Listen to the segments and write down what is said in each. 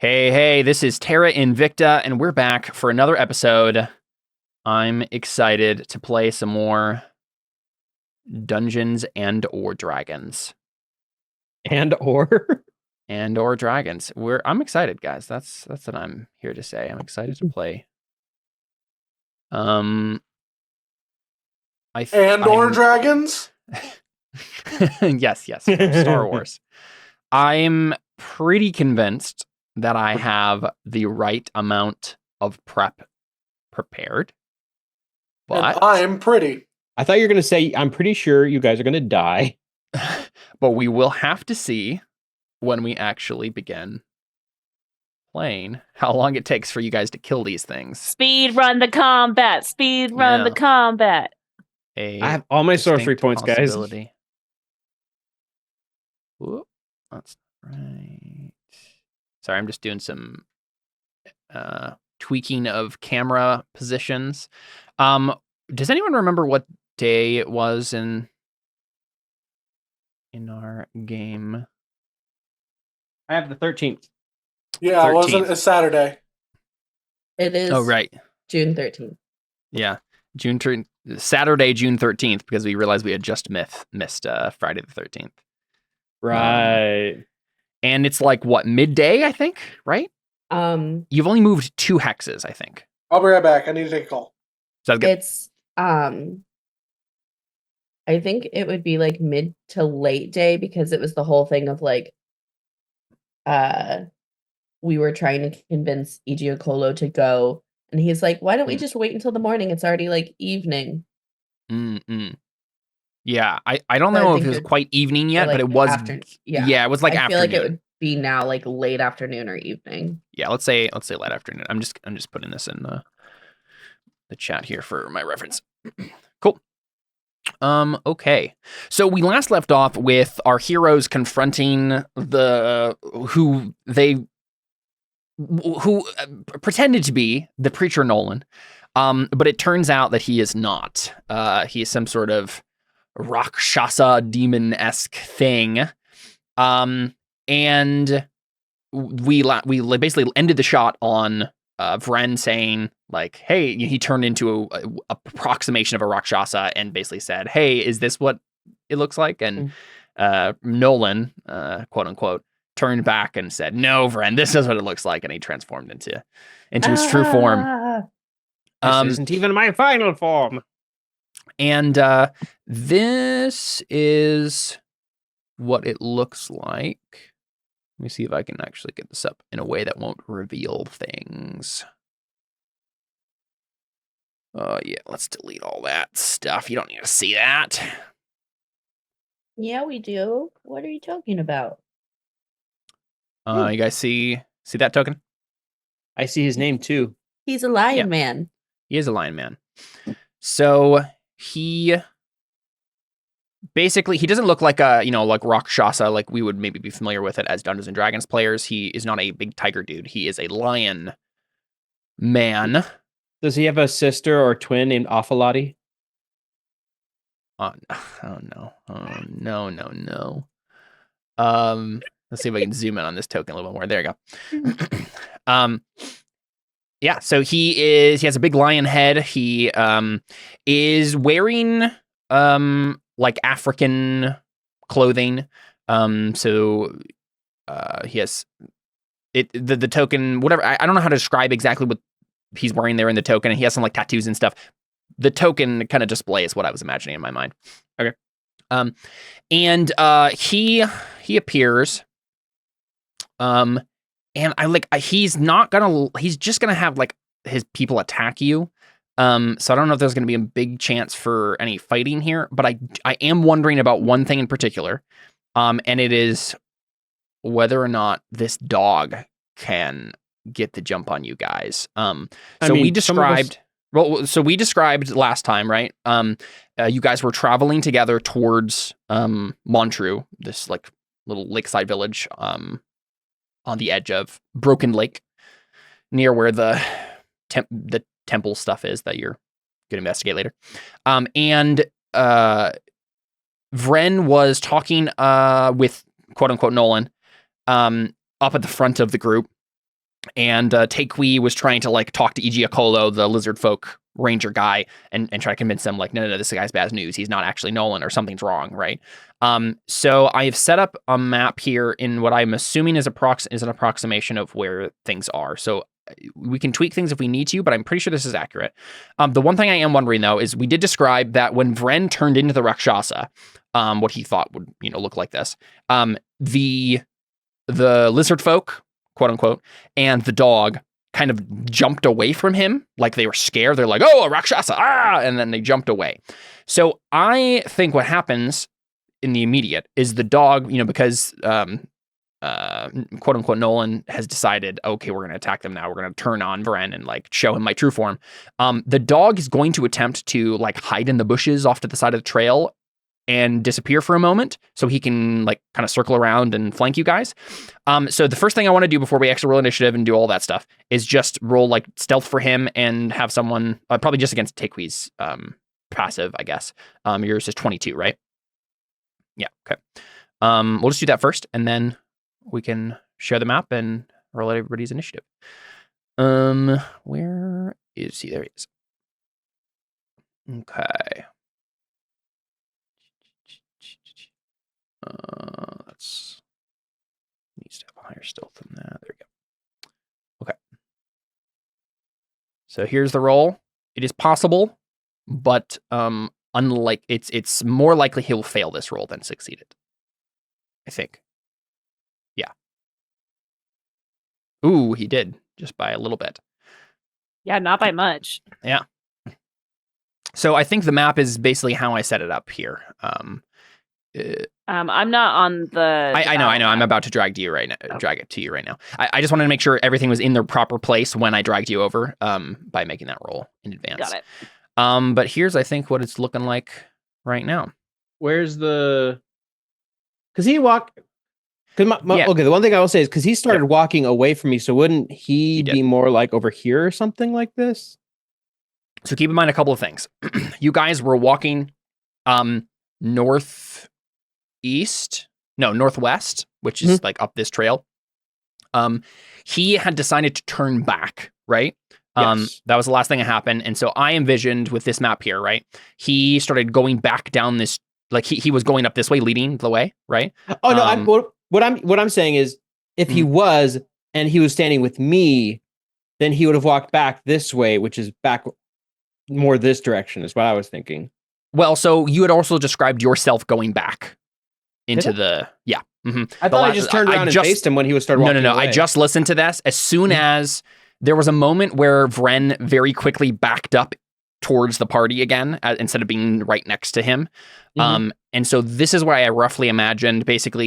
Hey, this is Terra Invicta, and we're back for another episode. I'm excited to play some more Dungeons and or Dragons. And or Dragons. I'm excited, guys. That's what I'm here to say. I'm excited to play. Dragons? Yes, from Star Wars. I'm pretty convinced that I have the right amount of prep prepared. But and I'm pretty. I thought you were going to say, I'm pretty sure you guys are going to die. But we will have to see when we actually begin playing how long it takes for you guys to kill these things. Speed run the combat. The combat. I have all my sorcery points, guys. Whoop, that's right. Sorry, I'm just doing some tweaking of camera positions. Does anyone remember what day it was in our game? I have the 13th. Yeah, 13th. It wasn't a Saturday. It is. Oh, right. June 13th. Yeah, Saturday, June 13th, because we realized we had just missed Friday the 13th. Right. And it's like, what, midday, I think, right? You've only moved 2 hexes, I think. I'll be right back. I need to take a call. It's, I think it would be like mid to late day because it was the whole thing of like, we were trying to convince Igiocolo to go. And he's like, why don't we just wait until the morning? It's already like evening. Yeah, I don't know if it was quite evening yet, but it was. Yeah, it was like afternoon. I feel like it would be now like late afternoon or evening. Yeah, let's say late afternoon. I'm just putting this in the chat here for my reference. Cool. Okay. So we last left off with our heroes confronting who pretended to be the preacher Nolan. But it turns out that he is not. He is some sort of Rakshasa demon-esque thing. And we basically ended the shot on Vren saying, like, hey, he turned into a approximation of a Rakshasa and basically said, hey, is this what it looks like? And Nolan, quote unquote, turned back and said, no, Vren, this is what it looks like. And he transformed into his true form. This isn't even my final form. And this is what it looks like. Let me see if I can actually get this up in a way that won't reveal things. Yeah, let's delete all that stuff. You don't need to see that. Yeah, we do. What are you talking about? You guys see that token? I see his name too. He's a lion man. He is a lion man. So he doesn't look like like Rakshasa, like we would maybe be familiar with it as Dungeons and Dragons players. He is not a big tiger dude. He is a lion man. Does he have a sister or twin named Afalati? Oh no. Let's see if I can zoom in on this token a little bit more. There you go. Yeah, so he has a big lion head. He is wearing like African clothing. So he has the token, whatever. I don't know how to describe exactly what he's wearing there in the token, and he has some like tattoos and stuff. The token kind of displays what I was imagining in my mind. Okay. And he appears. And he's just gonna have like his people attack you. So I don't know if there's gonna be a big chance for any fighting here, but I am wondering about one thing in particular. And it is whether or not this dog can get the jump on you guys. We described last time, right? You guys were traveling together towards Montreux, this like little lakeside village on the edge of Broken Lake, near where the temple stuff is that you're going to investigate later. And Vren was talking with quote unquote Nolan up at the front of the group. And Takui was trying to like talk to Igiokolo, the lizard folk ranger guy, and try to convince them like, no, this guy's bad news. He's not actually Nolan, or something's wrong, right? So I have set up a map here in what I'm assuming is an approximation of where things are. So we can tweak things if we need to, but I'm pretty sure this is accurate. The one thing I am wondering though is we did describe that when Vren turned into the Rakshasa, what he thought would look like this. The lizard folk, quote unquote, and the dog kind of jumped away from him, like they were scared. They're like, "Oh, a Rakshasa!" And then they jumped away. So I think what happens in the immediate is the dog, because quote unquote Nolan has decided, okay, we're going to attack them now. We're going to turn on Vren and like show him my true form. The dog is going to attempt to like hide in the bushes off to the side of the trail and disappear for a moment so he can like kind of circle around and flank you guys. So the first thing I want to do before we actually roll initiative and do all that stuff is just roll like stealth for him and have someone probably just against Takui's passive, I guess. Yours is 22, right? Yeah. Okay. We'll just do that first, and then we can share the map and roll everybody's initiative. Where is he? There he is. Okay. That's needs to have a higher stealth than that. There we go. Okay. So here's the roll. It is possible, but unlike it's more likely he will fail this roll than succeed it. I think. Yeah. Ooh, he did, just by a little bit. Yeah, not by much. Yeah. So I think the map is basically how I set it up here. I'm not on the. I know. I'm about to drag it to you right now. I just wanted to make sure everything was in their proper place when I dragged you over. By making that roll in advance. Got it. But here's I think what it's looking like right now. Where's the? Because he walked. Because Yeah. okay, the one thing I will say is because he started walking away from me, so wouldn't he did. be more like over here or something like this? So keep in mind a couple of things. You guys were walking northwest, which is like up this trail. He had decided to turn back, right? Yes. That was the last thing that happened. And so I envisioned with this map here, right? He started going back down this, like he was going up this way, leading the way, right? Oh no, what I'm saying is if he was and he was standing with me, then he would have walked back this way, which is back more this direction is what I was thinking. Well, so you had also described yourself going back into the, yeah. Mm-hmm. I thought I just turned around and faced him when he was started walking No. away. I just listened to this. As soon as there was a moment where Vren very quickly backed up towards the party again, instead of being right next to him. And so this is where I roughly imagined basically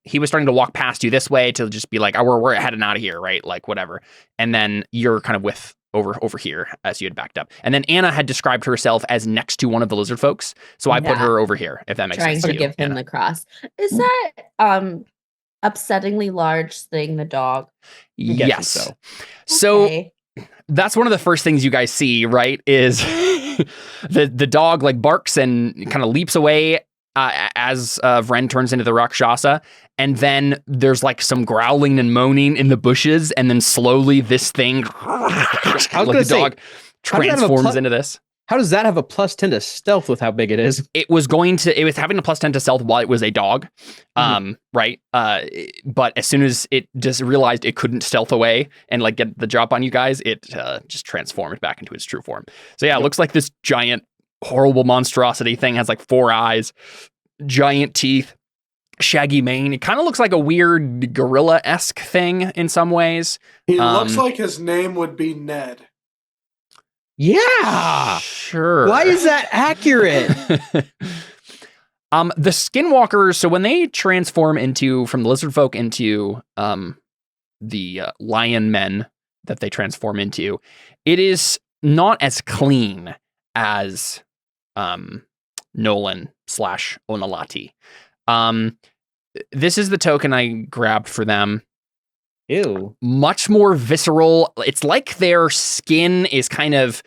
he was starting to walk past you this way to just be like, oh, we're heading out of here, right? Like whatever. And then you're kind of with over here as you had backed up. And then Anna had described herself as next to one of the lizard folks. So I put her over here, if that makes sense. Trying to give him the cross. Is that upsettingly large thing the dog? Yes. So that's one of the first things you guys see, right? Is the dog like barks and kind of leaps away as Vren turns into the Rakshasa. And then there's like some growling and moaning in the bushes. And then slowly this thing, like the dog transforms into this. How does that have a +10 to stealth with how big it is? It was having a +10 to stealth while it was a dog. Right. But as soon as it just realized it couldn't stealth away and like get the drop on you guys, it just transformed back into its true form. So yeah, it looks like this giant, horrible monstrosity thing has like 4 eyes, giant teeth, shaggy mane. It kind of looks like a weird gorilla-esque thing in some ways. He looks like his name would be Ned. Yeah, sure. Why is that accurate? The skinwalkers, so when they transform from the lizard folk into the lion men that they transform into, it is not as clean as Nolan / Onalati. This is the token I grabbed for them. Ew. Much more visceral. It's like their skin is kind of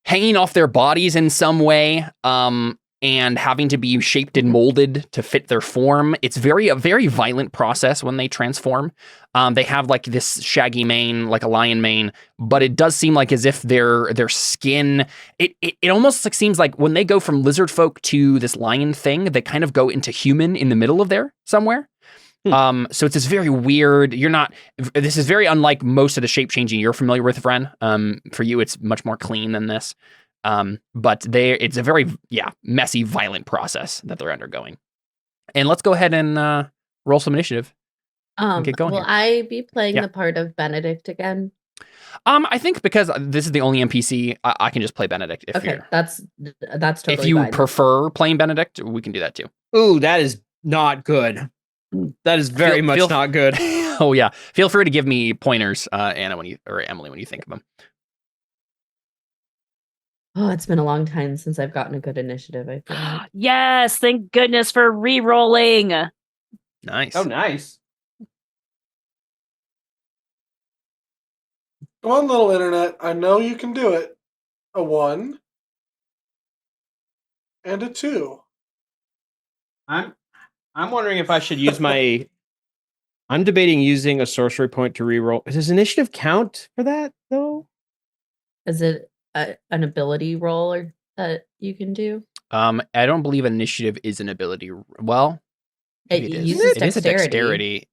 hanging off their bodies in some way. and having to be shaped and molded to fit their form. It's a very violent process when they transform. They have like this shaggy mane, like a lion mane, but it does seem like as if their skin, it almost like seems like when they go from lizard folk to this lion thing, they kind of go into human in the middle of there somewhere. So it's this very weird, this is very unlike most of the shape changing you're familiar with, Ren. For you, it's much more clean than this. But it's a very, messy, violent process that they're undergoing. And let's go ahead and roll some initiative. And get going will here. I be playing the part of Benedict again? I think because this is the only NPC, I can just play Benedict. That's totally if you fine. prefer playing Benedict, we can do that too. Ooh, that is not good. That is very much not good. Oh yeah, feel free to give me pointers, Anna, or Emily, when you think of them. Oh, it's been a long time since I've gotten a good initiative, I feel like. Yes, thank goodness for re-rolling. Nice. Oh, nice. Come on, little internet. I know you can do it. A 1 and a 2. I'm wondering if I should use my. I'm debating using a sorcery point to reroll. Does initiative count for that though? Is it an ability roll that you can do? I don't believe initiative is an ability. Well, It uses it is a dexterity.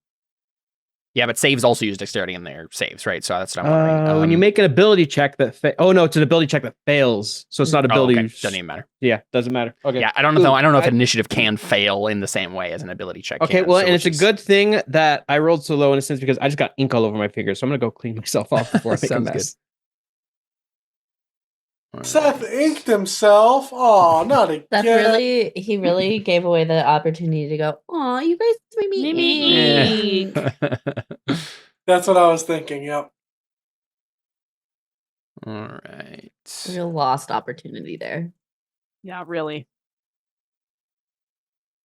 Yeah, but saves also use dexterity in their saves, right? So that's what I'm wondering. When you make an ability check that oh no, it's an ability check that fails. So it's not ability. Okay. Doesn't even matter. Yeah, doesn't matter. Okay. Yeah, I don't know. I don't know if initiative can fail in the same way as an ability check. Okay, can, well, so and it's a good thing that I rolled so low in a sense because I just got ink all over my fingers. So I'm gonna go clean myself off before I make a Sounds mess. Seth inked himself. Oh, not again. He really gave away the opportunity to go, oh, you guys made me ink. That's what I was thinking. Yep. All right. Real lost opportunity there. Yeah, really.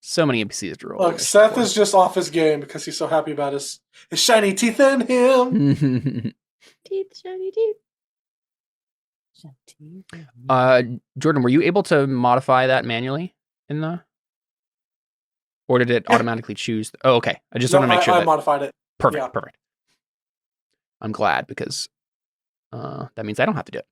So many NPCs to roll. Look, Seth is just off his game because he's so happy about his shiny teeth in him. Teeth, shiny teeth. Jordan, were you able to modify that manually in the, or did it automatically choose? Oh, okay. I just want to make sure I that modified it. Perfect. Yeah. Perfect. I'm glad because that means I don't have to do it.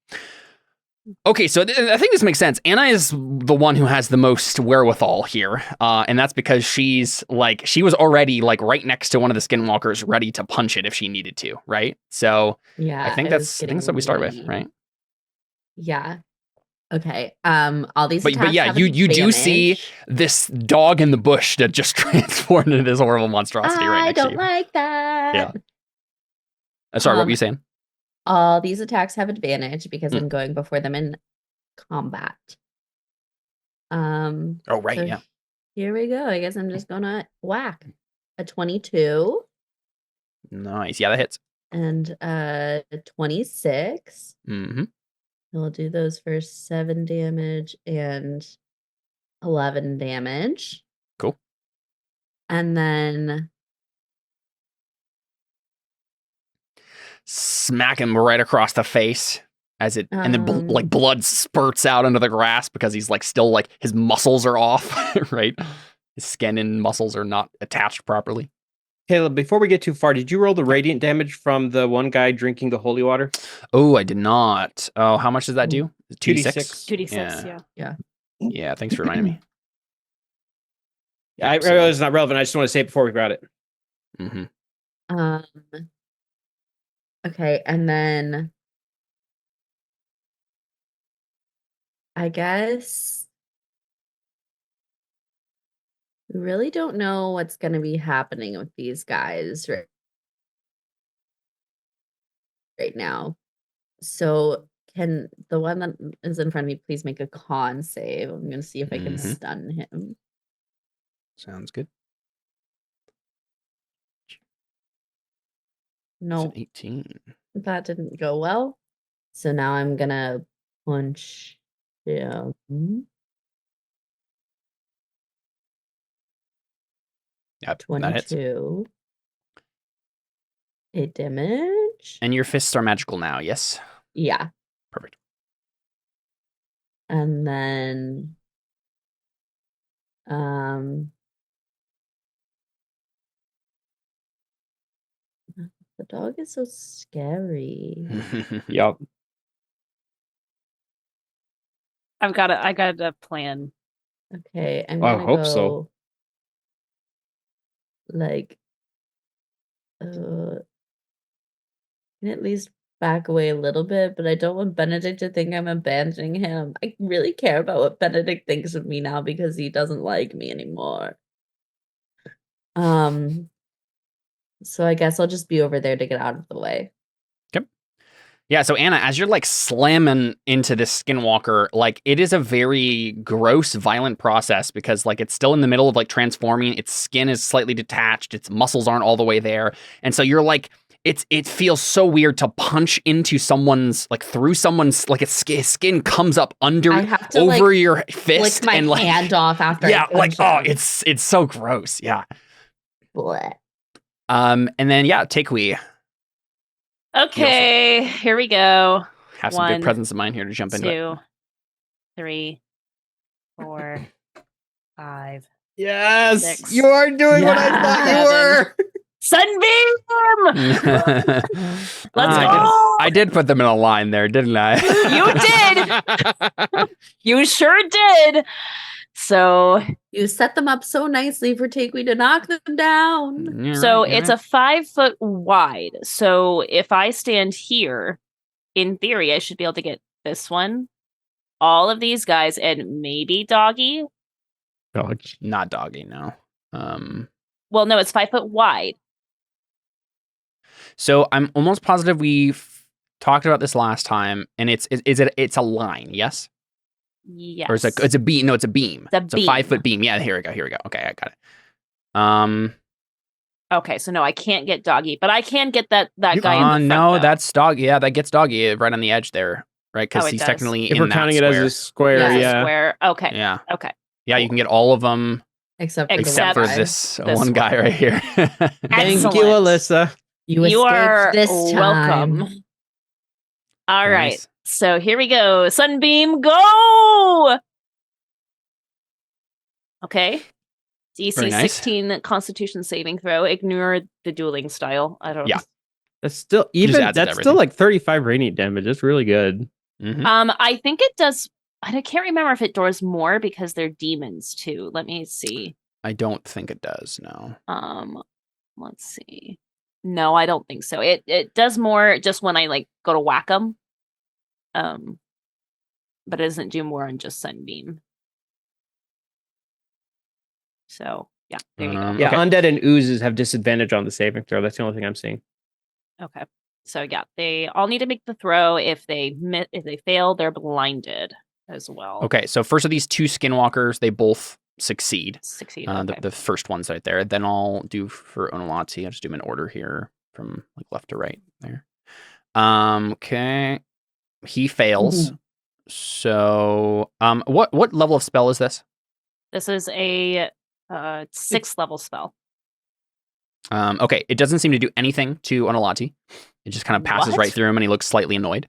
Okay, so I think this makes sense. Anna is the one who has the most wherewithal here, and that's because she was already like right next to one of the skinwalkers, ready to punch it if she needed to, right? So yeah, I think that's what we start with, right? Yeah. Okay. All these. But yeah, you do see this dog in the bush that just transformed into this horrible monstrosity right next to you. I don't like that. Yeah. Sorry, what were you saying? All these attacks have advantage because I'm going before them in combat. Oh right, so yeah. Here we go. I guess I'm just gonna whack a 22. Nice. Yeah, that hits. And 26. Mm-hmm. We'll do those for 7 damage and 11 damage. Cool. And then smack him right across the face as it, and then blood spurts out into the grass because he's like still like his muscles are off, right? His skin and muscles are not attached properly. Caleb, before we get too far, did you roll the radiant damage from the one guy drinking the holy water? Oh, I did not. Oh, how much does that do? 2d6. 2d6, yeah. Yeah, thanks for reminding me. I realize it's not relevant. I just want to say it before we got it. Mm-hmm. Okay, and then I guess we really don't know what's going to be happening with these guys right now. So can the one that is in front of me please make a con save? I'm going to see if I can stun him. Sounds good. No, 18. that didn't go well. So now I'm going to punch him. Yep, 22. 8 damage. And your fists are magical now, yes? Yeah. Perfect. And then The dog is so scary. Yup. I got a plan. Okay, I'm I gonna hope go so. like can at least back away a little bit, but I don't want Benedict to think I'm abandoning him. I really care about what Benedict thinks of me now because he doesn't like me anymore. So I guess I'll just be over there to get out of the way. Yeah, so Anna, as you're like slamming into this skinwalker, like it is a very gross, violent process because like it's still in the middle of like transforming. Its skin is slightly detached. Its muscles aren't all the way there. And so you're like, it feels so weird to punch into someone's, like through someone's, like its skin comes up under, I have to over like your fist. flick my and like, hand off after yeah, I like, punch oh, him. it's so gross. Yeah. Blech. And then, yeah, Takui. Okay, here we go. Have some good 1, presence of mind here to jump into it. 2, 3, 4, 5. Yes, 6. you are doing what I thought you were. Sunbeam! Let's go! I did put them in a line there, didn't I? You did! You sure did! So You set them up so nicely for Takui to knock them down. it's a 5 foot wide. So if I stand here, in theory, I should be able to get this one, all of these guys, and maybe Doggy. Not Doggy, no. Well, no, it's 5 foot wide. So I'm almost positive we've talked about this last time, and it's a line, yes? Yes. Or it's a beam. No, it's a beam. It's a a 5 foot beam. Yeah, here we go. Okay, I got it. Okay, so no, I can't get Doggy, but I can get that guy in the front. No, though. that's Doggy. Yeah, that gets Doggy right on the edge there, right? Because he's does. technically If in we're that counting square. it as a square, It's a yeah. square. Okay. Yeah. Okay. Yeah, you can get all of them Except except for guy. this This one guy right here. Thank Excellent. you, Alyssa. You You are escaped this time. welcome. All Very right. nice. So here we go. Sunbeam, go! Okay. DC Very nice. 16 Constitution saving throw. Ignore the dueling style. I don't know. Yeah. That's still Just adds it to that's still everything. like 35 radiant damage. That's really good. Mhm. I think it does. I can't remember if it does more because they're demons too. Let me see. I don't think it does. No. Let's see. No, I don't think so. It does more just when I like go to whack them. But it doesn't do more on just Sunbeam. So yeah, there you go. Yeah, Okay. undead and oozes have disadvantage on the saving throw. That's the only thing I'm seeing. Okay. So yeah, they all need to make the throw. If they fail, they're blinded as well. Okay, so first of these two skinwalkers, they both succeed. Succeed. Okay. The first one's right there. Then I'll do for Onolati. I'll just do them in order here from like left to right there. Okay. He fails. Ooh. So what level of spell is this? This is a 6th level spell. Okay, it doesn't seem to do anything to Onolati. It just kind of passes What? right through him and he looks slightly annoyed.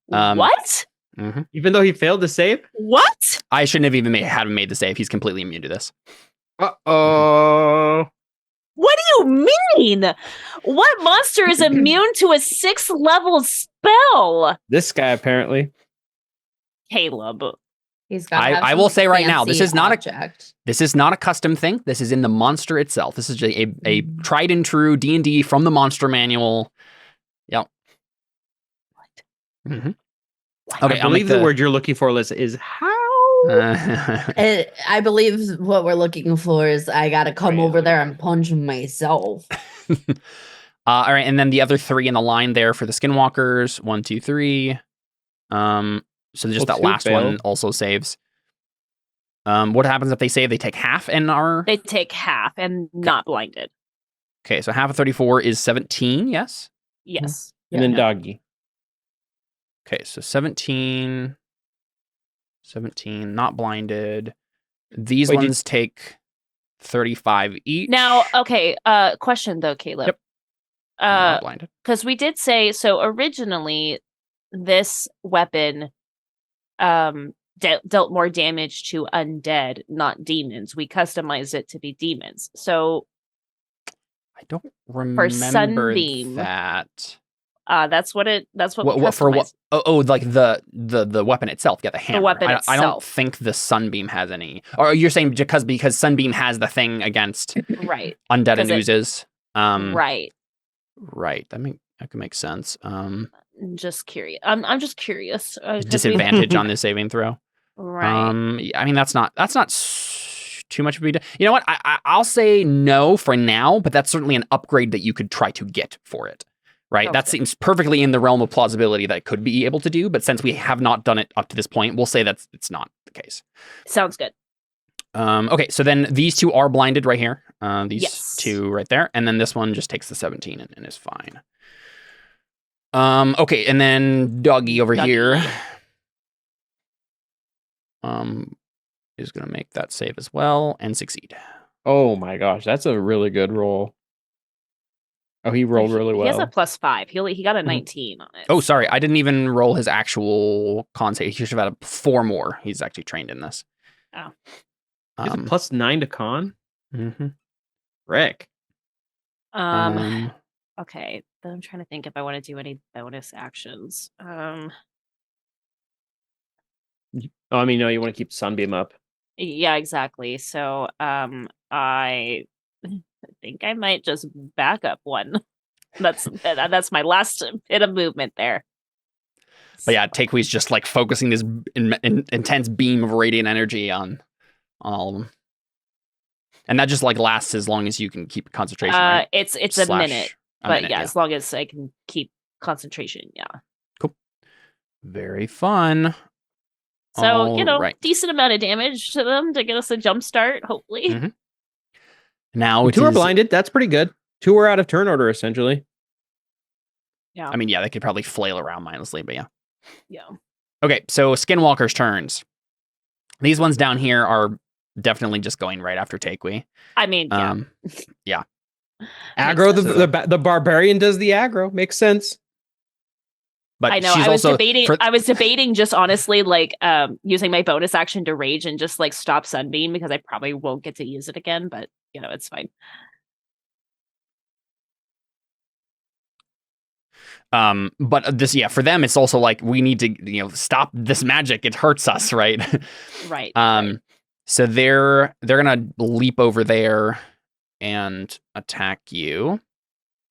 What? Mm-hmm. Even though he failed to save? What? I shouldn't have even had him made the save. He's completely immune to this. Uh-oh. What do you mean? What monster is immune to a 6th level spell? This guy, apparently. Caleb. He's got. I will say right now, this fancy is not object. This is not a custom thing. This is in the monster itself. This is a tried and true D&D from the monster manual. Yep. What? Mm-hmm. Okay, I believe the word you're looking for, Alyssa, is how. I believe what we're looking for is I gotta come over there and punch myself. All right, and then the other three in the line there for the skinwalkers. 1, 2, 3. So just that last one also saves. What happens if they save? They take half and are... They take half and not blinded. Okay, so half of 34 is 17, yes? Yes. And then doggy. Okay, so 17, not blinded. These ones take 35 each. Now, okay, question though, Caleb. Yep. Not blinded. Because we did say, so originally, this weapon dealt more damage to undead, not demons. We customized it to be demons. So I don't remember Sunbeam, that. that's what we What for what? customized. Oh, like the weapon itself. Yeah, the hammer. weapon I don't itself. think the Sunbeam has any. Or you're saying because Sunbeam has the thing against Right. undead and 'Cause it- oozes. Right. Right. That could make sense. I'm just curious. I'm just curious. 'Cause Disadvantage on the saving throw. Right. I mean that's not too much of a. You know what? I'll say no for now, but that's certainly an upgrade that you could try to get for it. Right. That Okay. seems perfectly in the realm of plausibility that it could be able to do, but since we have not done it up to this point, we'll say that it's not the case. Sounds good. Okay, so then these two are blinded right here. These Yes. two right there, and then this one just takes the 17 and is fine. Okay, and then Doggy over Doggy. here is gonna make that save as well and succeed. Oh my gosh, that's a really good roll. Oh, he rolled really well. He has a +5. He got a Mhm. 19 on it. Oh, sorry, I didn't even roll his actual con save. He should have had 4 more. He's actually trained in this. Oh. He's a +9 to con. Mhm. Rick. Okay. Then I'm trying to think if I want to do any bonus actions. Oh, I mean, no, you want to keep Sunbeam up. Yeah, exactly. So, I think I might just back up one. That's my last bit of movement there. But yeah, Takewee's just like focusing this intense beam of radiant energy on all of them. And that just like lasts as long as you can keep concentration. Right? It's a minute, but yeah, as long as I can keep concentration, yeah. Cool. Very fun. So, right. decent amount of damage to them to get us a jump start, hopefully. Mhm. Now Two are blinded. That's pretty good. 2 are out of turn order, essentially. Yeah. I mean, yeah, they could probably flail around mindlessly, but yeah. Yeah. Okay, so Skinwalker's turns. These ones down here are definitely just going right after Takewee. I mean, yeah. Yeah. Aggro, Makes sense. the barbarian does the aggro. Makes sense. But I know. she's I was also debating. I was debating just honestly, like using my bonus action to rage and just like stop Sunbeam because I probably won't get to use it again. But it's fine. But this, yeah, for them, it's also like we need to, stop this magic. It hurts us, right? Right. So they're gonna leap over there and attack you.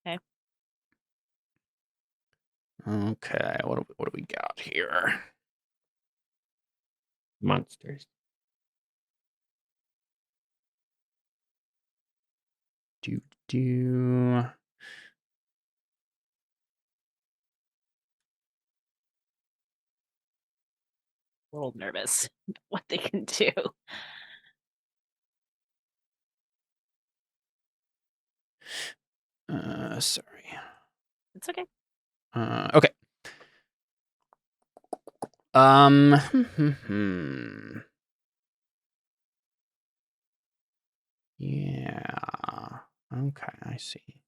Okay. Okay. What do we got here? Monsters. Do. A little nervous what they can do. Sorry. It's okay. Okay. Yeah. Okay, I see.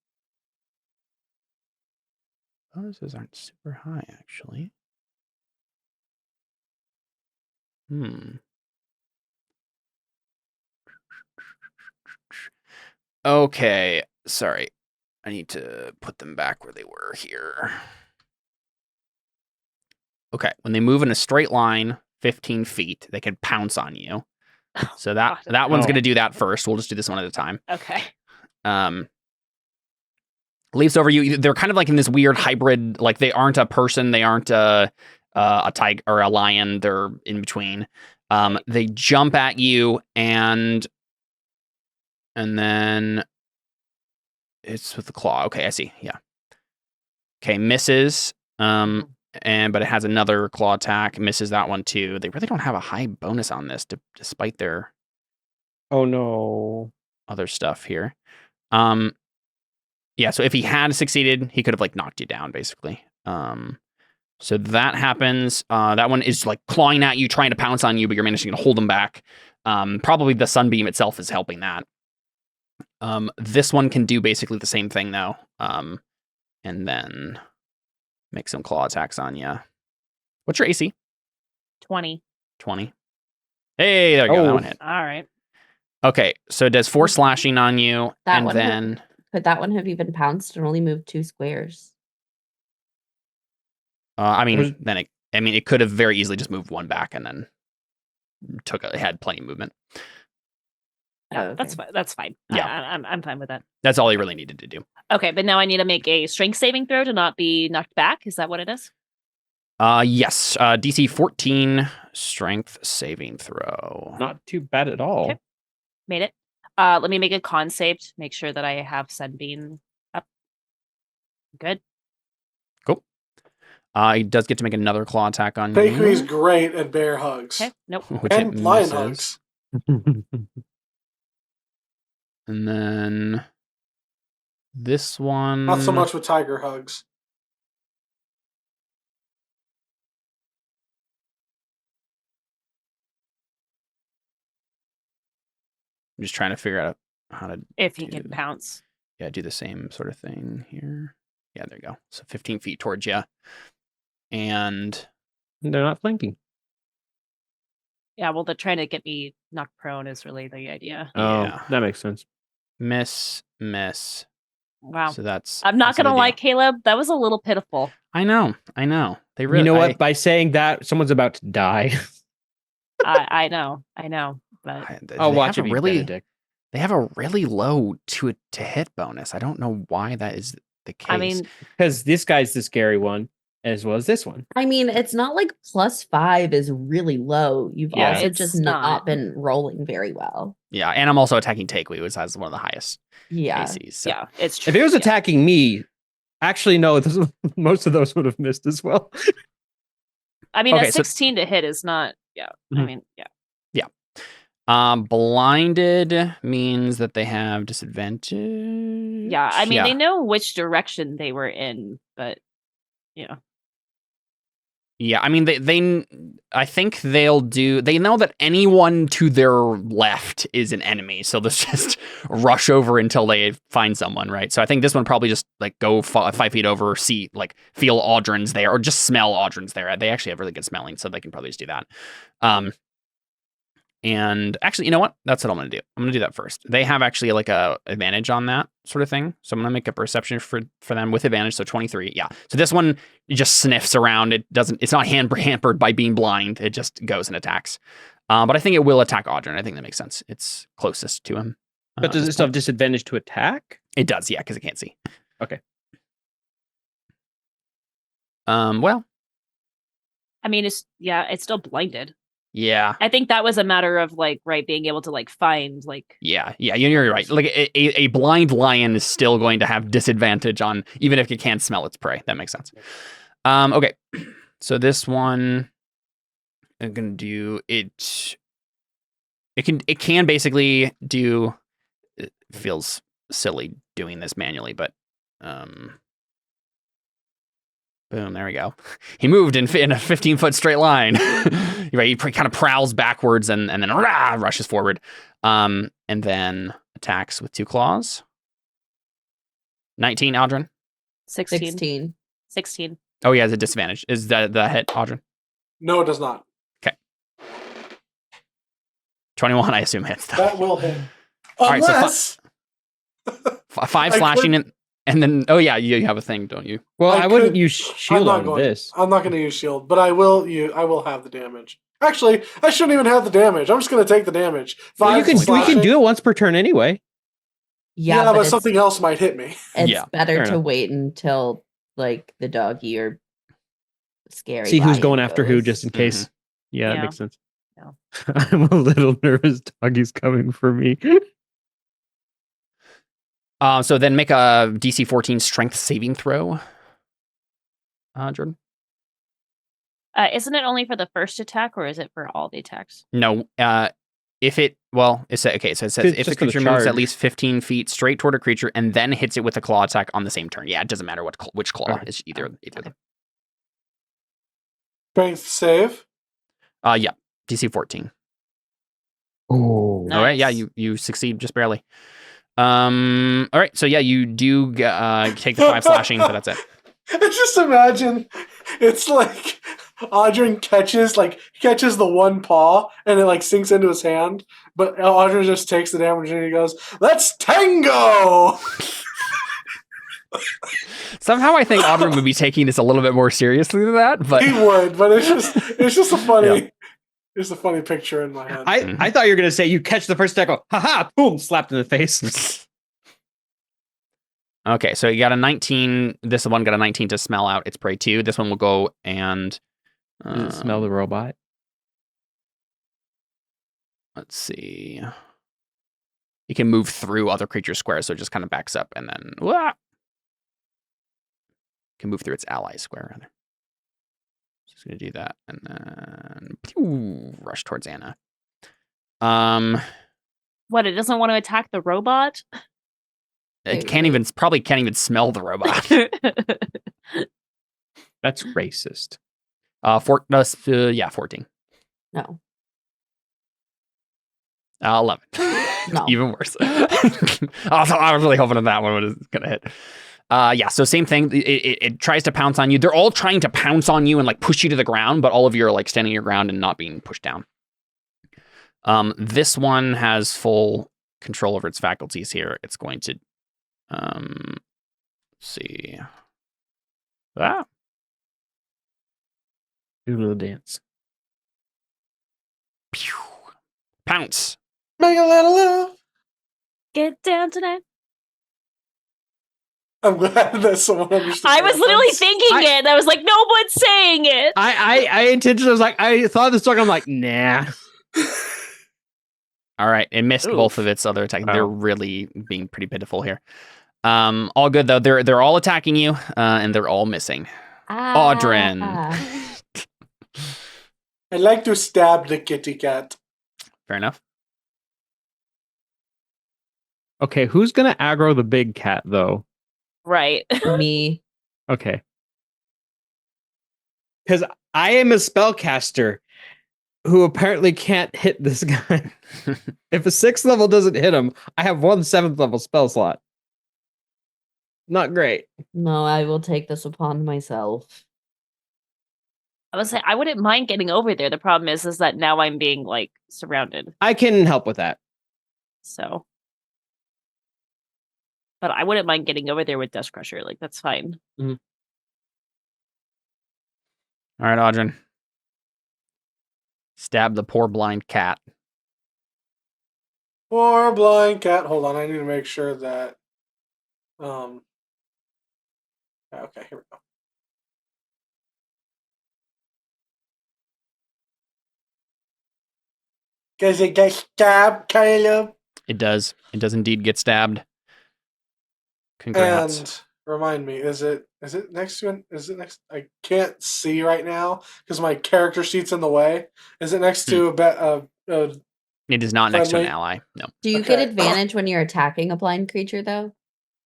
Bonuses aren't super high, actually. Okay, sorry. I need to put them back where they were here. Okay, when they move in a straight line, 15 feet, they can pounce on you. So that one's going to do that first. We'll just do this one at a time. Okay. Leaps over you. They're kind of like in this weird hybrid, like they aren't a person, they aren't a tiger or a lion. They're in between. They jump at you and then it's with the claw. Okay, I see. Yeah. Okay, misses. But it has another claw attack. Misses that one too. They really don't have a high bonus on this, despite their Oh no. other stuff here. Yeah. So if he had succeeded, he could have like knocked you down, basically. So that happens. That one is like clawing at you, trying to pounce on you, but you're managing to hold them back. Probably the sunbeam itself is helping that. This one can do basically the same thing though. And then make some claw attacks on you. What's your AC? 20. 20. Hey, there you go. That Oh. one hit. All right. Okay, so it does 4 slashing on you, That and one then Could that one have even pounced and only moved 2 squares? it could have very easily just moved 1 back and then had plenty of movement. Yeah, Oh, that's okay. fine. That's fine. Yeah. I'm fine with that. That's all he really needed to do. Okay, but now I need to make a strength saving throw to not be knocked back. Is that what it is? Yes, DC 14 strength saving throw. Not too bad at all. Okay. Made it. Let me make a con save to make sure that I have Sunbeam up. Good. Cool. He does get to make another claw attack on Bakery's you. great at bear hugs. Okay. Nope. Which it And lion misses. hugs. And then this one. Not so much with tiger hugs. I'm just trying to figure out how to If he do can pounce. do the same sort of thing here. Yeah, there you go. So 15 feet towards you. And They're not flanking. Yeah, well, the trying to get me knocked prone is really the idea. Yeah. Oh, that makes sense. miss. Wow. So that's. I'm not that's the gonna lie, deal. Caleb. That was a little pitiful. I know. They really. You know what? By saying that, someone's about to die. I know. But I'll they watch have it a be really. Benedict. They have a really low to hit bonus. I don't know why that is the case. I mean, Because this guy's the scary one, as well as this one. I mean, it's not like +5 is really low. You've Yeah, also it's just not. not been rolling very well. yeah, and I'm also attacking Takewee, which has one of the highest Yeah. ACs. So. yeah, it's true. If it was yeah. attacking me, actually, no, most of those would have missed as well. I mean, Okay, a so- 16 to hit is not. Yeah. I Mhm. mean, yeah. Blinded means that they have disadvantage. Yeah. I mean, they know which direction they were in, but yeah. Yeah, I mean, I think they know that anyone to their left is an enemy, so let's just rush over until they find someone, right? So I think this one probably just like go 5 feet over, feel Audrun's there, or just smell Audrun's there. They actually have really good smelling, so they can probably just do that. And actually, you know what? That's what I'm going to do. I'm going to do that first. They have actually like a advantage on that sort of thing. So I'm going to make a perception for them with advantage. So 23. Yeah. So this one just sniffs around. It's not hampered by being blind. It just goes and attacks. But I think it will attack Audrun. I think that makes sense. It's closest to him. But does it still have disadvantage to attack? It does. Yeah. Because it can't see. Okay. Well, I mean, it's still blinded. yeah. I think that was a matter of being able to find Yeah, you're right. Like a blind lion is still going to have disadvantage on even if it can't smell its prey. That makes sense. Okay, so this one I'm gonna do it. It can basically do. It feels silly doing this manually, but boom, there we go. He moved in a 15-foot straight line. Right, he kind of prowls backwards and then rushes forward. And then attacks with 2 claws. 19, Audrun. 16. 16. Oh, yeah, it's a disadvantage. Is that the hit, Audrun? No, it does not. 21, I assume, hits, though. That will hit. All right, so Unless 5 I slashing, and then, oh, yeah, you have a thing, don't you? Well, I I wouldn't could- use shield not on going. this. I'm not going to use shield, but I will have the damage. Actually, I shouldn't even have the damage. I'm just going to take the damage. Well, you 5 can slashing. do it once per turn anyway. Yeah, but but it's, something else might hit me. it's Yeah, better fair to enough. wait until the doggy or scary. See who's lion going after who, goes. just in case. Yeah, that Yeah. makes sense. No. I'm a little nervous. Doggy's coming for me. So then make a DC 14 strength saving throw. Jordan? Isn't it only for the first attack, or is it for all the attacks? No. If it, well, it says, okay, so it says It's if the just for the creature moves at charge. least 15 feet straight toward a creature and then hits it with a claw attack on the same turn. Yeah, it doesn't matter which claw. Okay. It's either of them. Strength save. Yeah, DC 14. Oh, No. All right, yeah, Nice. you succeed just barely. All right, so yeah, you do take the 5 slashing, but that's it. I just imagine it's like Audrin catches the one paw and it like sinks into his hand, but Audrin just takes the damage and he goes, "Let's tango!" Somehow I think Audrin would be taking this a little bit more seriously than that, but He would, but it's just a funny it's a funny picture in my head. I thought you were gonna say you catch the first tackle, haha, boom, slapped in the face. Okay, so you got a 19. This one got a 19 to smell out its prey too. This one will go and Does it smell the robot? let's see. You can move through other creature squares, so it just kind of backs up and then can move through its ally square rather. So it's gonna do that and then rush towards Anna. What? It doesn't want to attack the robot? It probably can't even smell the robot. That's racist. 14. No. 11. No. Even worse. Also, I was really hoping that one was gonna hit. So same thing. It tries to pounce on you. They're all trying to pounce on you and like push you to the ground, but all of you are like standing your ground and not being pushed down. This one has full control over its faculties here. It's going to see. Do a little dance. Pew. Pounce. Make a little love. Get down tonight. I'm glad that someone understood. I the was literally reference. thinking it. And I was like, no one's saying it. I intentionally was like, I thought of the song. I'm like, nah. All right, it missed both of its other attacks. Wow. They're really being pretty pitiful here. All good though. They're all attacking you, and they're all missing. Audrin. I like to stab the kitty cat. Fair enough. Okay, who's gonna aggro the big cat though? Right. Me. Okay. Because I am a spellcaster who apparently can't hit this guy. If a 6th level doesn't hit him, I have 1 7th level spell slot. Not great. No, I will take this upon myself. I was saying I wouldn't mind getting over there. The problem is that now I'm being like surrounded. I can help with that. So, but I wouldn't mind getting over there with Dust Crusher. Like that's fine. All right, Audrin. Stab the poor blind cat. Poor blind cat. Hold on, I need to make sure that. Okay, here we go. Does it get stabbed, Caleb? It does. It does indeed get stabbed. Congrats. And remind me, is it next to an? Is it next? I can't see right now because my character sheet's in the way. Is it next to a It is not next to an friendly? ally. No. Do you Okay. get advantage when you're attacking a blind creature, though?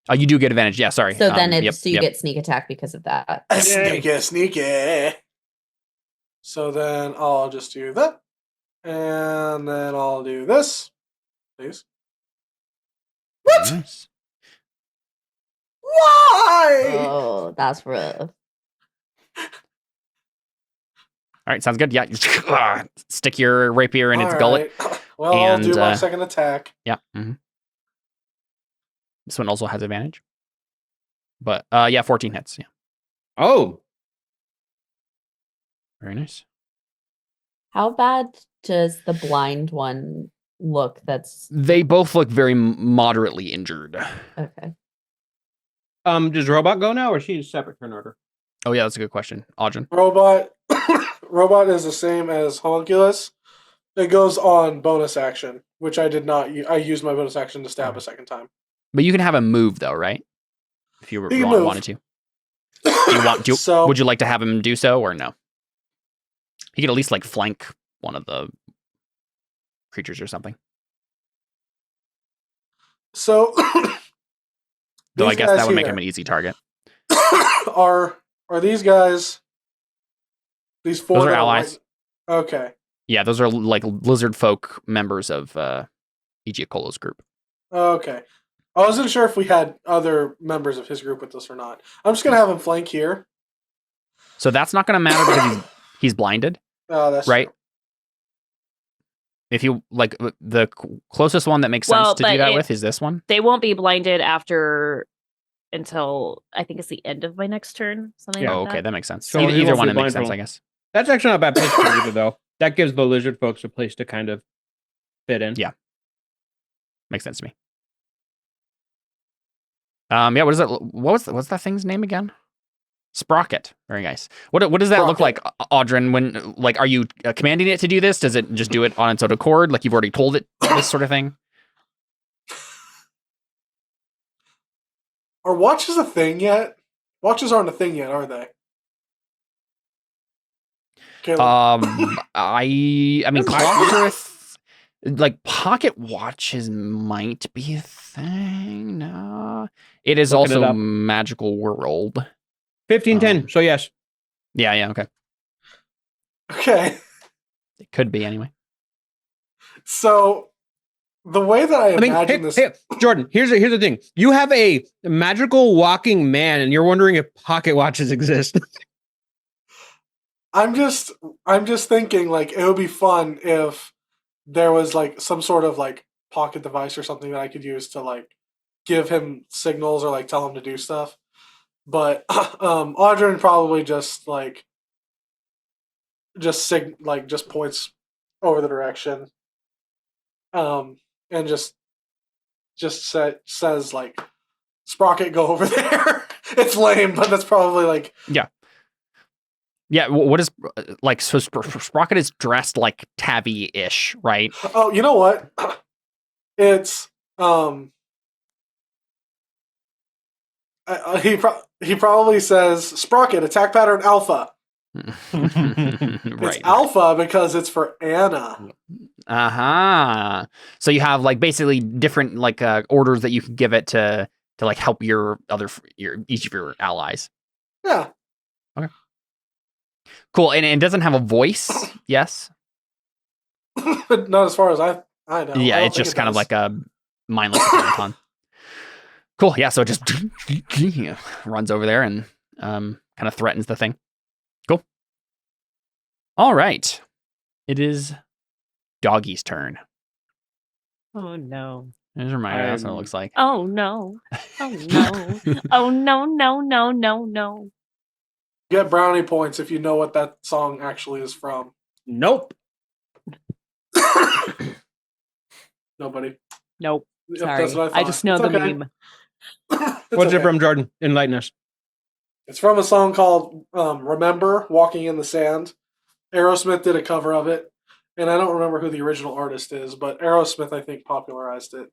Oh, you do get advantage. Yeah, sorry. So then Yep, you get sneak attack because of that. sneaky? So then I'll just do that, and then I'll do this, please. What? Nice. Why? Oh, that's rough. All right, sounds good. Yeah, stick your rapier in its All gullet. right. Well, I'll do And, my second attack. Yeah. This one also has advantage. But 14 hits. Yeah, Oh, very nice. How bad does the blind one look? That's They both look very moderately injured. okay. does Robot go now, or is she in separate turn order? Oh yeah, that's a good question, Audrin. Robot is the same as Homunculus. It goes on bonus action, which I did not. I used my bonus action to stab a second time. But you can have him move though, right? If you He can move. wanted to. So Would you like to have him do so or no? He could at least like flank one of the creatures or something. So Though I these guess guys that would make here him an easy target. are these guys? These four Those are that allies. Right, okay. Yeah, those are like lizard folk members of Igiacolo's group. Okay. I wasn't sure if we had other members of his group with us or not. I'm just gonna have him flank here. So that's not going to matter because he's blinded, Oh, that's right? true. If you like the closest one that makes sense Well, to do but that it- with is this one. They won't be blinded until I think it's the end of my next turn. Something Yeah. Oh, like okay, that. that makes sense. So Either, he either won't one be that makes blind sense, for I guess. That's actually not a bad place to either, though. That gives the lizard folks a place to kind of fit in. Yeah. Makes sense to me. Yeah, what is it? What's that thing's name again? Sprocket. Very nice. What does that look like, Sprocket. Audrin? When like, are you commanding it to do this? Does it just do it on its own accord? Like you've already told it this sort of thing? Are watches a thing yet? Watches aren't a thing yet, are they? Caleb? I mean, clocks are like pocket watches might be a thing. No, it is Looking it also up. magical world. 1510. So yes. Yeah, okay. Okay. It could be anyway. So the way that I imagine this, hey, Jordan. Here's the thing. You have a magical walking man, and you're wondering if pocket watches exist. I'm just thinking like it would be fun if there was like some sort of like pocket device or something that I could use to like give him signals or like tell him to do stuff. But Audrin probably just points over the direction. And just says like Sprocket, go over there. It's lame, but that's probably like Yeah, what is like? So Sprocket is dressed like Tabby-ish, right? oh, you know what? It's he probably says Sprocket attack pattern alpha. It's Right. alpha because it's for Anna. Uh-huh. So you have like basically different like orders that you can give it to like help each of your allies. Yeah. Cool. And it doesn't have a voice. Yes. Not as far as I know. Yeah, I don't it's think just it kind of does. like a mindless automaton. Cool. Yeah, so it just runs over there and kind of threatens the thing. Cool. All right. It is Doggy's turn. Oh no. There's a reminder. That's what it looks like. Oh no. Oh no. Oh no, no, no, no, no. Get brownie points if you know what that song actually is from. Nope. Nobody. Nope. Yep, Sorry. that's what I thought. just know It's the okay. meme. It's What's it okay. from, Jordan? Enlighten us. It's from a song called Remember, Walking in the Sand. Aerosmith did a cover of it, and I don't remember who the original artist is, but Aerosmith, I think, popularized it.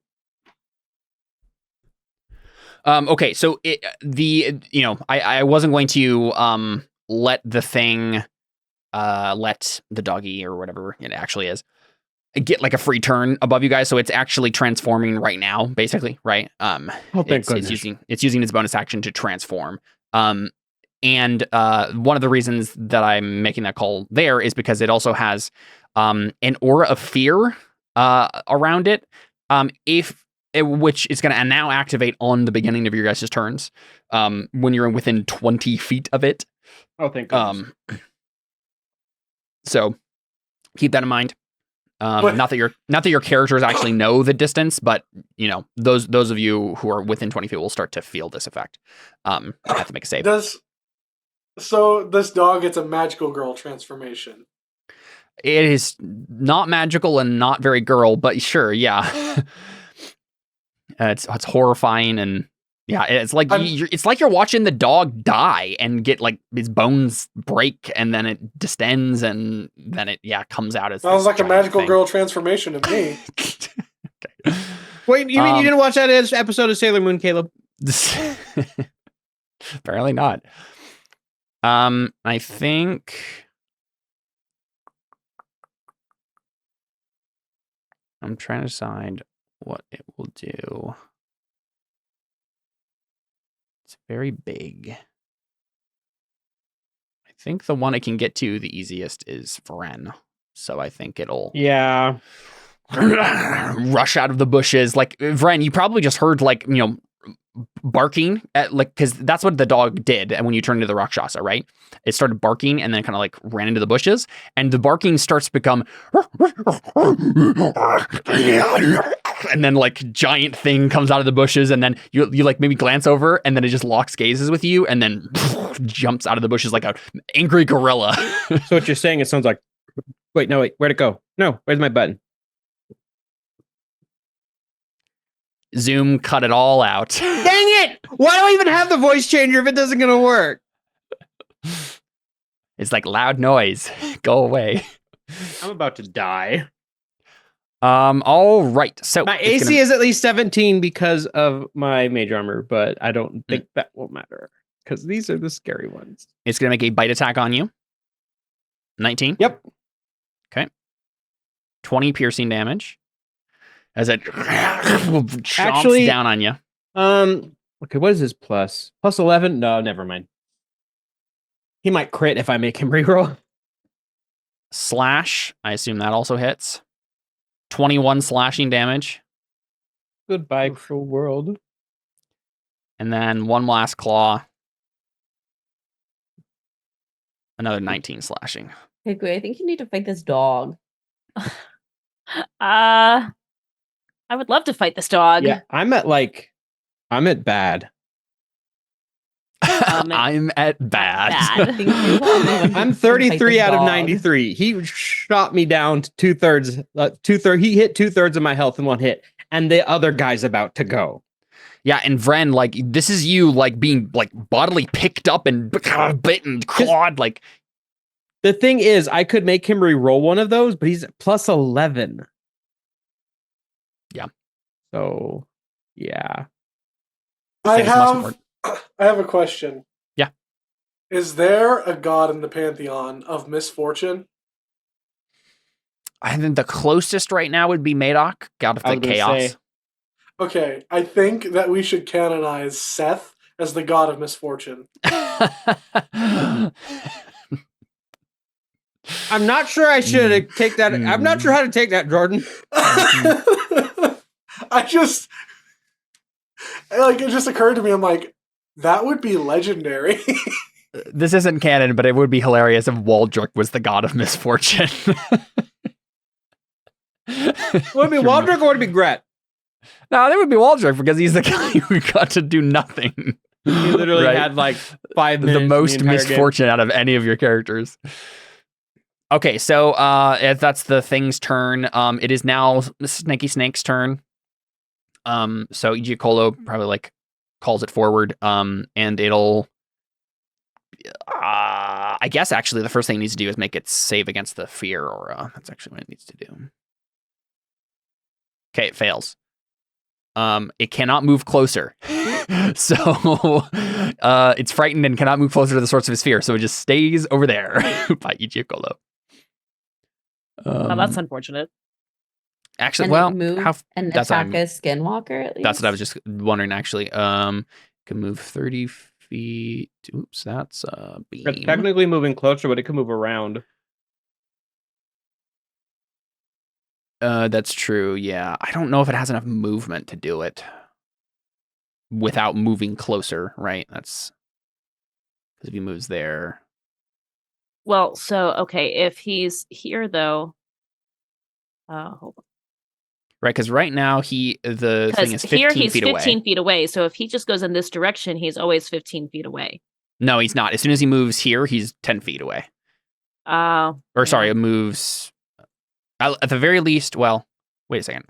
Okay, so I wasn't going to let the thing let the doggy or whatever it actually is get like a free turn above you guys, so it's actually transforming right now, basically, right? Oh, thank goodness. It's using its bonus action to transform. And one of the reasons that I'm making that call there is because it also has an aura of fear around it. Which is going to now activate on the beginning of your guys' turns when you're within 20 feet of it. Oh, thank goodness. So keep that in mind. Not that your characters actually know the distance, but those of you who are within 20 feet will start to feel this effect. I have to make a save. So this dog gets a magical girl transformation. It is not magical and not very girl, but sure, yeah. It's horrifying, and yeah, it's like you're watching the dog die and get like his bones break, and then it distends, and then it comes out as Sounds this like a giant magical thing. girl transformation to me. Okay. Wait, you mean you didn't watch that episode of Sailor Moon, Caleb? Apparently not. I think I'm trying to decide what it will do. It's very big. I think the one I can get to the easiest is Vren. So I think it'll Yeah. rush out of the bushes. Like Vren, you probably just heard like, barking at like, because that's what the dog did. And when you turn into the Rakshasa, right? It started barking and then kind of like ran into the bushes, and the barking starts to become, and then like giant thing comes out of the bushes, and then you like maybe glance over, and then it just locks gazes with you, and then jumps out of the bushes like a angry gorilla. So what you're saying, it sounds like, wait, where'd it go? No, where's my button? Zoom cut it all out. Dang it! Why do I even have the voice changer if it doesn't gonna work? It's like loud noise. Go away. I'm about to die. All right. So My AC is at least 17 because of my mage armor, but I don't think that will matter because these are the scary ones. It's gonna make a bite attack on you. 19. Yep. Okay. 20 piercing damage. As it chomps down on you. Okay, what is his plus? Plus 11? No, never mind. He might crit if I make him reroll. Slash, I assume that also hits. 21 slashing damage. Goodbye, cruel world. And then one last claw. Another 19 slashing. Hey, Gray, I think you need to fight this dog. I would love to fight this dog. Yeah, I'm at bad. I'm at bad. I'm 33 out of 93. He shot me down to two-thirds. He hit 2/3 of my health in one hit, and the other guy's about to go. Yeah, and Vren, like, this is you, like, being, like, bodily picked up and bitten, clawed, like. The thing is, I could make him re-roll one of those, but he's plus 11. Yeah. So, yeah. I have a question. Yeah. Is there a god in the pantheon of misfortune? I think the closest right now would be Madoc, god of the chaos. Okay, I think that we should canonize Seth as the god of misfortune. I'm not sure I should take that. I'm not sure how to take that, Jordan. It just occurred to me. I'm like, that would be legendary. This isn't canon, but it would be hilarious if Waldrick was the god of misfortune. Would it be Waldrick or would it be Gret? No, that would be Waldrick because he's the guy who got to do nothing. He literally had like 5 minutes. The most misfortune out of any of your characters. Okay, so if that's the thing's turn, it is now Snaky Snake's turn. So Igiokolo probably like calls it forward, and it'll. I guess actually the first thing it needs to do is make it save against the fear aura. That's actually what it needs to do. Okay, it fails. It cannot move closer. So it's frightened and cannot move closer to the source of his fear. So it just stays over there by Igiokolo. Well, that's unfortunate. Actually, Can well, it move and that's attack a skinwalker at least? That's what I was just wondering, actually. Can move 30 feet. Oops, that's a beam. It's technically moving closer, but it can move around. That's true, yeah. I don't know if it has enough movement to do it without moving closer, right? That's because if he moves there. Well, so, okay, if he's here, though... hold on. Right, because right now the thing is 15 here he's feet 15 away. feet away, so if he just goes in this direction, he's always 15 feet away. No, he's not. As soon as he moves here, he's 10 feet away. Sorry, it moves... At the very least, well, wait a second.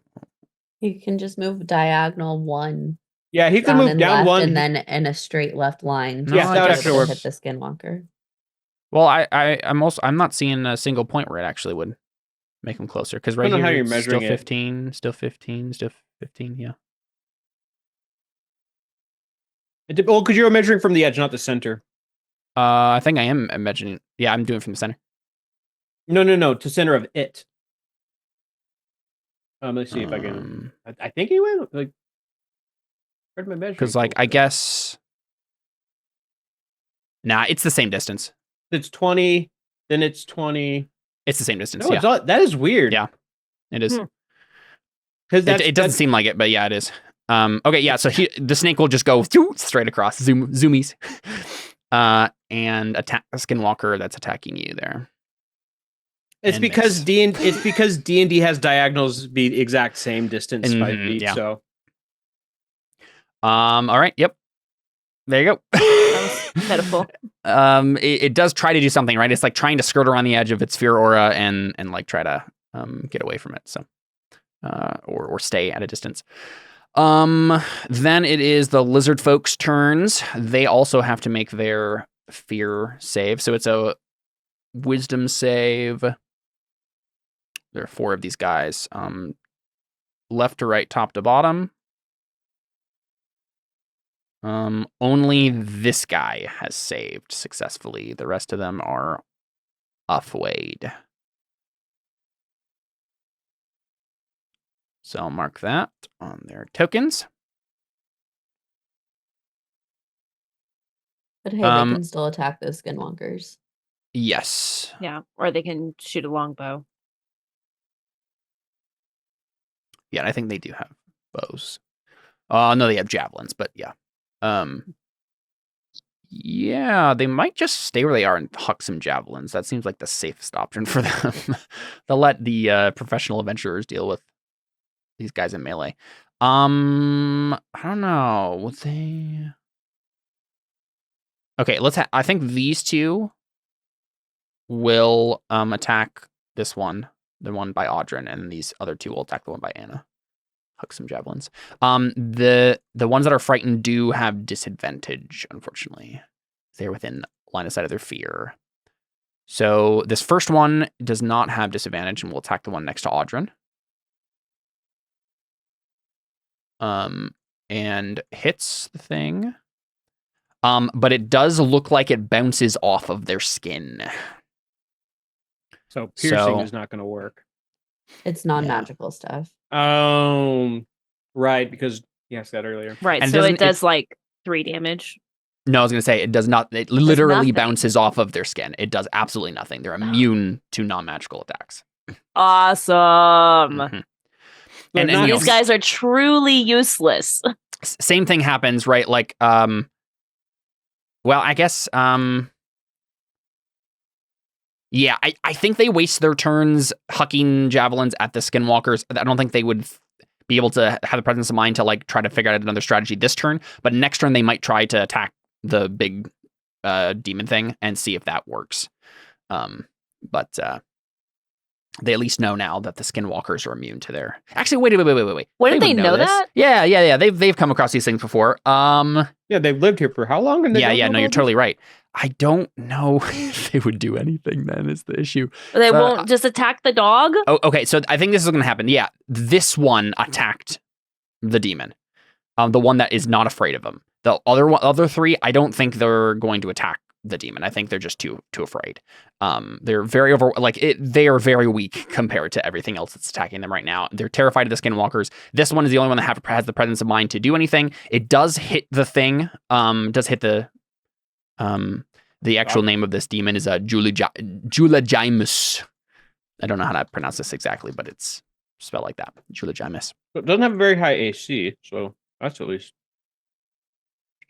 You can just move diagonal 1. Yeah, he can move down left, 1. and then in a straight left line. No, yeah, that would actually work. Hit the skinwalker. Well, I'm not seeing a single point where it actually would make him closer, because right I don't know here how you're it's measuring still it. 15, still 15, still 15, yeah. Well, because you're measuring from the edge, not the center. I think I am imagining. Yeah, I'm doing it from the center. No, to center of it. Let's see if I can. I think he went like. Where'd my measuring? Because, like, I guess. Nah, it's the same distance. It's 20. Then it's 20. It's the same distance. No, Yeah, that is weird. Yeah. It is. Because It doesn't seem like it, but yeah, it is. Okay, yeah. So the snake will just go straight across, zoomies, and attack a skinwalker that's attacking you there. It's And because miss. it's because D&D has diagonals be the exact same distance 5 Mhm, feet. yeah. So All right. Yep. There you go. That was pitiful. It does try to do something, right? It's like trying to skirt around the edge of its sphere aura and like try to get away from it. So, or stay at a distance. Then it is the lizard folks' turns. They also have to make their fear save. So it's a wisdom save. There are 4 of these guys. Left to right, top to bottom. Only this guy has saved successfully. The rest of them are afraid. So I'll mark that on their tokens. But hey, they can still attack those skinwalkers. Yes. Yeah, or they can shoot a longbow. Yeah, I think they do have bows. No, they have javelins, but yeah. Yeah, they might just stay where they are and huck some javelins. That seems like the safest option for them. They'll let the professional adventurers deal with these guys in melee. I don't know. Would they? Okay, I think these 2 will attack this one, the one by Audrin, and these other 2 will attack the one by Anna. Huck some javelins. The ones that are frightened do have disadvantage, unfortunately. They're within line of sight of their fear. So this first one does not have disadvantage and will attack the one next to Audrin. And hits the thing. But it does look like it bounces off of their skin. so piercing is not going to work. It's non-magical stuff. Right, because you asked that earlier. Right, And so doesn't it does like 3 damage. No, I was going to say, it does not. It literally nothing. bounces off of their skin. It does absolutely nothing. They're immune to non-magical attacks. Awesome. Mhm. They're And then not- you know, These guys are truly useless. same thing happens, right? Like, well, I guess, yeah, I think they waste their turns hucking javelins at the skinwalkers. I don't think they would be able to have the presence of mind to like try to figure out another strategy this turn. But next turn, they might try to attack the big demon thing and see if that works. But they at least know now that the skinwalkers are immune to their. Actually, wait. Wouldn't they would know this. that? Yeah. They've come across these things before. Yeah, they've lived here for how long? And they don't know No, you're about totally right. I don't know if they would do anything. Then is the issue. They won't just attack the dog? Oh, okay. So I think this is going to happen. Yeah, this one attacked the demon. The one that is not afraid of him. The other 3, I don't think they're going to attack the demon. I think they're just too afraid. They're very they are very weak compared to everything else that's attacking them right now. They're terrified of the skinwalkers. This one is the only one that has the presence of mind to do anything. It does hit the thing. Does hit the actual name of this demon is Julajimus. I don't know how to pronounce this exactly, but it's spelled like that. Julajimus. It doesn't have a very high AC, so that's at least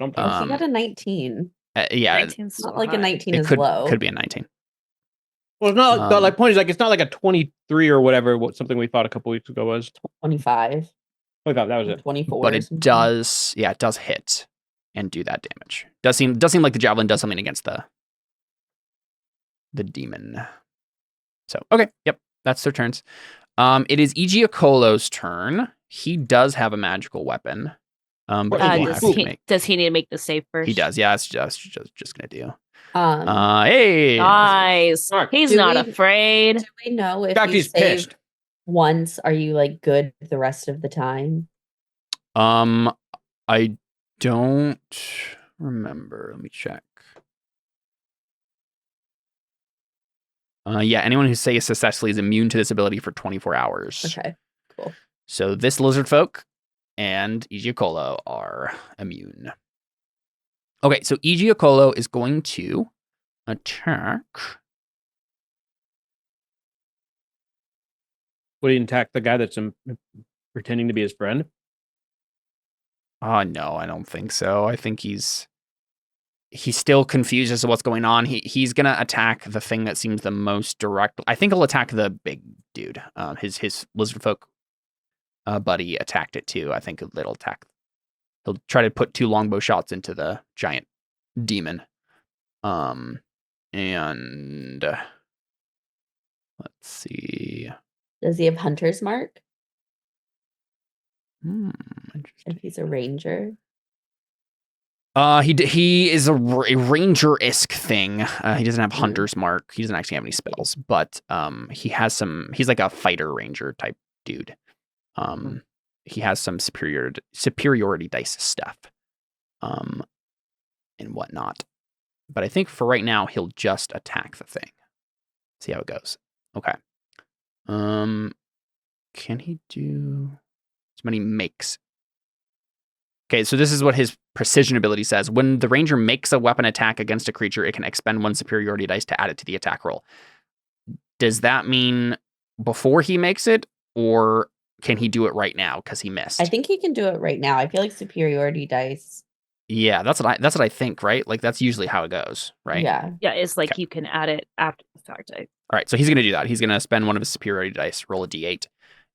something. He got a 19. Yeah, 19's Not so like a high. 19 it is could low. be a 19. Well, it's not. The point is, like, it's not like a 23 or whatever. What something we thought a couple weeks ago was 25. Oh, that was it. 24. But or it something. does, it does hit and do that damage. Does seem like the javelin does something against the demon. So okay, yep, that's their turns. It is Igiocolo's turn. He does have a magical weapon. But he won't have to make. Does he need to make the save first? He does. Yeah, that's just gonna do. Um, Hey, Nice. Alright. He's Do not we- afraid. do we know In if fact, you he's save pissed. once, are you like good the rest of the time? I don't remember. Let me check. Yeah, anyone who saves successfully is immune to this ability for 24 hours. Okay, cool. So this lizard folk and Igiocolo are immune. Okay, so Igiocolo is going to attack. Would he attack the guy that's pretending to be his friend? Oh no, I don't think so. I think he's still confused as to what's going on. He's gonna attack the thing that seems the most direct. I think he'll attack the big dude. His lizard folk buddy attacked it too. I think it'll attack. He'll try to put 2 longbow shots into the giant demon. And let's see. Does he have hunter's mark Interesting. if he's a ranger? He is a ranger-esque thing. He doesn't have hunter's mark. He doesn't actually have any spells, but he has some. He's like a fighter ranger type dude. He has some superiority dice stuff, and whatnot. But I think for right now he'll just attack the thing. See how it goes. Okay. Can he do as many makes? Okay, so this is what his precision ability says. When the ranger makes a weapon attack against a creature, it can expend 1 superiority dice to add it to the attack roll. Does that mean before he makes it, or can he do it right now because he missed? I think he can do it right now. I feel like superiority dice. Yeah, that's what I think, right? Like that's usually how it goes, right? Yeah. Yeah, it's like Okay. you can add it after the fact. All right, so he's gonna do that. He's gonna spend 1 of his superiority dice, roll a d8,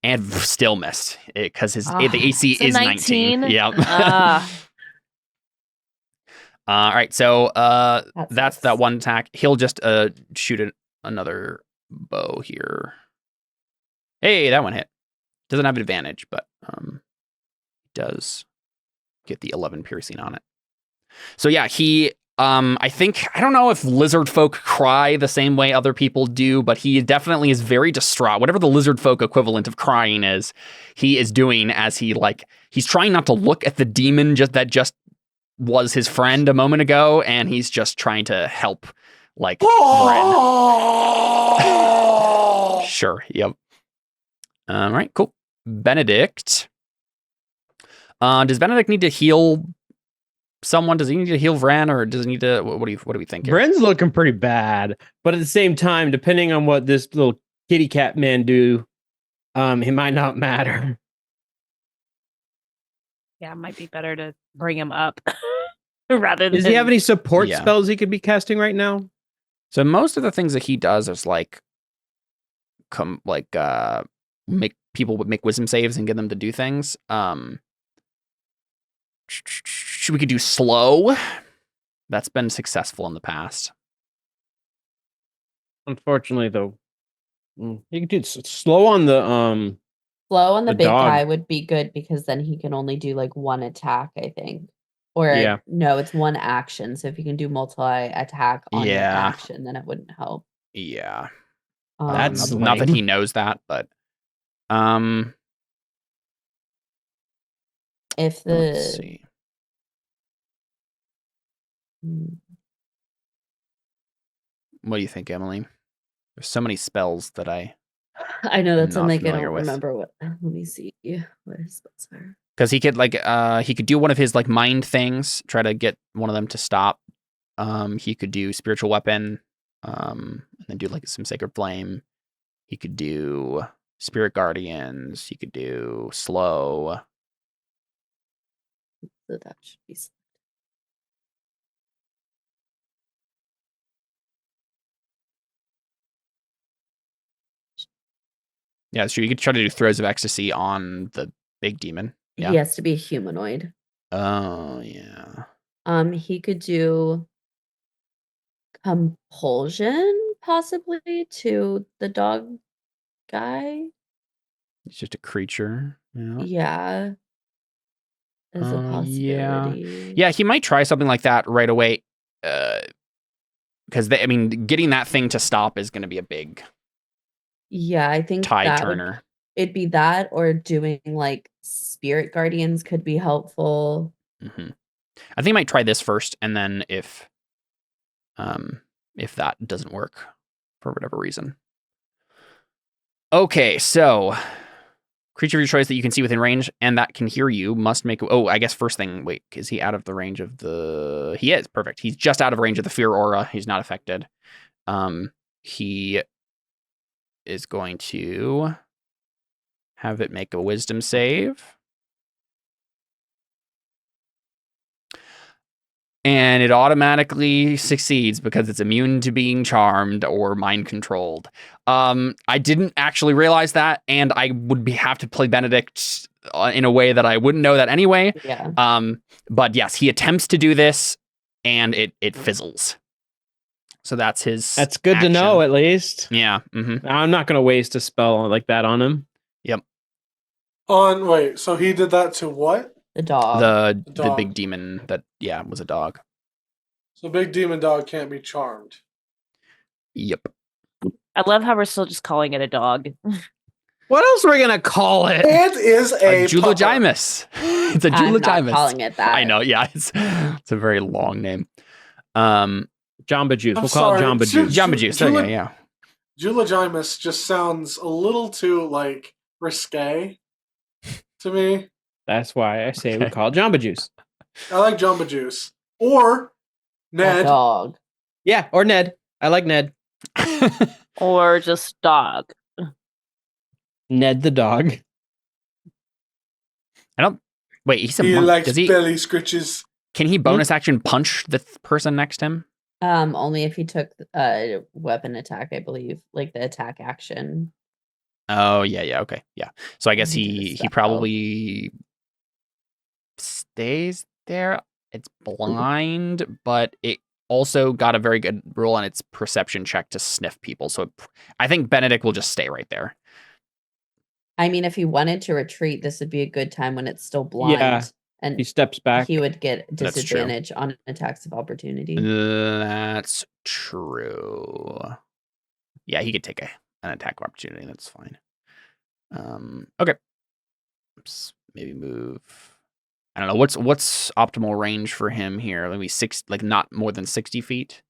and still missed it because the AC it's a is 19. 19? Yeah. All right, so that's sucks. that one attack. He'll just shoot another bow here. Hey, that one hit. Doesn't have advantage, but does get the 11 piercing on it. So yeah, he I don't know if lizard folk cry the same way other people do, but he definitely is very distraught. Whatever the lizard folk equivalent of crying is, he is doing as he's trying not to look at the demon that just was his friend a moment ago, and he's just trying to help Vren. Sure, yep. All right, cool. Benedict. Does Benedict need to heal someone? Does he need to heal Vren, or does he need to? What do we think here? Bren's looking pretty bad, but at the same time, depending on what this little kitty cat man do, it might not matter. Yeah, it might be better to bring him up rather than. Does he have any support Yeah. spells he could be casting right now? So most of the things that he does is make people make wisdom saves and get them to do things. We could do slow. That's been successful in the past. Unfortunately, though, you could do slow on the Slow on the The big dog. guy would be good because then he can only do like 1 attack, I think. Or Yeah. no, it's 1 action. So if you can do multi-attack on your Yeah. action, then it wouldn't help. Yeah, That's not that lame. he knows that, but if let's the see. Mm, What do you think, Emily? There's so many spells that I I know that's not I'm like I familiar don't with. remember what. Let me see what his spells are. because he could he could do one of his mind things, try to get one of them to stop. He could do spiritual weapon, and then do some sacred flame. He could do spirit guardians. He could do slow. So that should be. Yeah, it's true. You could try to do throws of ecstasy on the big demon. Yeah. He has to be a humanoid. Oh yeah. He could do compulsion possibly to the dog guy. It's just a creature. Yeah. Yeah. As a Yeah. possibility. Yeah, he might try something like that right away. Because getting that thing to stop is going to be a big Yeah, I think tide that turner. it'd be that or doing spirit guardians could be helpful. Mm-hmm. I think I might try this first, and then if that doesn't work for whatever reason. Okay, so creature of your choice that you can see within range and that can hear you must make. Oh, I guess first thing. Wait, is he out of the range of the? He is perfect. He's just out of range of the fear aura. He's not affected. He is going to have it make a wisdom save. and it automatically succeeds because it's immune to being charmed or mind controlled. I didn't actually realize that, and I would have to play Benedict in a way that I wouldn't know that anyway. Yeah. But yes, he attempts to do this, and it fizzles. So that's his. That's good to know, at least. Yeah. Mm-hmm. I'm not going to waste a spell like that on him. Yep. Wait, so he did that to what? The dog. The dog. big demon that was a dog. So big demon dog can't be charmed. Yep. I love how we're still just calling it a dog. What else are we going to call it? It is a Julogymus. It's a I'm not Julogymus. calling it that. I know. Yeah, it's a very long name. Jamba Juice. I'm We'll call it sorry, Jamba Juice. Jamba Juice. Okay, yeah. Julogymus just sounds a little too like risque to me. That's why I say we Okay. call it Jamba Juice. I like Jamba Juice or A Ned. dog. Yeah, or Ned. I like Ned. Or just dog. Ned the dog. Wait, he's a He monk. likes Does he? belly scritches. Can he bonus action punch the person next to him? Only if he took a weapon attack, I believe, like the attack action. Oh yeah. Okay, yeah. So I guess Into the he spell. probably stays there. It's blind, but it also got a very good roll on its perception check to sniff people. So I think Benedict will just stay right there. I mean, if he wanted to retreat, this would be a good time when it's still blind. Yeah. And He steps back. he would get That's true. disadvantage on attacks of opportunity. That's true. Yeah, he could take an attack of opportunity. That's fine. Okay. Oops, maybe move. I don't know what's optimal range for him here. Maybe not more than 60 feet.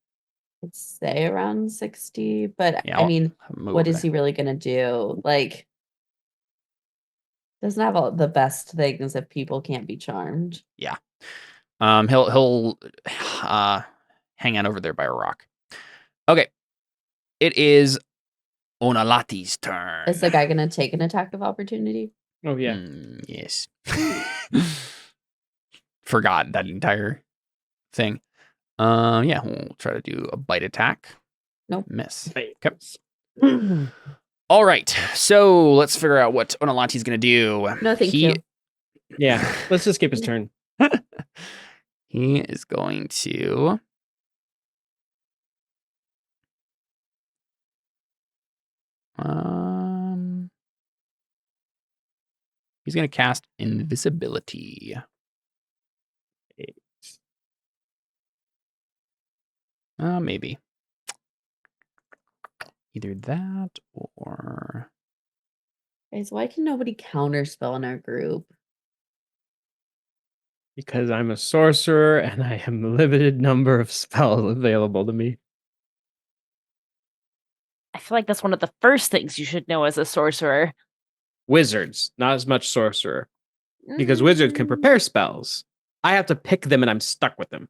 I'd say around 60, but Yeah, I mean, Move what over is he really gonna do? Like, doesn't have all the best things if people can't be charmed. there. He'll hang out over there by a rock. Okay. It is Onalati's turn. Is the guy gonna take an attack of opportunity? Oh, yeah. Yes. Forgot that entire thing. Yeah, we'll try to do a bite attack. Nope. Miss. Bite. Okay. All right. So let's figure out what Onalati's gonna do. No, thank you. Yeah. Let's just skip his turn. He is going to he's gonna cast invisibility. Maybe. Either that or Guys, why can nobody counterspell in our group? Because I'm a sorcerer and I have a limited number of spells available to me. I feel like that's one of the first things you should know as a sorcerer. Wizards, not as much sorcerer. Because wizards can prepare spells. I have to pick them and I'm stuck with them.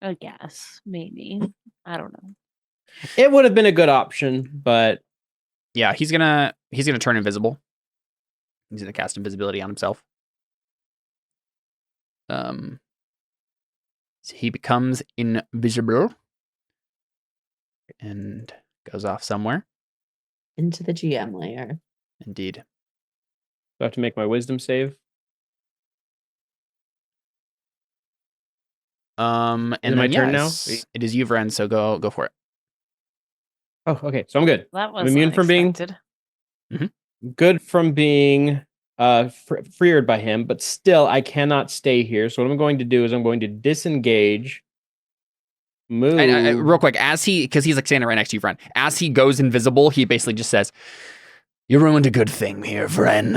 I guess, maybe. I don't know. It would have been a good option, but yeah, he's gonna turn invisible. He's gonna cast invisibility on himself. So he becomes invisible and goes off somewhere. Into the GM layer. Indeed. do I have to make my wisdom save? And it then, my turn now? It is Yuvren, so go for it. Oh, okay. So I'm good. That was immune from being- unexpected. Good from being freed by him, but still I cannot stay here. So what I'm going to do is I'm going to disengage. Move. Real quick, because he's like standing right next to you, friend. As he goes invisible, he basically just says, "You ruined a good thing here, friend.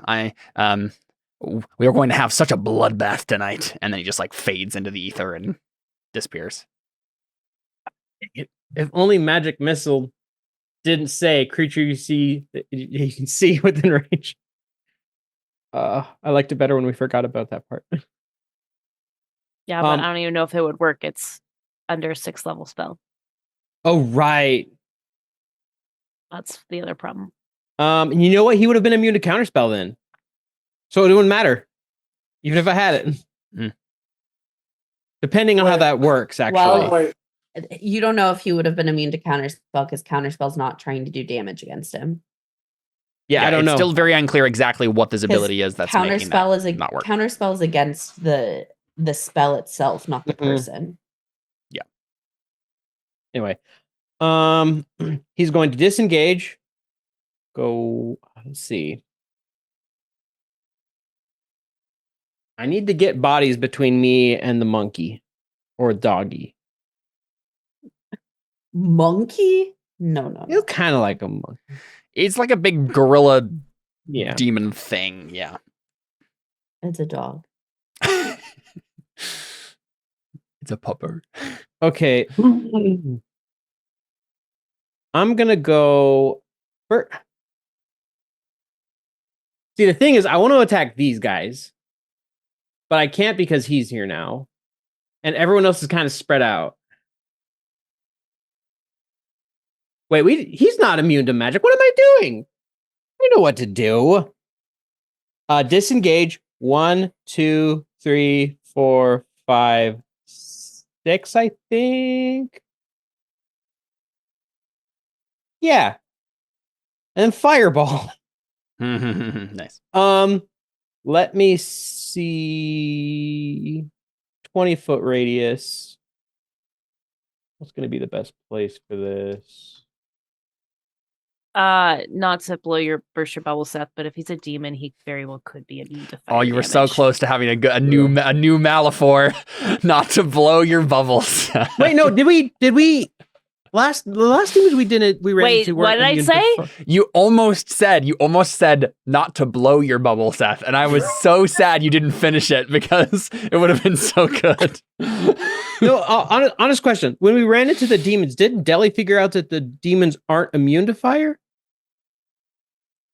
We are going to have such a bloodbath tonight." And then he just like fades into the ether and disappears. If only magic missile didn't say creature you can see within range. I liked it better when we forgot about that part. Yeah, but I don't even know if it would work. It's under 6th level spell. Oh, right. That's the other problem. And you know what? He would have been immune to counterspell then. So it wouldn't matter. Even if I had it. Depending on how Wait. that works, actually. Well, Wait, You don't know if he would have been immune to counterspell because counterspell's not trying to do damage against him. I don't it's know. still very unclear exactly what this 'Cause ability is that's making that counterspell is not work. counterspell is against the spell itself, not the Mhm. person. Anyway, he's going to disengage. Go. Let's see. I need to get bodies between me and the monkey or doggy. Monkey? No. It's kind of like a monkey. It's like a big gorilla Yeah. demon thing. Yeah. It's a dog. It's a pupper. Okay. I'm gonna go. See, the thing is, I want to attack these guys, but I can't because he's here now, and everyone else is kind of spread out. Wait, he's not immune to magic. What am I doing? I know what to do. Disengage. 1, 2, 3, 4, 5, 6, I think. Yeah. And then fireball. Nice. Let me see. 20-foot radius. What's going to be the best place for this? Not to blow your burst your bubble, Seth, but if he's a demon, he very well could be immune to fire Oh, you were so damage. close to having a new Malifor, not to blow your bubbles. Wait, no, did we the last demons we ran Wait, into what weren't did I immune say? to You almost said not to blow your bubble, Seth, and I was so sad you didn't finish it because it would have been so good. No, honest question. When we ran into the demons, didn't Deli figure out that the demons aren't immune to fire?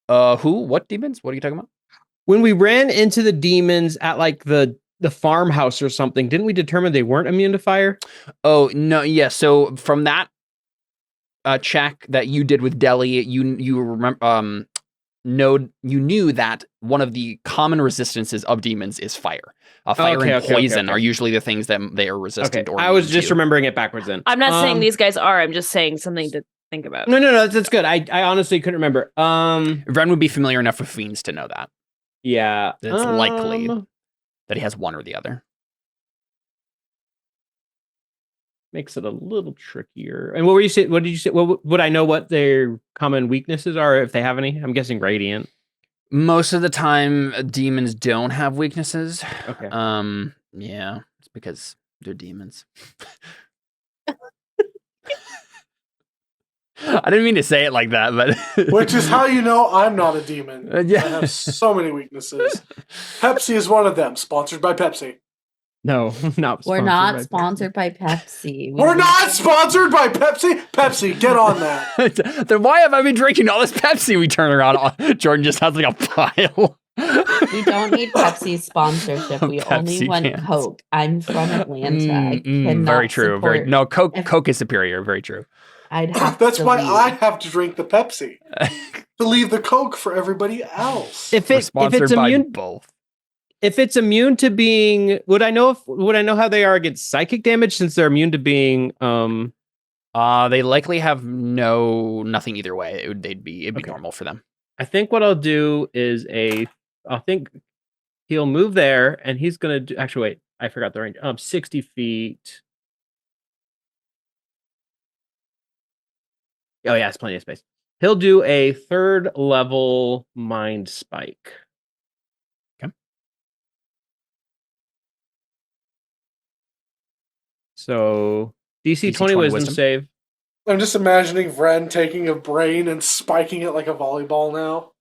Who? What demons? What are you talking about? When we ran into the demons at like the farmhouse or something, didn't we determine they weren't immune to fire? Oh no, yeah. So from that check that you did with Deli, you remember you knew that one of the common resistances of demons is fire. Fire and poison are usually the things that they are resistant or I was immune just to. remembering it backwards then. I'm not saying these guys are. I'm just saying something to think about. No, that's good. I honestly couldn't remember. Ren would be familiar enough with fiends to know that. Yeah. It's likely that he has one or the other. Makes it a little trickier. And what were you saying? What did you say? Would I know what their common weaknesses are if they have any? I'm guessing radiant. Most of the time, demons don't have weaknesses. Okay. Yeah, it's because they're demons. I didn't mean to say it like that, but which is how you know I'm not a demon. Yeah. I have so many weaknesses. Pepsi is one of them. Sponsored by Pepsi. No, not We're not sponsored by Pepsi. We're not sponsored by Pepsi. Pepsi, get on that. Then why have I been drinking all this Pepsi? We turn around. Jordan just has like a pile. We don't need Pepsi sponsorship. We only Pepsi want cans. Coke. I'm from Atlanta. I cannot very true. support- Coke is superior. Very true. I'd have That's to why leave. I have to drink the Pepsi to leave the Coke for everybody else. If We're it's sponsored immune, by both. if it's immune to being, would I know how they are against psychic damage since they're immune to being They likely have nothing either way. It'd be Okay. normal for them. I think what I'll do is I think he'll move there and he's gonna do, actually wait, I forgot the range. 60 feet. Oh yeah, it's plenty of space. He'll do a 3rd level mind spike. Okay. So DC 20 wisdom save. I'm just imagining Vren taking a brain and spiking it like a volleyball now.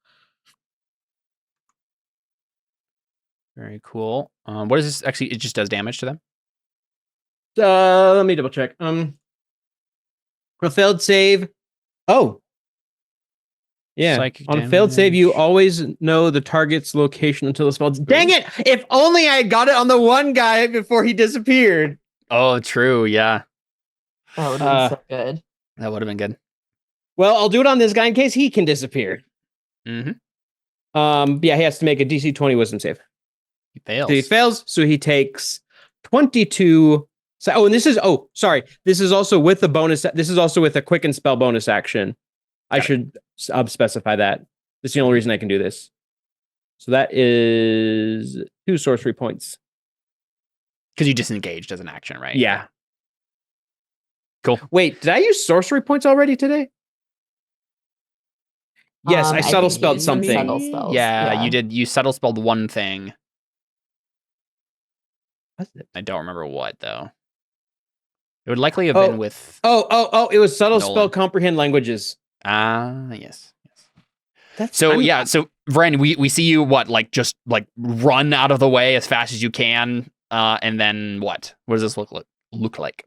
Very cool. What is this? Actually, it just does damage to them. Let me double check. A failed save. Oh. Yeah. Psychic On a failed save, you damage. always know the target's location until the spell. Dang it! If only I had got it on the one guy before he disappeared. Oh, true. Yeah, That would have been so good. that would have been good. Well, I'll do it on this guy in case he can disappear. Mm-hmm. Yeah, he has to make a DC 20 wisdom save. He fails. So he fails, so he takes 22. So, and this is sorry. This is also with the bonus. This is also with a quicken spell bonus action. I should specify that. That's the only reason I can do this. So that is 2 sorcery points. Because you disengaged as an action, right? Yeah. Cool. Wait, did I use sorcery points already today? Yes, I subtle think you spelled used some something. subtle spells. Yeah, you did. You subtle spelled one thing. What's it? I don't remember what though. It would likely have been with. Oh! It was subtle Nolan. spell comprehend languages. Yes. That's So so Vren, we see you just run out of the way as fast as you can, and then what? What does this look like?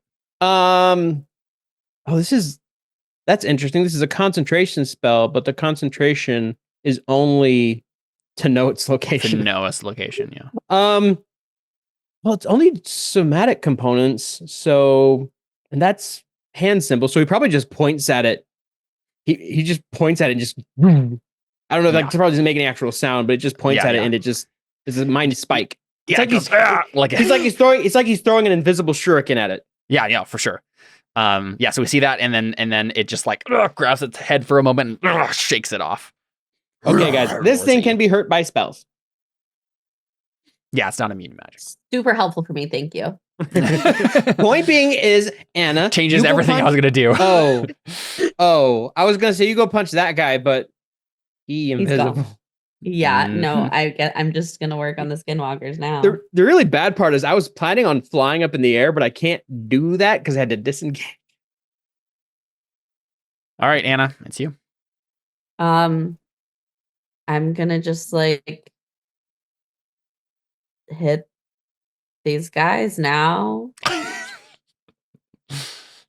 That's interesting. This is a concentration spell, but the concentration is only to know its location. To know its location, yeah. Well, it's only somatic components, and that's hand symbol. So he probably just points at it. He just points at it and just. I don't know if that probably doesn't make any actual sound, but it just points at it and it just is a mind spike. It's it's like he's throwing an invisible shuriken at it. Yeah, for sure. So we see that, and then it just grabs its head for a moment and shakes it off. Okay, guys, this thing can be hurt by spells. Yeah, it's not immune to magic. Super helpful for me, thank you. Point being is, Anna changes everything I was gonna do. I was gonna say you go punch that guy, but he's invisible. Yeah, no, I'm just gonna work on the skinwalkers now. The really bad part is I was planning on flying up in the air, but I can't do that because I had to disengage. All right, Anna, it's you. I'm gonna just hit these guys now.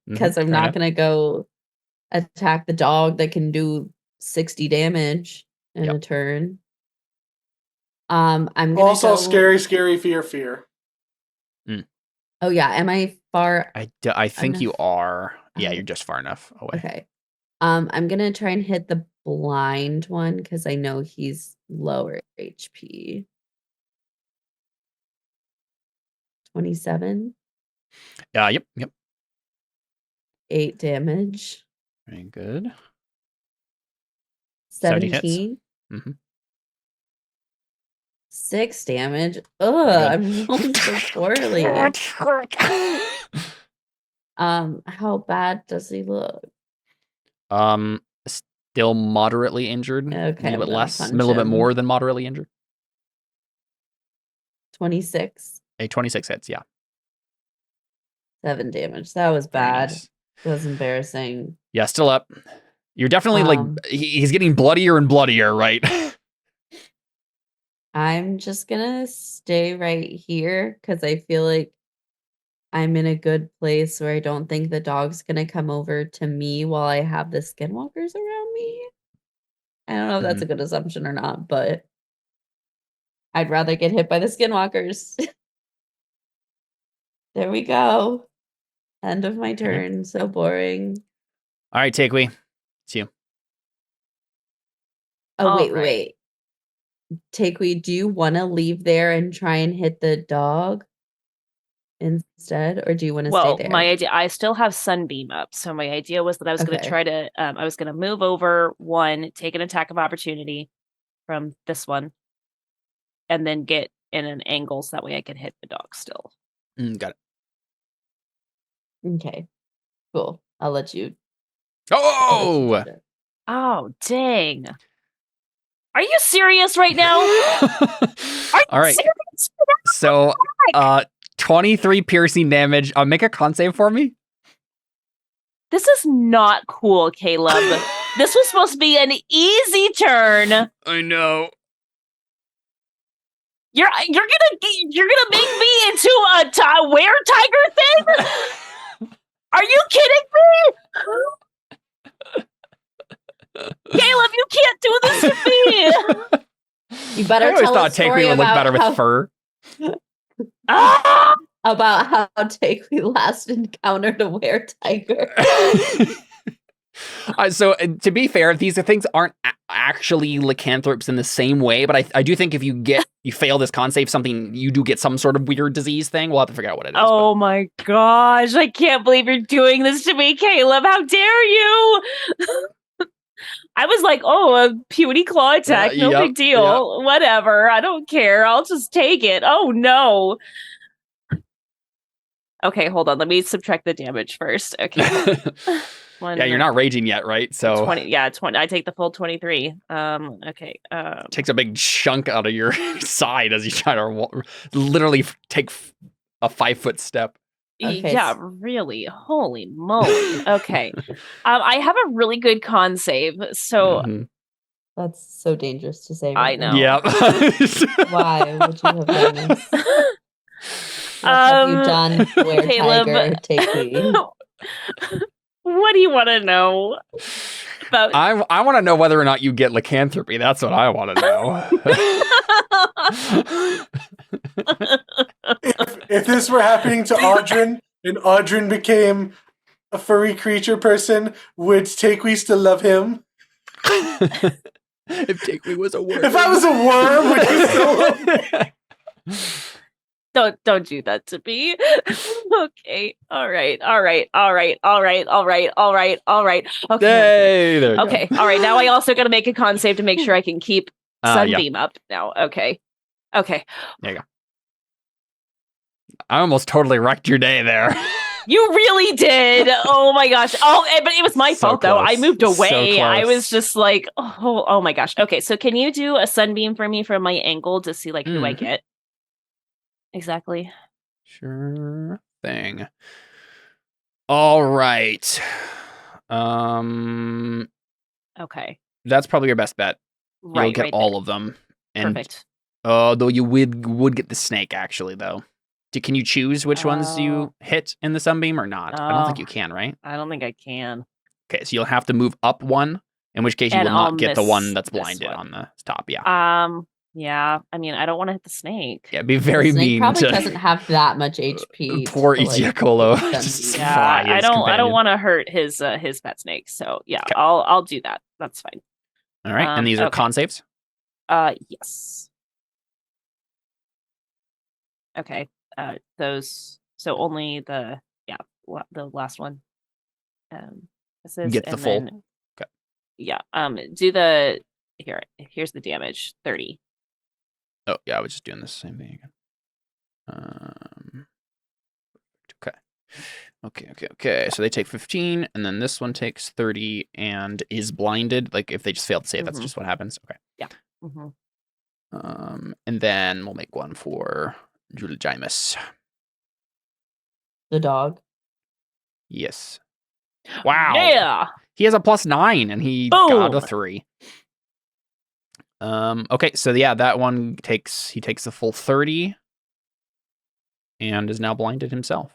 Because I'm not gonna go attack the dog that can do 60 damage in a turn. I'm gonna also scary, fear. Oh yeah, am I far? I think you are. Yeah, you're just far enough away. Okay. I'm gonna try and hit the blind one because I know he's lower HP. 27. Yep. 8 damage. Very good. 17. Mhm. 6 damage. Ugh, I'm rolling so poorly. How bad does he look? Still moderately injured. Okay, a little bit less, a punch little bit him. more than moderately injured. 26. A 26 hits, yeah. 7 damage. That was Very bad. nice. That was embarrassing. Yeah, still up. You're definitely he's getting bloodier and bloodier, right? I'm just gonna stay right here because I feel like I'm in a good place where I don't think the dog's gonna come over to me while I have the skinwalkers around me. I don't know if that's a good assumption or not, but I'd rather get hit by the skinwalkers. There we go. End of my turn. So boring. All right, Takewee. It's you. Oh, wait. Takewee, do you want to leave there and try and hit the dog instead, or do you want to stay there? My idea, I still have Sunbeam up, so my idea was that I was going to try to, I was going to move over one, take an attack of opportunity from this one, and then get in an angle so that way I can hit the dog still. Got it. Okay, cool. I'll let you. Oh! Dang. Are you serious right now? All right. So, 23 piercing damage. Make a con save for me. This is not cool, Caleb. This was supposed to be an easy turn. I know. You're gonna make me into a were-tiger thing? Are you kidding me? Caleb, you can't do this to me. You better I always tell thought a story Takewee would look better about with fur. about how Takewee last encountered a were-tiger. So to be fair, these things aren't actually lycanthropes in the same way, but I do think if you fail this con save, something you do get some sort of weird disease thing. We'll have to figure out what it is. Oh my gosh, I can't believe you're doing this to me, Caleb. How dare you? I was like, oh, a puny claw attack, no big deal. Whatever, I don't care. I'll just take it. Oh no. Okay, hold on. Let me subtract the damage first. Okay. Yeah, you're not raging yet, right? So 20. I take the full 23. Okay. Takes a big chunk out of your side as you try to literally take a 5-foot step. Okay, Yeah, really. Holy moly. Okay. I have a really good con save, so that's so dangerous to say. I Right know. now. Yeah. Why would you have done this? What have you done, Were Caleb, Tiger? Take me. What do you want to know about? I want to know whether or not you get lycanthropy. That's what I want to know. If this were happening to Audrin, and Audrin became a furry creature person, would Takewee still love him? If Takewee was a worm. If I was a worm, would you still love me? Don't do that to me. Okay. All right. Okay. Hey, there you Okay. go. All right. Now I also got to make a con save to make sure I can keep Sunbeam up now. Okay. There you go. I almost totally wrecked your day there. You really did. Oh my gosh. Oh, but it was my fault though. I moved away. So I was just like, oh my gosh. Okay, so can you do a sunbeam for me from my angle to see like who I get? Exactly. Sure thing. All right. Okay. That's probably your best bet. Right. You'll get right all there. of them. And, Perfect. though you would get the snake actually though. Can you choose which ones you hit in the sunbeam or not? I don't think you can, right? I don't think I can. Okay, so you'll have to move up one, in which case you And will not I'll get the miss one that's this blinded one. on the top. Yeah. Yeah. I mean, I don't want to hit the snake. Yeah, be very The snake mean probably to doesn't have that much HP. poor to, like, Ichiakolo. take them Just deep. fry his I don't companion. want to hurt his pet snake. So yeah, Okay. I'll do that. That's fine. All right, and these are con saves? Yes. Okay. Those. So only the last one. This is Get the full. then, okay. Yeah. Do the here's the damage. 30. Oh yeah, I was just doing the same thing again. Okay. So they take 15, and then this one takes 30 and is blinded. Like if they just fail to save, that's just what happens. Okay. Yeah. And then we'll make one for Julijimus. The dog. Yes. Wow. Yeah. He has a +9 and he got a 3. Okay, so yeah, that one takes the full 30 and is now blinded himself.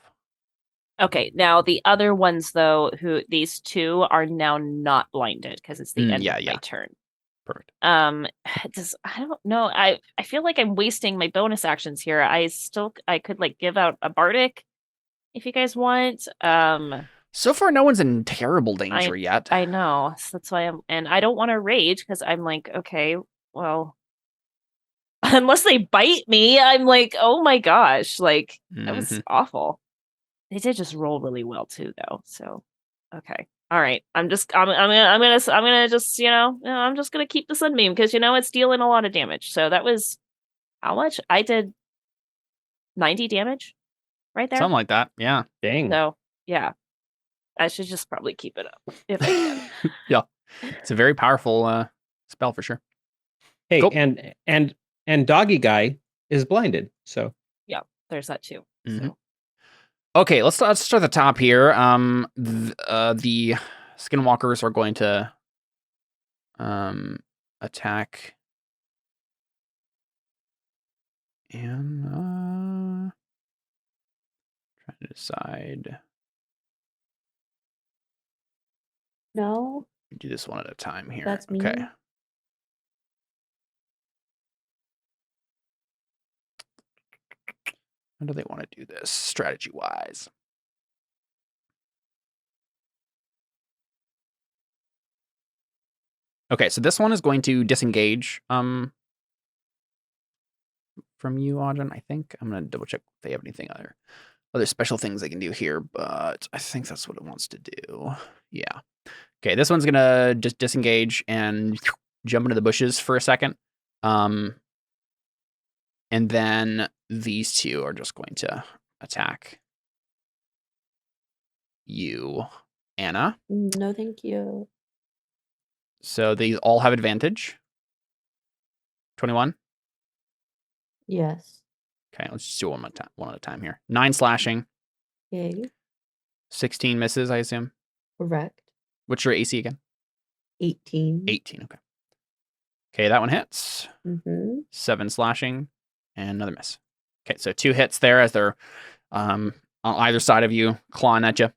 Okay, now the other ones though, these two are now not blinded because it's the end of my turn. Perfect. I don't know. I feel like I'm wasting my bonus actions here. I could like give out a bardic if you guys want. So far, no one's in terrible danger yet. I know. So that's why and I don't want to rage because I'm like, okay, well, unless they bite me, I'm like, oh my gosh, like that was awful. They did just roll really well too, though. So, okay, all right. I'm gonna just I'm just gonna keep the sunbeam because it's dealing a lot of damage. So that was how much I did. 90 damage, right there. Something like that. Yeah. Dang. So yeah. I should just probably keep it up if I can. Yeah, it's a very powerful spell for sure. Hey, cool. and Doggy Guy is blinded, so yeah, there's that too. So. Okay, let's start at the top here. The skinwalkers are going to attack and trying to decide. No. Do this one at a time here. That's me. Okay. How do they want to do this strategy-wise? Okay, so this one is going to disengage from you, Audrey, I think. I'm going to double check if they have anything other special things they can do here, but I think that's what it wants to do. Yeah. Okay, this one's going to just disengage and jump into the bushes for a second. And then these two are just going to attack you, Anna. No, thank you. So these all have advantage. 21. Yes. Okay, let's just do one at a time here. 9 slashing. Okay. 16 misses, I assume. Correct. What's your AC again? 18. 18, okay. Okay, that one hits. Mm-hmm. 7 slashing and another miss. Okay, so 2 hits there as they're on either side of you, clawing at you.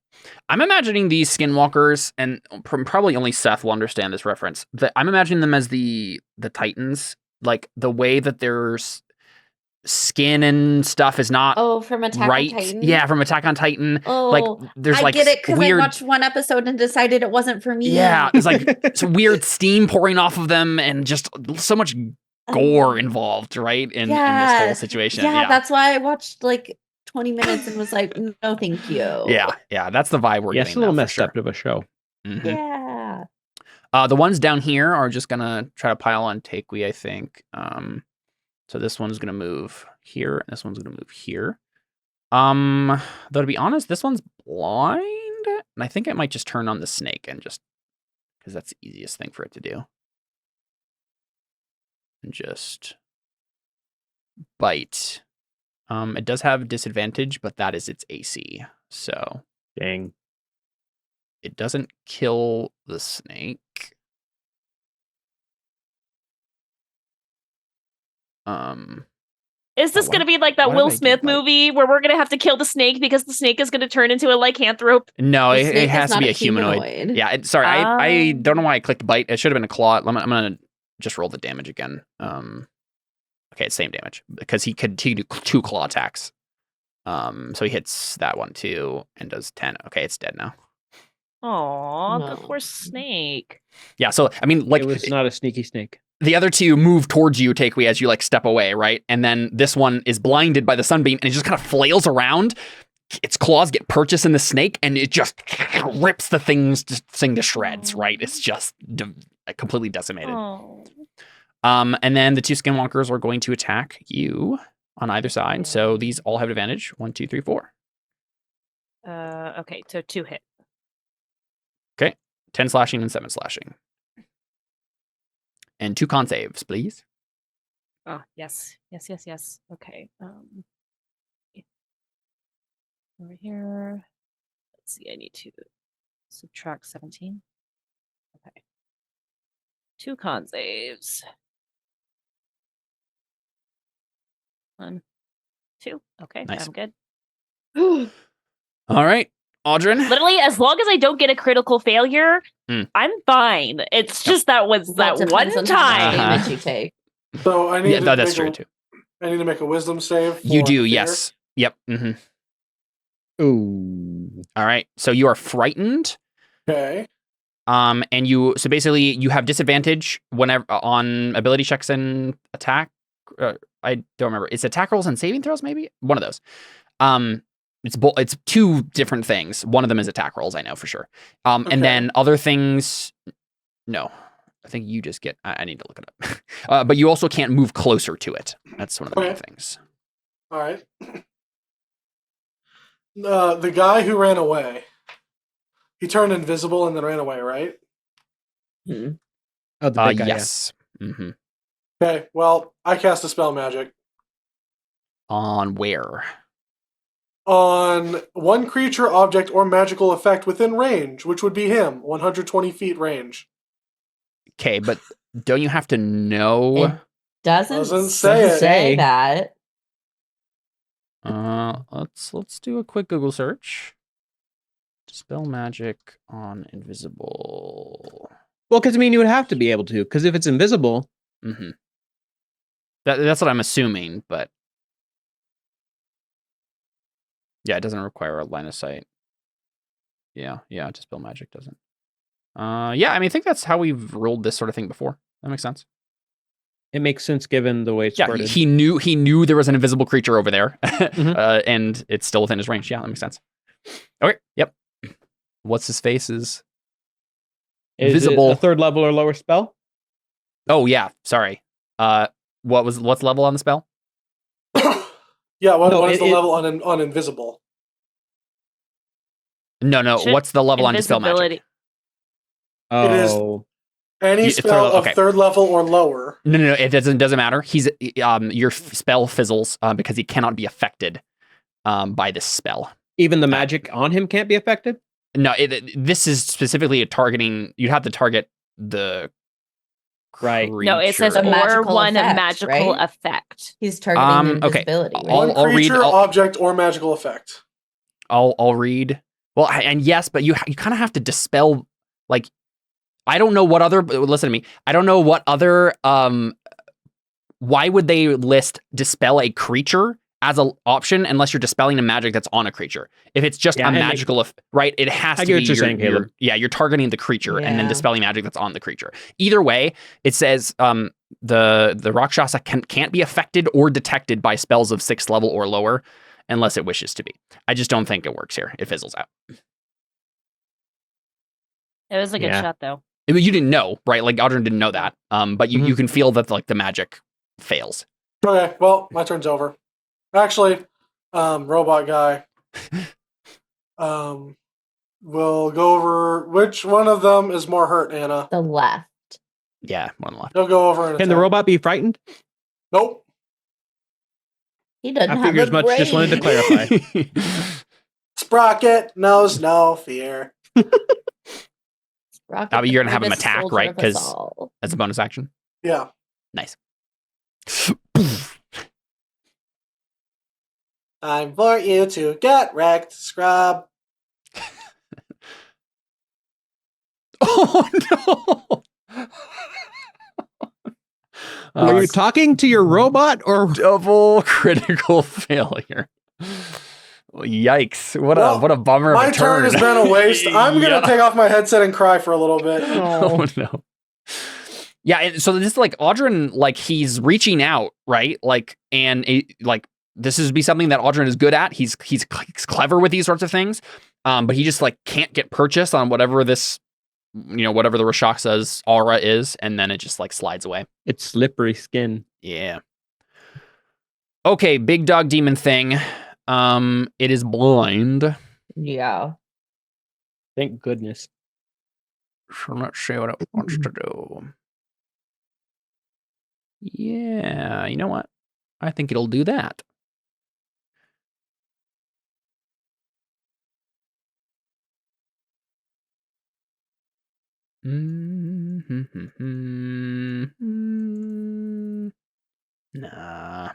I'm imagining these skinwalkers, and probably only Seth will understand this reference. I'm imagining them as the Titans, like the way that there's skin and stuff is not from Attack right. on Titan. Yeah, from Attack on Titan. Like there's I like get it because I weird. watched one episode and decided it wasn't for me. Yeah, it's like it's weird steam pouring off of them and just so much gore involved, right? In this whole situation. Yeah, that's why I watched like 20 minutes and was like, no, thank you. Yeah, that's the vibe we're getting. It's a little now, messed up of a show. Mm-hmm. Yeah. The ones down here are just gonna try to pile on Takewee, I think. So this one's gonna move here, and this one's gonna move here. Though to be honest, this one's blind, and I think it might just turn on the snake and just because that's the easiest thing for it to do. And just bite. It does have disadvantage, but that is its AC. So dang. It doesn't kill the snake. Is this going to be like that Will Smith movie where we're going to have to kill the snake because the snake is going to turn into a lycanthrope? No, it has to be a humanoid. Yeah, sorry, I don't know why I clicked bite. It should have been a claw. I'm going to just roll the damage again. Okay, it's same damage because he could do 2 claw attacks. So he hits that one too and does 10. Okay, it's dead now. Aw, the poor snake. Yeah, so I mean, like it was not a sneaky snake. The other two move towards you, Takewee, as you like step away, right? And then this one is blinded by the sunbeam and it just kind of flails around. Its claws get purchased in the snake and it just rips the thing to shreds, right? It's just completely decimated. And then the 2 skinwalkers are going to attack you on either side. So these all have advantage. 1, 2, 3, 4. Okay, so 2 hit. Okay, 10 slashing and 7 slashing. And 2 con saves, please. Oh, yes. Okay. Over here. Let's see, I need to subtract 17. Okay. 2 con saves. 1, 2. Okay, nice. I'm good. All right, Audrin. Literally, as long as I don't get a critical failure, I'm fine. It's just that was that one time. Damage you take. So I need to that's true too. I need to make a wisdom save. You do, fear. yes. Yep. Mm-hmm. Ooh. All right. So you are frightened. Okay. And you you have disadvantage whenever on ability checks and attack. I don't remember. It's attack rolls and saving throws, maybe one of those. It's 2 different things. One of them is attack rolls, I know for sure. Okay. And then other things, no. I think you just get. I need to look it up. But you also can't move closer to it. That's one of the main things. All right. The guy who ran away, he turned invisible and then ran away, right? Mm-hmm. Oh, the big guy, yes. Yeah. Mm-hmm. Okay. Well, I cast a spell magic. On where? On one creature, object, or magical effect within range, which would be him, 120 feet range. Okay, but don't you have to know? It doesn't say that. Let's do a quick Google search. Dispel magic on invisible. Well, because I mean, you would have to be able to, because if it's invisible. Mm-hmm. That's what I'm assuming, but yeah, it doesn't require a line of sight. Yeah, dispel magic doesn't. Yeah, I mean, I think that's how we've ruled this sort of thing before. That makes sense. It makes sense given the way it's Yeah, worded. he knew there was an invisible creature over there, Mhm. and it's still within his range. Yeah, that makes sense. Okay, yep. What's his face is Is visible. it a 3rd level or lower spell? Oh yeah, sorry. What's level on the spell? Yeah, what No, is the it- level on invisible? No. Should- What's the level on dispel magic? It is- Oh, Any It's spell third- of okay. 3rd level or lower. No. It doesn't matter. He's your spell fizzles because he cannot be affected by this spell. even the magic on him can't be affected? No, this is specifically targeting. You'd have to target the Right. No, it says A creature. or magical one effect, magical right? effect. He's targeting okay. invisibility. right? I'll One read- creature, I'll- object, or magical effect. I'll read. Well, and yes, but you kind of have to dispel. Like, I don't know what other. Listen to me. I don't know what other. Why would they list dispel a creature as an option unless you're dispelling a magic that's on a creature? If it's just Yeah, a and magical, right? It has I to get be. what you're saying, Caleb. You're targeting the creature and then Yeah. dispelling magic that's on the creature. Either way, it says the Rakshasa can't be affected or detected by spells of 6th level or lower unless it wishes to be. I just don't think it works here. It fizzles out. It was a good Yeah. shot, though. I mean, you didn't know, right? Like Audrey didn't know that. But you can feel that like the magic fails. Okay, well, my turn's over. Actually, robot guy. We'll go over which one of them is more hurt, Anna. The left. Yeah, one left. He'll go over and Can the attack. robot be frightened? Nope. He doesn't I have figure a as much, just wanted to brain. clarify. Sprocket knows no fear. Rocket But you're gonna have him bravest attack, soldier right? of us 'Cause- all. That's a bonus action. Yeah. Nice. Time for you to get wrecked, scrub. Oh no! Are you talking to your robot or double critical failure? Yikes! What Well, a bummer of My a turn. turn has been a waste. I'm Yeah. gonna take off my headset and cry for a little bit. Oh no. Yeah, and so this is like Audrin, like he's reaching out, right? Like, and like this is be something that Audrin is good at. He's clever with these sorts of things, but he just like can't get purchase on whatever this, whatever the Rakshas's aura is, and then it just like slides away. it's slippery skin? Yeah. Okay, big dog demon thing. It is blind. Yeah. Thank goodness. So let's see what it wants to do. Yeah, you know what? I think it'll do that. Nah.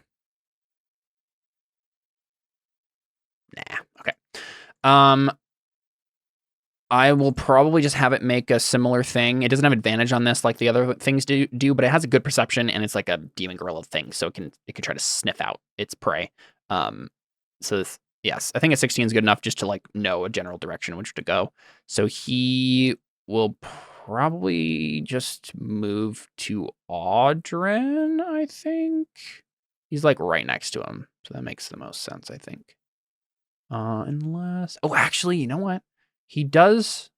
Okay. I will probably just have it make a similar thing. It doesn't have advantage on this like the other things do, but it has a good perception and it's like a demon gorilla thing, so it can try to sniff out its prey. Yes, I think a 16 is good enough just to like know a general direction in which to go. So he will probably just move to Audrin, I think. He's like right next to him, so that makes the most sense, I think. Actually, you know what? He does.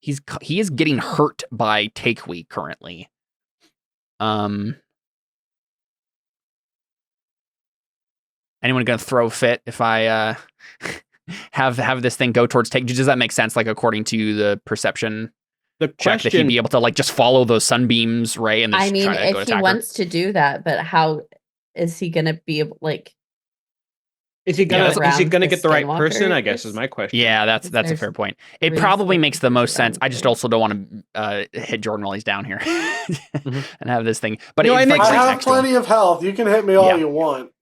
He is getting hurt by Takewee currently. Anyone gonna throw a fit if I have this thing go towards Take? Does that make sense? Like according to the perception The check, that he'd question be able to like just follow those sunbeams, right? And I just mean, try to go if to he attack her? wants to do that, but how is he going to be able, like, is he gonna around get the right skinwalker? person? I guess is my question. Yeah, that's a There's fair point. It reason probably to makes the keep most it sense. around I just there. also don't want to hit Jordan while he's down here Mhm. and have this thing. But No, it's it like makes right I have next to him. plenty of health. You can hit me all Yeah. you want.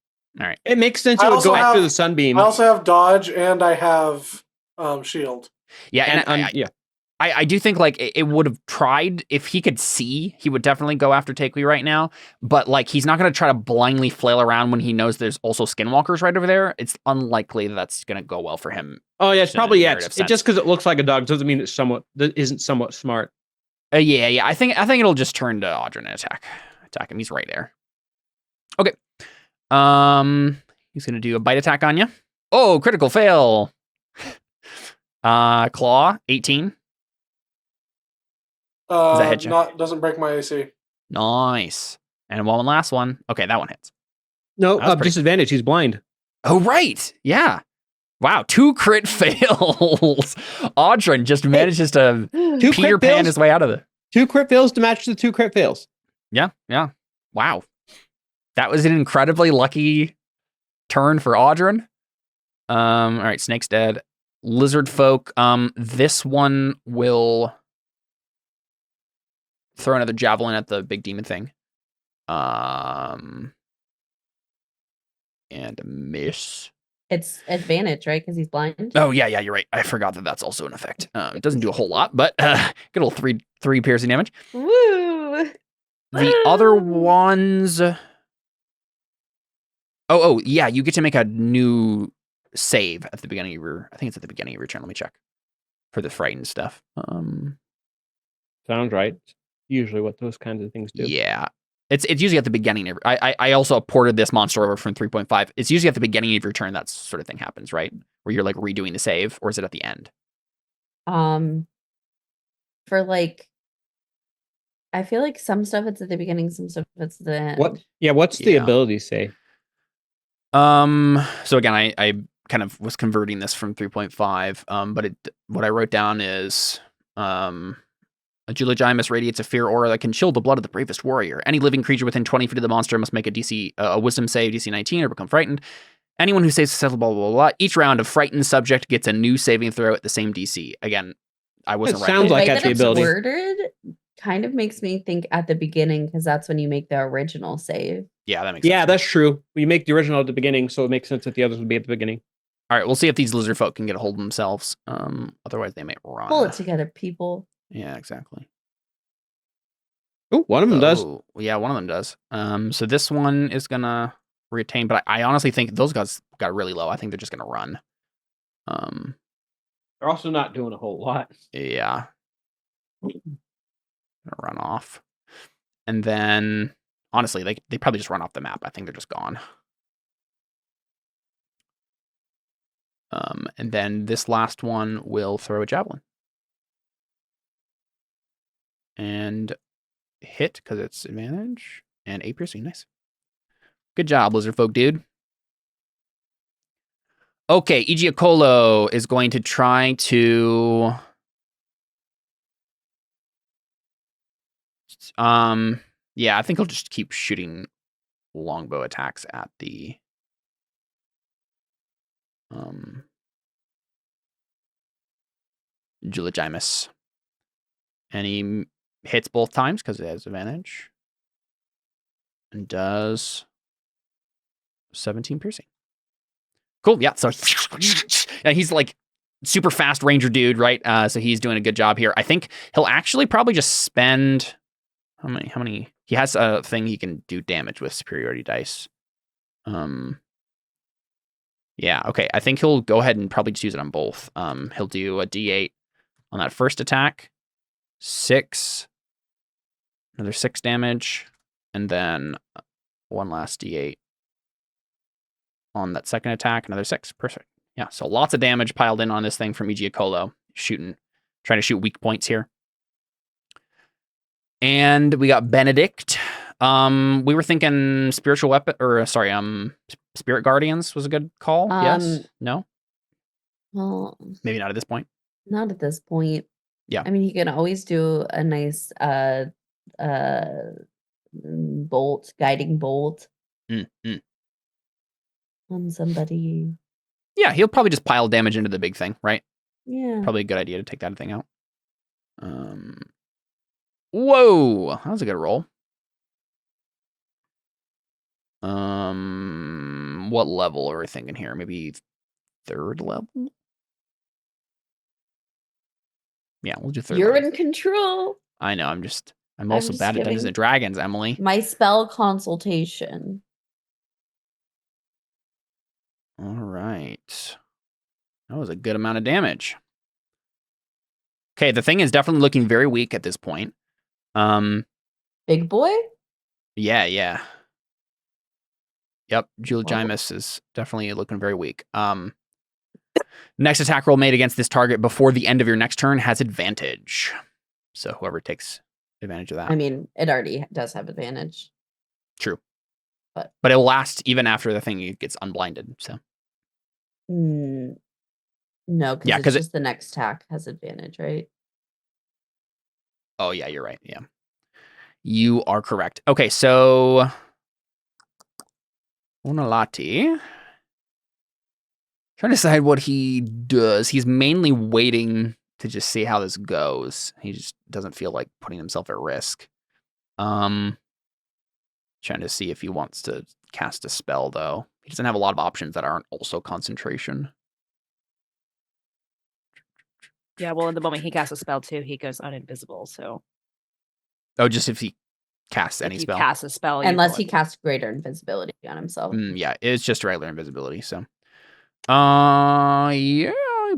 All right. It makes sense I it would also go after have- the sunbeam. I also have dodge and I have shield. Yeah, and and yeah. I do think like it would have tried if he could see, he would definitely go after Takui right now. But like he's not going to try to blindly flail around when he knows there's also skinwalkers right over there. It's unlikely that's going to go well for him. Oh yeah, it's probably narrative sense. just because it looks like a dog doesn't mean that isn't somewhat smart. Yeah. I think it'll just turn to Audrin and attack him. He's right there. Okay. He's going to do a bite attack on you. Oh, critical fail. Claw 18. Does that hit you? Doesn't break my AC. Nice. And one last one. Okay, that one hits. No, disadvantage. He's blind. Oh, right. Yeah. Wow, 2 crit fails. Audrin just manages to Peter Pan his way out of it. 2 crit fails to match the 2 crit fails. Yeah. Wow. That was an incredibly lucky turn for Audrin. All right, Snake's dead. Lizard folk. This one will throw another javelin at the big demon thing. And a miss. It's advantage, right? Because he's blind. Oh yeah, you're right. I forgot that's also an effect. It doesn't do a whole lot, but good old three piercing damage. Woo! The other ones. Oh yeah, you get to make a new save at the beginning of your. I think it's at the beginning of your turn. Let me check for the frightened stuff. Sounds right. Usually, what those kinds of things do. Yeah, it's usually at the beginning of. I also ported this monster over from 3.5. It's usually at the beginning of your turn that sort of thing happens, right? Where you're like redoing the save, or is it at the end? For like, I feel like some stuff it's at the beginning, some stuff it's at the end. What? Yeah. What's the ability say? So again, I kind of was converting this from 3.5. But what I wrote down is a Juligimus radiates a fear aura that can chill the blood of the bravest warrior. Any living creature within 20 feet of the monster must make a wisdom save, DC 19, or become frightened. Anyone who saves successful, blah, blah, blah, blah. Each round, a frightened subject gets a new saving throw at the same DC. Again, I wasn't right. Sounds like that's the ability. Worded kind of makes me think at the beginning, because that's when you make the original save. Yeah, that makes sense. Yeah, that's true. You make the original at the beginning, so it makes sense that the others would be at the beginning. All right, we'll see if these lizard folk can get a hold of themselves. Otherwise, they may run. Pull it together, people. Yeah, exactly. Oh, one of them does. Yeah, one of them does. So this one is gonna retain, but I honestly think those guys got really low. I think they're just gonna run. They're also not doing a whole lot. Yeah. Gonna run off. And then honestly, they probably just run off the map. I think they're just gone. And then this last one will throw a javelin. And hit because it's advantage. And 8 piercing. Nice. Good job, lizard folk dude. Okay, Igiacolo is going to try to yeah, I think he'll just keep shooting longbow attacks at the Juligimus. And he hits both times because it has advantage. And does 17 piercing. Cool, yeah. So yeah, he's like super fast ranger dude, right? So he's doing a good job here. I think he'll actually probably just spend how many? He has a thing he can do damage with superiority dice. Yeah, okay. I think he'll go ahead and probably just use it on both. He'll do a D8 on that first attack, 6, another 6 damage, and then one last D8 on that second attack, another 6. Perfect. Yeah, so lots of damage piled in on this thing from Igiacolo. Trying to shoot weak points here. And we got Benedict. We were thinking spiritual weapon, or sorry, spirit guardians was a good call. Yes? No? Well, maybe not at this point. Not at this point. Yeah. I mean, he can always do a nice guiding bolt on somebody. Yeah, he'll probably just pile damage into the big thing, right? Yeah. Probably a good idea to take that thing out. Whoa, that was a good roll. What level are we thinking here? Maybe 3rd level? Yeah, we'll do third You're level. in control. I know. I'm also just bad at Dungeons giving- and Dragons, Emily. My spell consultation. All right. That was a good amount of damage. Okay, the thing is definitely looking very weak at this point. Big boy? Yeah. Yep, Julie Whoa. Jimus is definitely looking very weak. Next attack roll made against this target before the end of your next turn has advantage. So whoever takes advantage of that. I mean, it already does have advantage. True. But it will last even after the thing gets unblinded. So no, because Yeah, it's 'cause it- just the next attack has advantage, right? oh yeah, you're right. Yeah. You are correct. Okay, so Unalati. Trying to decide what he does. He's mainly waiting to just see how this goes. He just doesn't feel like putting himself at risk. Trying to see if he wants to cast a spell, though. He doesn't have a lot of options that aren't also concentration. Yeah, well, in the moment he casts a spell too, he goes uninvisible. So Oh, just if he casts any if you spell. cast a spell, you Unless go he casts greater invisibility on himself. Yeah, it's just regular invisibility, so. Yeah, he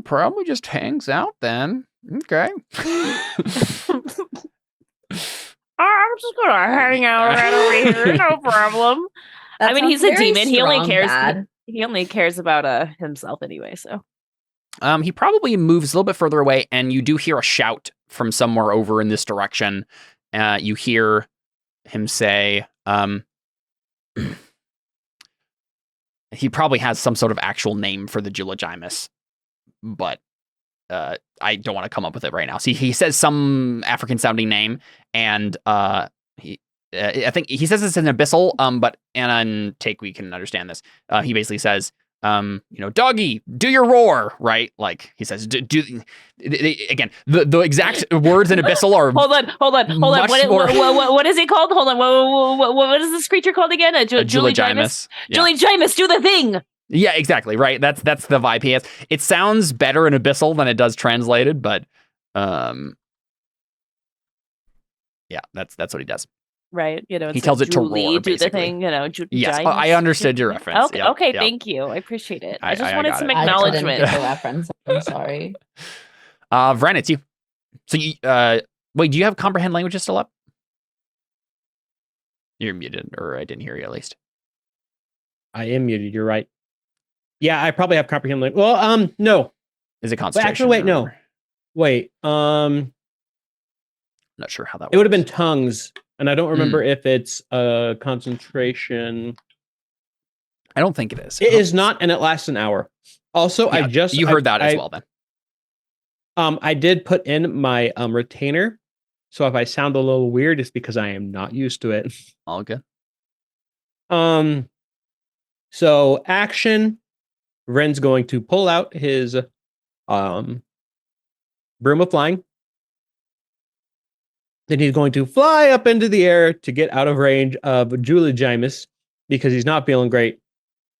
probably just hangs out then. Okay. I'm just gonna hang out right over here, no problem. That I mean, sounds he's a very demon. He only strong cares. bad. He only cares about himself anyway. So He probably moves a little bit further away, and you do hear a shout from somewhere over in this direction. You hear him say, he probably has some sort of actual name for the Juligimus, but I don't want to come up with it right now. See, he says some African-sounding name, and I think he says it's an abyssal, but on take we can understand this. He basically says, doggy, do your roar, right? Like he says, again, the exact words in abyssal are. hold on. Much more- What is he called? Hold on. What is this creature called again? A Juligimus. Yeah. Juligimus, do the thing. Yeah, exactly. Right. That's the vibe he has. It sounds better in abyssal than it does translated, but yeah, that's what he does. Right. He it's tells like, it to Julie, roar, do the basically. thing. Yes, Juligimus. I understood your reference. Okay. Yep, Okay. yep. Thank you. I appreciate it. I just I wanted got some it. I acknowledgement. couldn't get the reference. I'm sorry. Vren, it's you. So you wait, do you have comprehend languages still up? You're muted, or I didn't hear you at least. I am muted. You're right. Yeah, I probably have comprehend language. Well, no. Is it Wait, concentration? actually, wait, no. or- Wait. Not sure how that It would have been works. tongues, and I don't remember if it's a concentration. I don't think it is. It is not, and it lasts an hour. Also, Yeah, you heard that as well then. I did put in my retainer, so if I sound a little weird, it's because I am not used to it. All good. So action, Ren's going to pull out his broom of flying. Then he's going to fly up into the air to get out of range of Juligimus because he's not feeling great.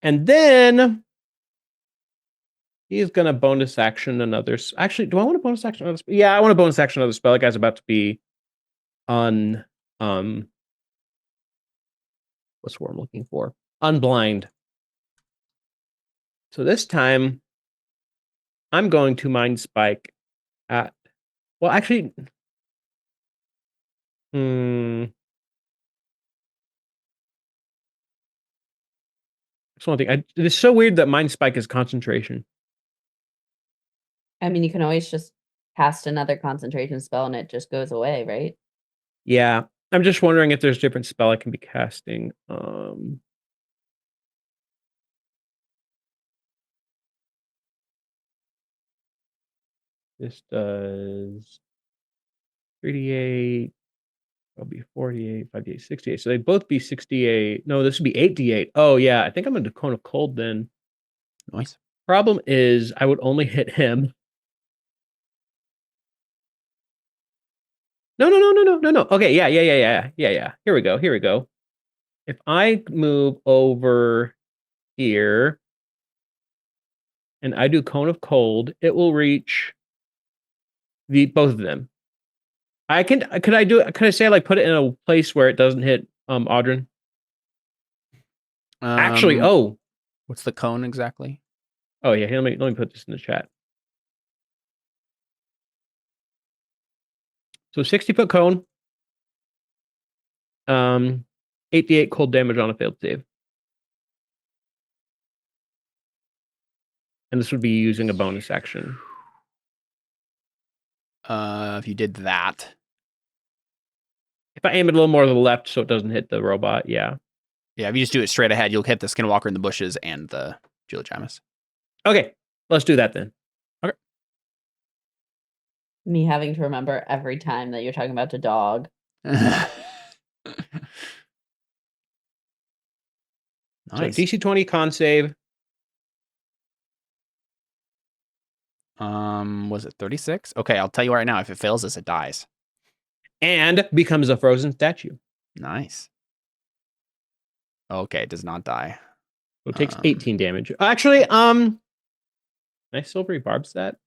And then he's going to bonus action another. Actually, do I want to bonus action another spell? Yeah, I want to bonus action another spell. That guy's about to be on. What's the word I'm looking for? Unblind. So this time, I'm going to Mind Spike at. Well, actually. That's one thing. It's so weird that Mind Spike is concentration. I mean, you can always just cast another concentration spell and it just goes away, right? Yeah. I'm just wondering if there's a different spell I can be casting. This does 3d8. That'll be 48, 5d8, 68. So they'd both be 68. No, this would be 8d8. Oh, yeah. I think I'm going to Cone of Cold then. Nice. Problem is, I would only hit him. No. Okay, yeah. Here we go. If I move over here and I do Cone of Cold, it will reach both of them. Could I say like put it in a place where it doesn't hit Audrey? Actually, what's the cone exactly? Oh yeah, here, let me put this in the chat. So 60-foot cone. 8d8 cold damage on a failed save. And this would be using a bonus action. If you did that. If I aim it a little more to the left so it doesn't hit the robot, yeah. Yeah, if you just do it straight ahead, you'll hit the Skinwalker in the bushes and the Julia Jamis. Okay, let's do that then. Okay. Me having to remember every time that you're talking about the dog. Nice. So DC 20 con save. Was it 36? Okay, I'll tell you right now, if it fails this, it dies. And becomes a frozen statue. Nice. Okay, it does not die. So it takes 18 damage. Actually, can I silvery barbs that?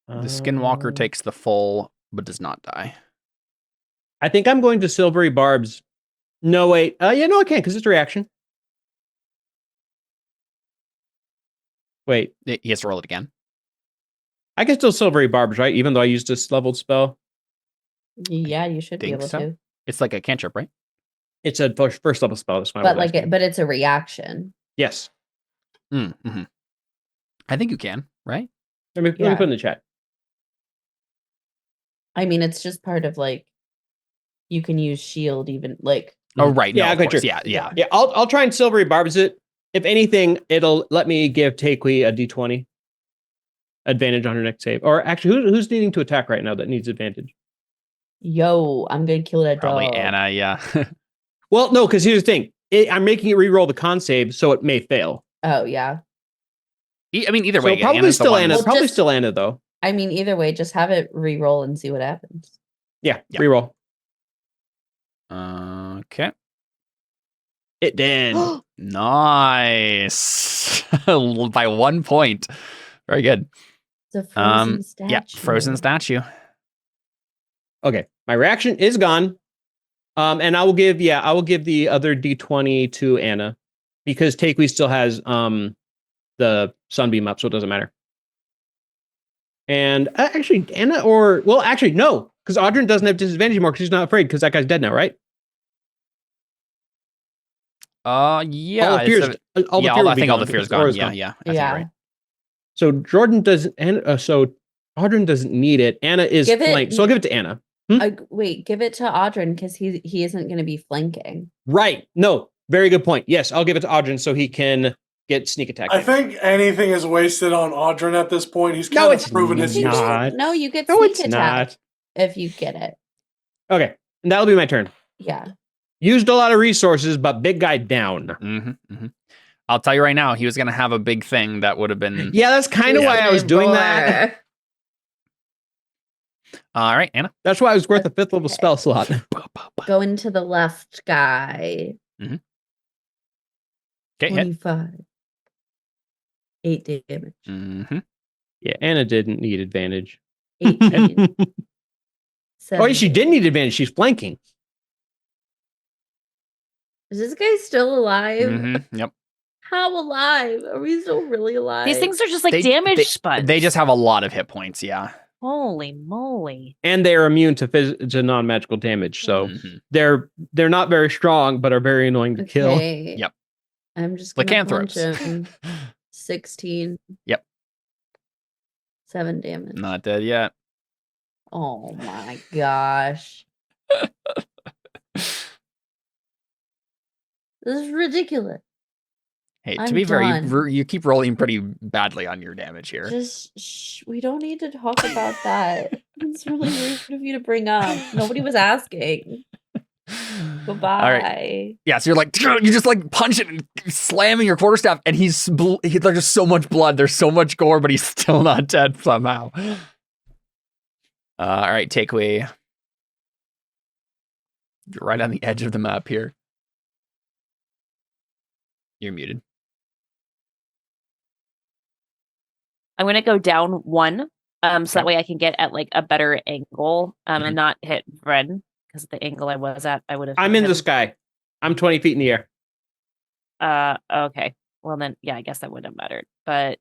The Skinwalker takes the full, but does not die. I think I'm going to silvery barbs. No, wait. Yeah, no, I can't because it's a reaction. Wait. He has to roll it again. I can still silvery barbs, right? Even though I used this leveled spell. Yeah, you should be Think able so? to. It's like a cantrip, right? It's a first level spell. That's why But like but it's a reaction. Yes. Mm-hmm. I think you can, right? Let me put it in the chat. I mean, it's just part of like you can use shield even like. Oh right, yeah, no, of course. True. Yeah. I'll try and silvery barbs it. If anything, it'll let me give Takui a d20 advantage on her next save. Or actually, who's needing to attack right now that needs advantage? Yo, I'm gonna kill that Probably dog. Anna. Yeah. Well, no, because here's the thing. I'm making it re-roll the con save, so it may fail. Oh yeah. I mean, either way, so probably Anna's still Anna. Well, Probably just- still Anna though. I mean, either way, just have it re-roll and see what happens. Yeah, re-roll. Okay. It did. Nice. By 1 point. Very good. It's a frozen statue. Yeah, frozen statue. Okay, my reaction is gone. And I will give the other d20 to Anna because Takui still has the sunbeam up, so it doesn't matter. And actually, Anna no, because Audrey doesn't have disadvantage anymore because she's not afraid because that guy's dead now, right? Yeah. All the fears, I think all the fear's gone. Yeah. I think you're right. So Jordan doesn't, so Audrey doesn't need it. Anna is flanked, so I'll give it to Anna. Wait, give it to Audrin because he isn't going to be flanking. Right. No, very good point. Yes, I'll give it to Audrin so he can get sneak attack. I think anything is wasted on Audrin at this point. He's kind of proven his use. No, you get sneak attack if you get it. Okay, and that'll be my turn. Yeah. Used a lot of resources, but big guy down. I'll tell you right now, he was going to have a big thing that would have been... Yeah, that's kind of why I was doing that. All right, Anna. That's why it was worth a 5th level spell slot. Go into the left guy. Okay, hit. 25. 8 damage. Yeah, Anna didn't need advantage. 18. Oh, she did need advantage. She's flanking. Is this guy still alive? Yep. How alive? Are we still really alive? These things are just like damage spuds. They just have a lot of hit points, yeah. Holy moly. And they're immune to non-magical damage, so they're not very strong, but are very annoying to kill. Yep. I'm just gonna punch Lycanthropes. him. 16. Yep. 7 damage. Not dead yet. Oh my gosh. This is ridiculous. Hey, I'm to be fair, done. you keep rolling pretty badly on your damage here. Just we don't need to talk about that. It's really rude of you to bring up. Nobody was asking. Goodbye. All right. Yeah, so you just like punch it and slamming your quarterstaff, and there's just so much blood, there's so much gore, but he's still not dead somehow. All right, Takui. You're right on the edge of the map here. You're muted. I'm gonna go down 1, so Okay. that way I can get at like a better angle, and not hit Vren, because the angle I was at, I would have. I'm in the sky. I'm 20 feet in the air. Okay. Well then, yeah, I guess that wouldn't have mattered. But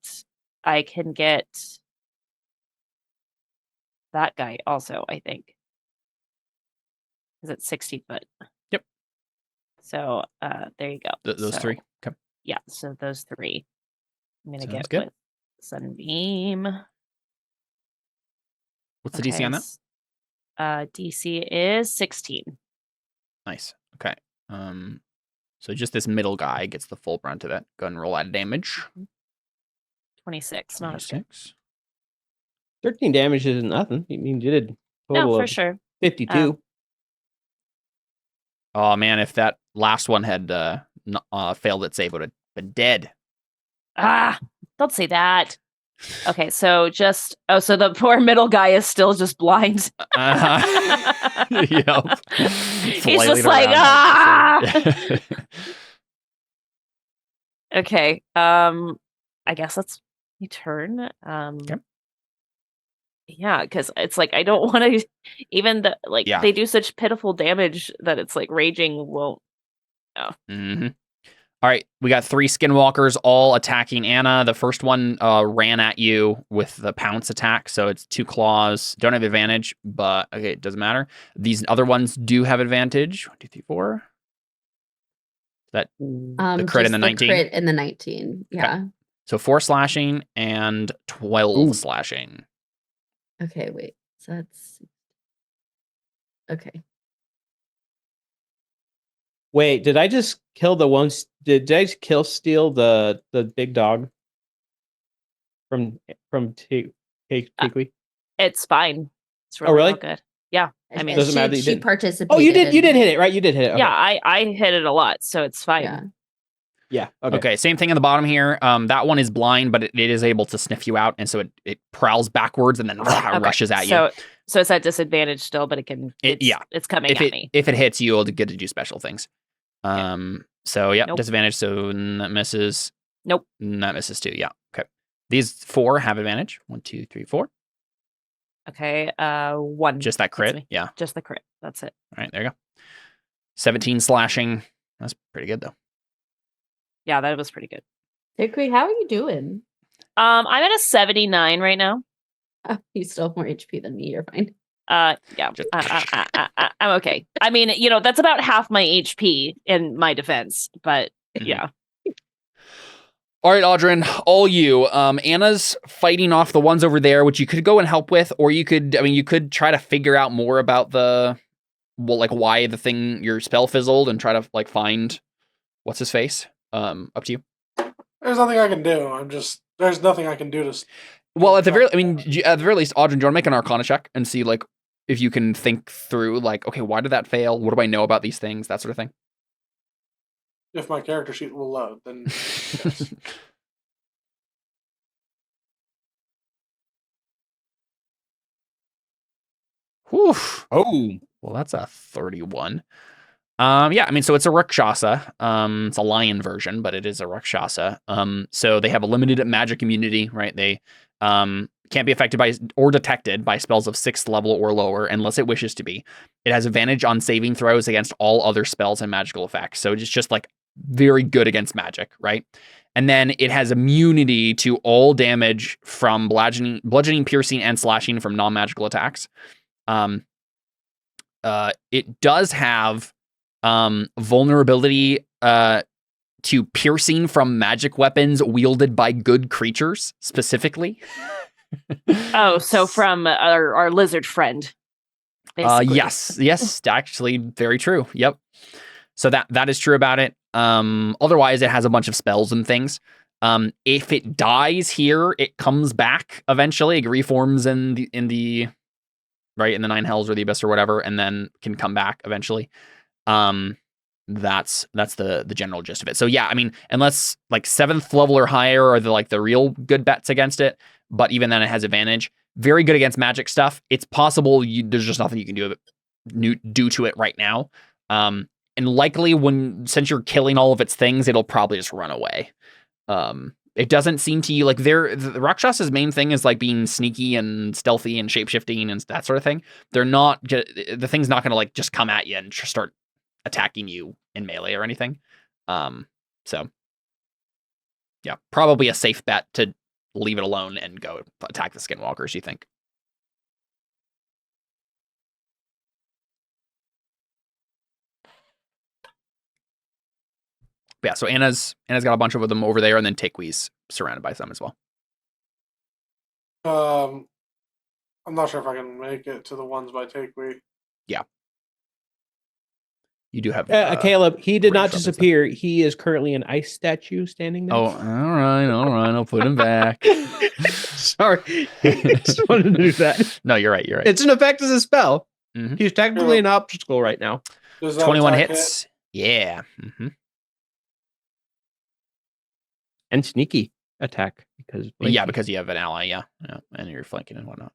I can get that guy also, I think, because it's 60 foot. Yep. So there you go. Those So, 3. Okay. Yeah. So those 3. I'm gonna Sounds get good. with Sunbeam. What's the DC on that? DC is 16. Nice. Okay. So just this middle guy gets the full brunt of it. Go ahead and roll out of damage. 26. Not as good. 26. 13 damage isn't nothing. I mean, you did total No, for of sure. 52. Oh man, if that last one had failed its save, would have been dead. Don't say that. Okay, so so the poor middle guy is still just blind. Yep. He's just Flailing like, around. Okay. I guess that's my turn. Okay. Yeah, because it's like I don't want to. Even they do such pitiful damage that it's like raging won't. Mm-hmm. All right, we got 3 skinwalkers all attacking Anna. The first one ran at you with the pounce attack, so it's 2 claws. Don't have advantage, but okay, it doesn't matter. These other ones do have advantage. 1, 2, 3, 4. That the crit in the 19. Crit in the 19. Yeah. Okay. So 4 slashing and 12 slashing. Okay, wait. So that's okay. Wait, did I just kill the ones? Did I just kill steal the big dog from Tikwi? It's fine. It's really, really? not good. Yeah, I mean, doesn't matter that you she didn't. participated. Oh, you did. You did hit it, right? You did hit it. Okay. Yeah, I hit it a lot, so it's fine. Yeah. Yeah. Okay. Okay, same thing on the bottom here. That one is blind, but it is able to sniff you out, and so it prowls backwards and then rushes at you. So it's at disadvantage still, but it's coming at me. If it hits you, you'll get to do special things. So yeah, Nope. disadvantage. So that misses. Nope. That misses too. Yeah. Okay. These 4 have advantage. 1, 2, 3, 4. Okay. 1. Just that hits crit. me. Yeah. Just the crit. That's it. All right. There you go. 17 slashing. That's pretty good though. Yeah, that was pretty good. Tikwi, how are you doing? I'm at a 79 right now. Oh, you still have more HP than me. You're fine. Yeah, I'm okay. I mean, that's about half my HP in my defense, but yeah. All right, Audrin, all you. Anna's fighting off the ones over there, which you could go and help with, or you could try to figure out more about why your spell fizzled and try to find what's his face. Up to you. There's nothing I can do. There's nothing I can do to. Well, at the very least, Audrin, do you want to make an Arcana check and see if you can think through okay, why did that fail? What do I know about these things? That sort of thing. If my character sheet will load, then yes. Whew. Oh, Well, that's a 31. Yeah, so it's a Rakshasa. It's a lion version, but it is a Rakshasa. So they have a limited magic immunity, right? They can't be affected by or detected by spells of 6th level or lower unless it wishes to be. It has advantage on saving throws against all other spells and magical effects. So it's just very good against magic, right? And then it has immunity to all damage from bludgeoning, piercing, and slashing from non-magical attacks. It does have vulnerability to piercing from magic weapons wielded by good creatures, specifically. Oh, so from our lizard friend. Basically. Yes, actually, very true. Yep. So that is true about it. Otherwise, it has a bunch of spells and things. If it dies here, it comes back eventually. It reforms in the 9 hells or the abyss or whatever, and then can come back eventually. That's the general gist of it. So yeah, unless 7th level or higher are the real good bets against it, but even then it has advantage. Very good against magic stuff. It's possible there's just nothing you can do to it right now. And likely since you're killing all of its things, it'll probably just run away. It doesn't seem to you like the Rakshas's main thing is like being sneaky and stealthy and shapeshifting and that sort of thing. They're not the thing's not gonna like just come at you and just start attacking you in melee or anything. So yeah, probably a safe bet to leave it alone and go attack the skinwalkers, you think? Yeah, so Anna's got a bunch of them over there, and then Tikwi's surrounded by some as well. I'm not sure if I can make it to the ones by Takewee. Yeah. You do have Caleb, he did not range weapons, disappear. He is currently an ice statue standing there. Oh, all right. I'll put him back. Sorry. Just wanted to do that. No, you're right. It's an effect as a spell. Mhm. He's technically an obstacle right now. Does that 21 attack hits. Yeah. And sneaky attack because Yeah, because you have an ally, yeah. And you're flanking and whatnot.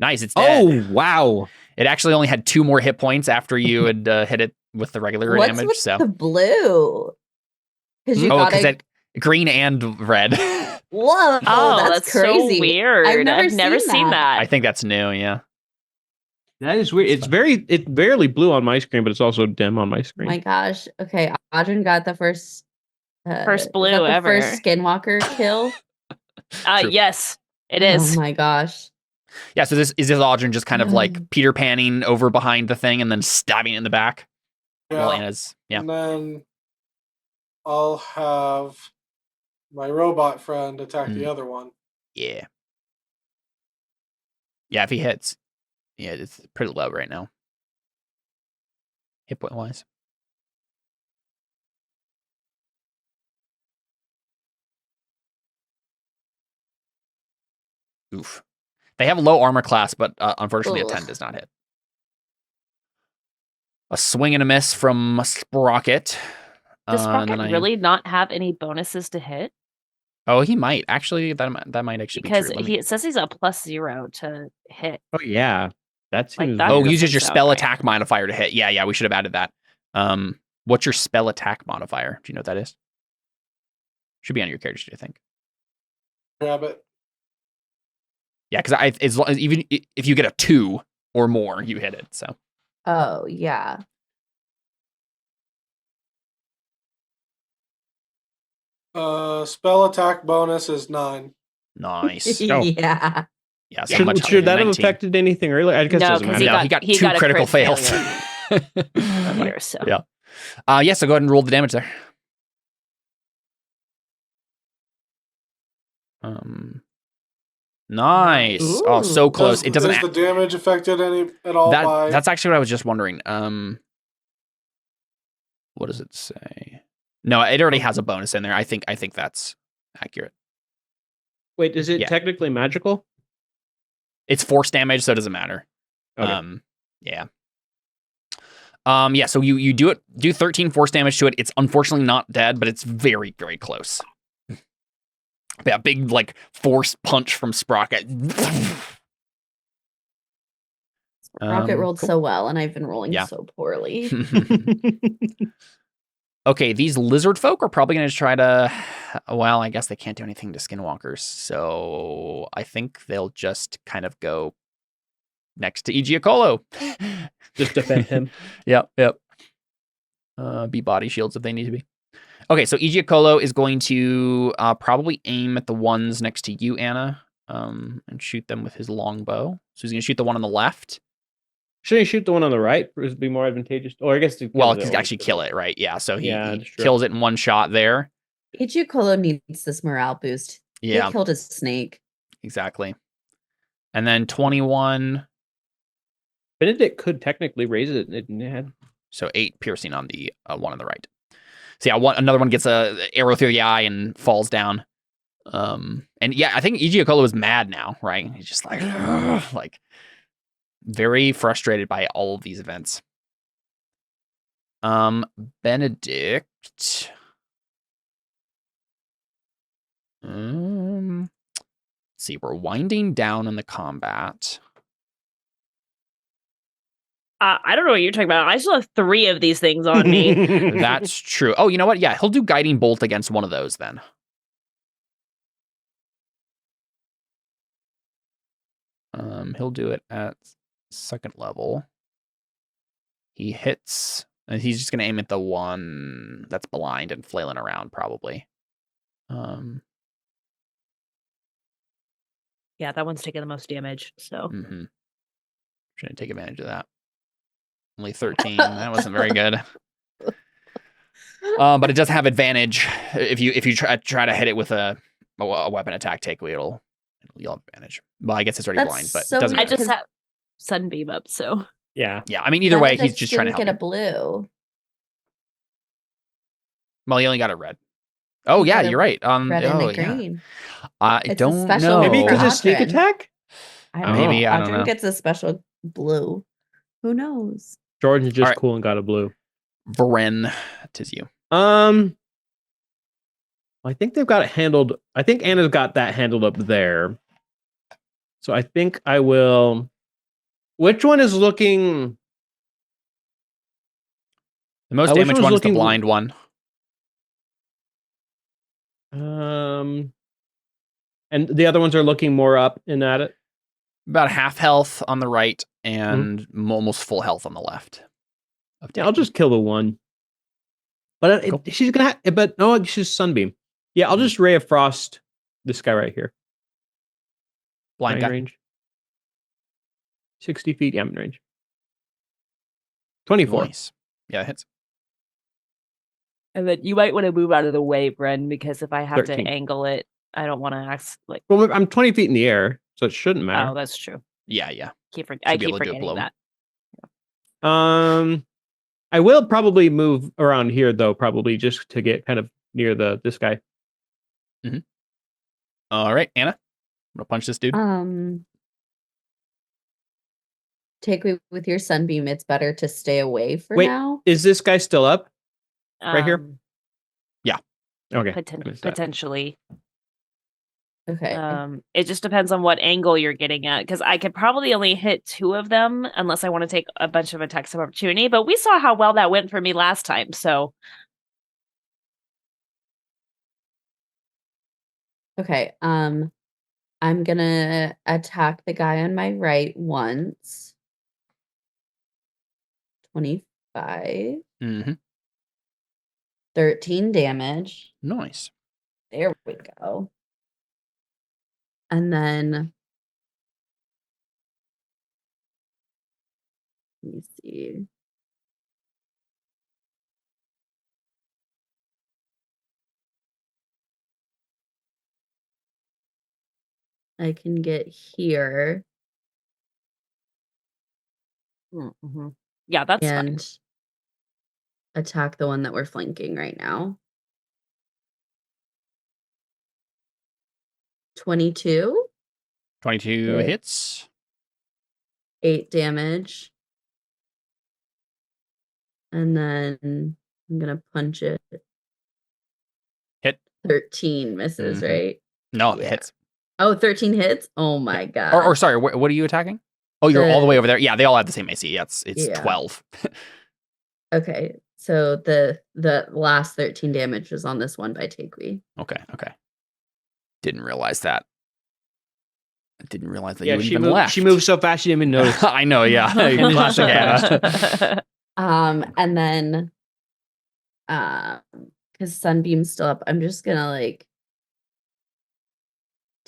Nice, it's dead. Oh, wow. It actually only had 2 more hit points after you had hit it with the regular What's damage. with So the blue? Because you got because green and red. Whoa, that's crazy. So weird. I've never seen that. I think that's new, yeah. That is weird. It's barely blue on my screen, but it's also dim on my screen. My gosh. Okay, Audrey got the first blue is that the ever. First skinwalker kill. True. Yes, it is. Oh my gosh. Yeah, so this Aldrin just kind of like Peter Panning over behind the thing and then stabbing it in the back. Yeah. And And then I'll have my robot friend attack the other one. Yeah. Yeah, if he hits. Yeah, it's pretty low right now. Hit point wise. Oof. They have a low armor class, but unfortunately a 10 does not hit. A swing and a miss from Sprocket. Does Sprocket really not have any bonuses to hit? Oh, he might. Actually, that might actually because be true. it says he's a +0 to hit. Oh, yeah. That seems that uses your spell right. attack modifier to hit. Yeah, we should have added that. What's your spell attack modifier? Do you know what that is? Should be on your character sheet, I think. Grab it. Yeah, because even if you get a 2 or more, you hit it. So. Oh yeah. Spell attack bonus is 9. Nice. Oh. Yeah. Yeah. So much should that have 19. affected anything earlier? I guess it doesn't matter. He got 2 critical fails. Here, so. Yeah. So go ahead and roll the damage there. Nice. Ooh. Oh, so close. It doesn't. Is the damage affected at all? That's actually what I was just wondering. What does it say? No, it already has a bonus in there. I think that's accurate. Wait, is it technically magical? It's force damage, so it doesn't matter. Okay. Yeah. Yeah, so you do 13 force damage to it. It's unfortunately not dead, but it's very, very close. Yeah, big like force punch from Sprocket. Sprocket rolled cool. so well, and I've been rolling so poorly. Okay, these lizard folk are probably going to try to. Well, I guess they can't do anything to skinwalkers, so I think they'll just kind of go next to Igiacolo. Just defend him. Yep. Be body shields if they need to be. Okay, so Igiacolo is going to probably aim at the ones next to you, Anna, and shoot them with his longbow. So he's going to shoot the one on the left. Shouldn't he shoot the one on the right? Or is it be more advantageous? Or I guess to actually kill it, right? Yeah, so he kills it in one shot there. Igiacolo needs this morale boost. Yeah. He killed his snake. Exactly. And then 21. Benedict could technically raise it in the head. So 8 piercing on the one on the right. So yeah, another one gets a arrow through the eye and falls down. And yeah, I think Igiacolo is mad now, right? He's just like very frustrated by all of these events. Benedict. Let's see, we're winding down in the combat. I don't know what you're talking about. I still have 3 of these things on me. That's true. Oh, you know what? Yeah, he'll do guiding bolt against one of those then. He'll do it at 2nd level. He hits, and he's just going to aim at the one that's blind and flailing around, probably. Yeah, that one's taking the most damage. So Trying to take advantage of that. Only 13. That wasn't very good. But it does have advantage if you try to hit it with a weapon attack takeaway. You'll have advantage. Well, I guess it's already blind, but it doesn't I matter. just have sunbeam up. So Yeah. Yeah, I mean, either way, he's just trying to help. Get a blue. Well, he only got a red. Oh yeah, you're right. Red and oh a yeah. green. I It's a don't special know. Maybe because for of sneak Audrin. attack? I don't Maybe, know. I don't Audrin know. gets a special blue. Who knows? Jordan's just All right. cool and got a blue. Varen, 'tis you. I think they've got it handled. I think Anna's got that handled up there. So I think I will. Which one is looking? The most which damage one's one is the looking- blind one. And the other ones are looking more up and at it. About half health on the right and almost full health on the left. Yeah, I'll just kill the one. But Cool. she's gonna. But no, she's sunbeam. Yeah, I'll just ray of frost. This guy right here. Blind guy. Range. 60 feet. Yeah, I'm in range. 24. Nice. Yeah, it hits. and then you might want to move out of the way, Bren, because if I have 13. to angle it, I don't want to act like. Well, I'm 20 feet in the air, so it shouldn't matter. Oh, that's true. Yeah. I Should keep be able to do a forgetting blow. that. I will probably move around here though, probably just to get kind of near this guy. All right, Anna. I'm gonna punch this dude. Take with your sunbeam. It's better to stay away for Wait, now. Is this guy still up? Right here? Okay. Potentially. Okay. It just depends on what angle you're getting at, because I could probably only hit 2 of them unless I want to take a bunch of attacks of opportunity. But we saw how well that went for me last time, so Okay. I'm gonna attack the guy on my right once. 25. 13 damage. Nice. There we go. And then let me see. I can get here yeah, that's fine. and attack the one that we're flanking right now. 22, 22 Hit. hits. 8 damage. And then I'm gonna punch it. Hit. 13 misses, right? No, it Yeah. hits. Oh, 13 hits? Oh my god. Or sorry, what are you attacking? Oh, you're all the way over there. Yeah, they all have the same AC. It's Yeah. 12. Okay. So the last 13 damage was on this one by Takewee. Okay. Didn't realize that. I didn't realize that Yeah, you she even moved. left. She moved so fast she didn't even notice. I know. Yeah. Classic Anna. And then because Sunbeam's still up, I'm just gonna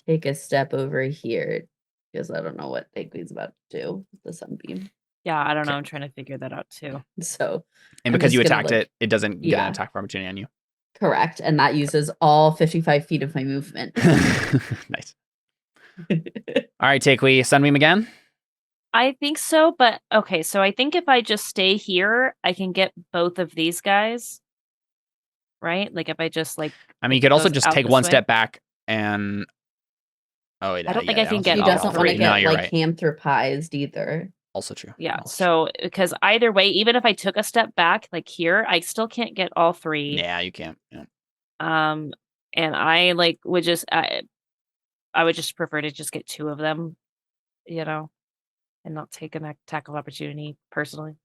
take a step over here because I don't know what Takewee's about to do with the Sunbeam. Yeah, I don't know. Okay. I'm trying to figure that out too. So And I'm because you just gonna, attacked it doesn't get yeah. an attack for opportunity on you. correct. And that uses all 55 feet of my movement. Nice. All right, Takewee, Sunbeam again. I think so, but okay. So I think if I just stay here, I can get both of these guys. Right? Like if I just I mean, you could also goes just out take this one way? step back and. Oh, yeah, I don't think I can don't get He think all doesn't all want to three. get No, you're right. anthropized either. Also true. Yeah. Also So because either way, even if I took a step back, like here, I still can't get all 3. true. Yeah, you can't. Yeah. And I would just I would just prefer to just get 2 of them, you know. and not take an attack of opportunity personally.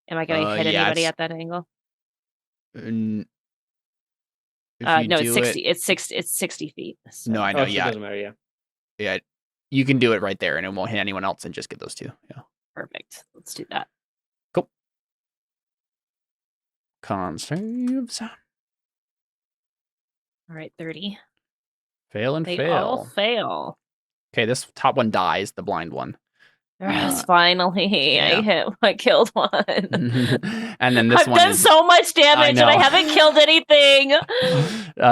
Am I going to hit anybody at that angle? If No, you it's do 60. it, It's 60 feet. So. no, I know. So it Yeah, doesn't matter. Yeah. yeah. You can do it right there, and it won't hit anyone else, and just get those 2. Yeah. Perfect. Let's do that. Cool. Con saves. All right, 30. Fail and They fail. all fail. Okay, this top one dies, the blind one. Yes, finally, yeah. I killed one. And then this I've one done is, so much damage and I know. haven't killed anything.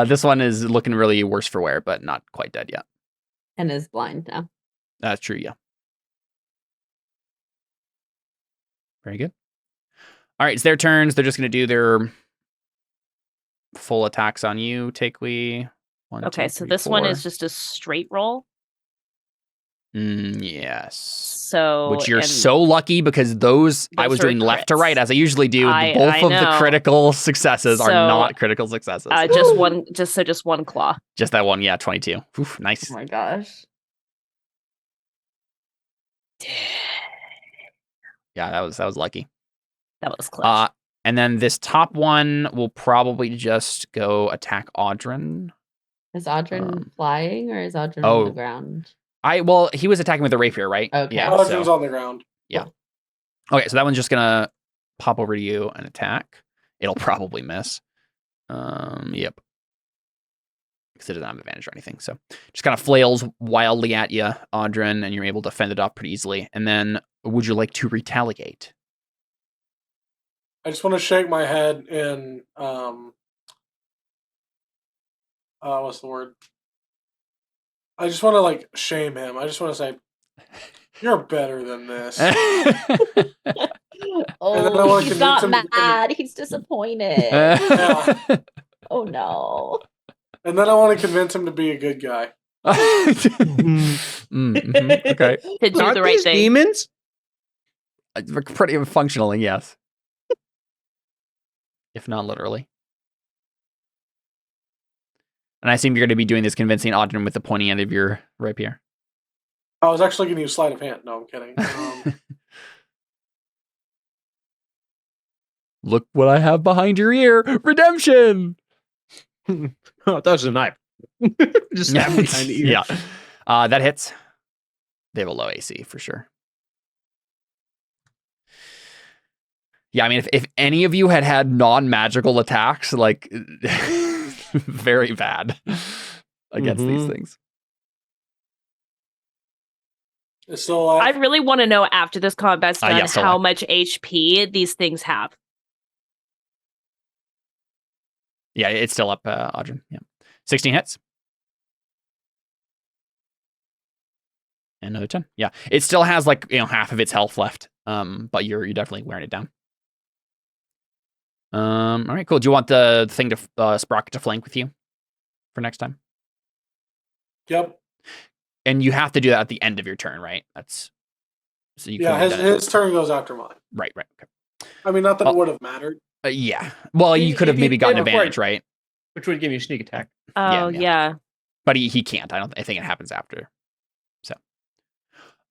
This one is looking really worse for wear, but not quite dead yet. And is blind now. That's true, yeah. Very good. All right, it's their turns. They're just going to do their full attacks on you, Takewee. 1, Okay, 2, so 3, this 4. one is just a straight roll. Yes. So, Which you're and so lucky because those I was are doing left to crits. right as I usually do. I Both of the know. critical successes are So, not critical successes. just one claw. Just that one, yeah, 22. Oof, nice. Oh my gosh. Yeah, that was lucky. That was clutch. And then this top one will probably just go attack Audrin. Is Audrin flying or is Audrin on the ground? Well, he was attacking with the rapier, right? Okay. Yeah. Audrin's on the ground. Yeah. Okay, so that one's just gonna pop over to you and attack. It'll probably miss. Yep. Because it doesn't have advantage or anything. So just kind of flails wildly at you, Audrin, and you're able to fend it off pretty easily. And then would you like to retaliate? I just want to shake my head in what's the word? I just want to like shame him. I just want to say, "You're better than this." Oh, he's not mad. He's disappointed. Yeah. Oh no. And then I want to convince him to be a good guy. Okay. To do Aren't the right these thing. demons? Pretty functionally, yes. If not literally. And I assume you're going to be doing this convincing Audrin with the pointy end of your rapier. I was actually going to use sleight of hand. No, I'm kidding. Look what I have behind your ear. Redemption. Oh, that was a knife. Just stab me behind the ear. Yeah. That hits. They have a low AC for sure. Yeah, I mean, if any of you had non-magical attacks, like, very bad against these things. It's still alive. I really want to know after this combat's done yes, how much HP these things have. Yeah, it's still up, Audrin. Yeah. 16 hits. And another 10. Yeah. It still has like, half of its health left. But you're definitely wearing it down. All right, cool. Do you want the thing to Sprocket to flank with you for next time? Yep. And you have to do that at the end of your turn, right? That's so you. Yeah, his turn goes after mine. Right. Okay. I mean, not that it would have mattered. Yeah. Well, you could have maybe gotten advantage, right? Which would give you a sneak attack. Oh, yeah. But he can't. I think it happens after. So.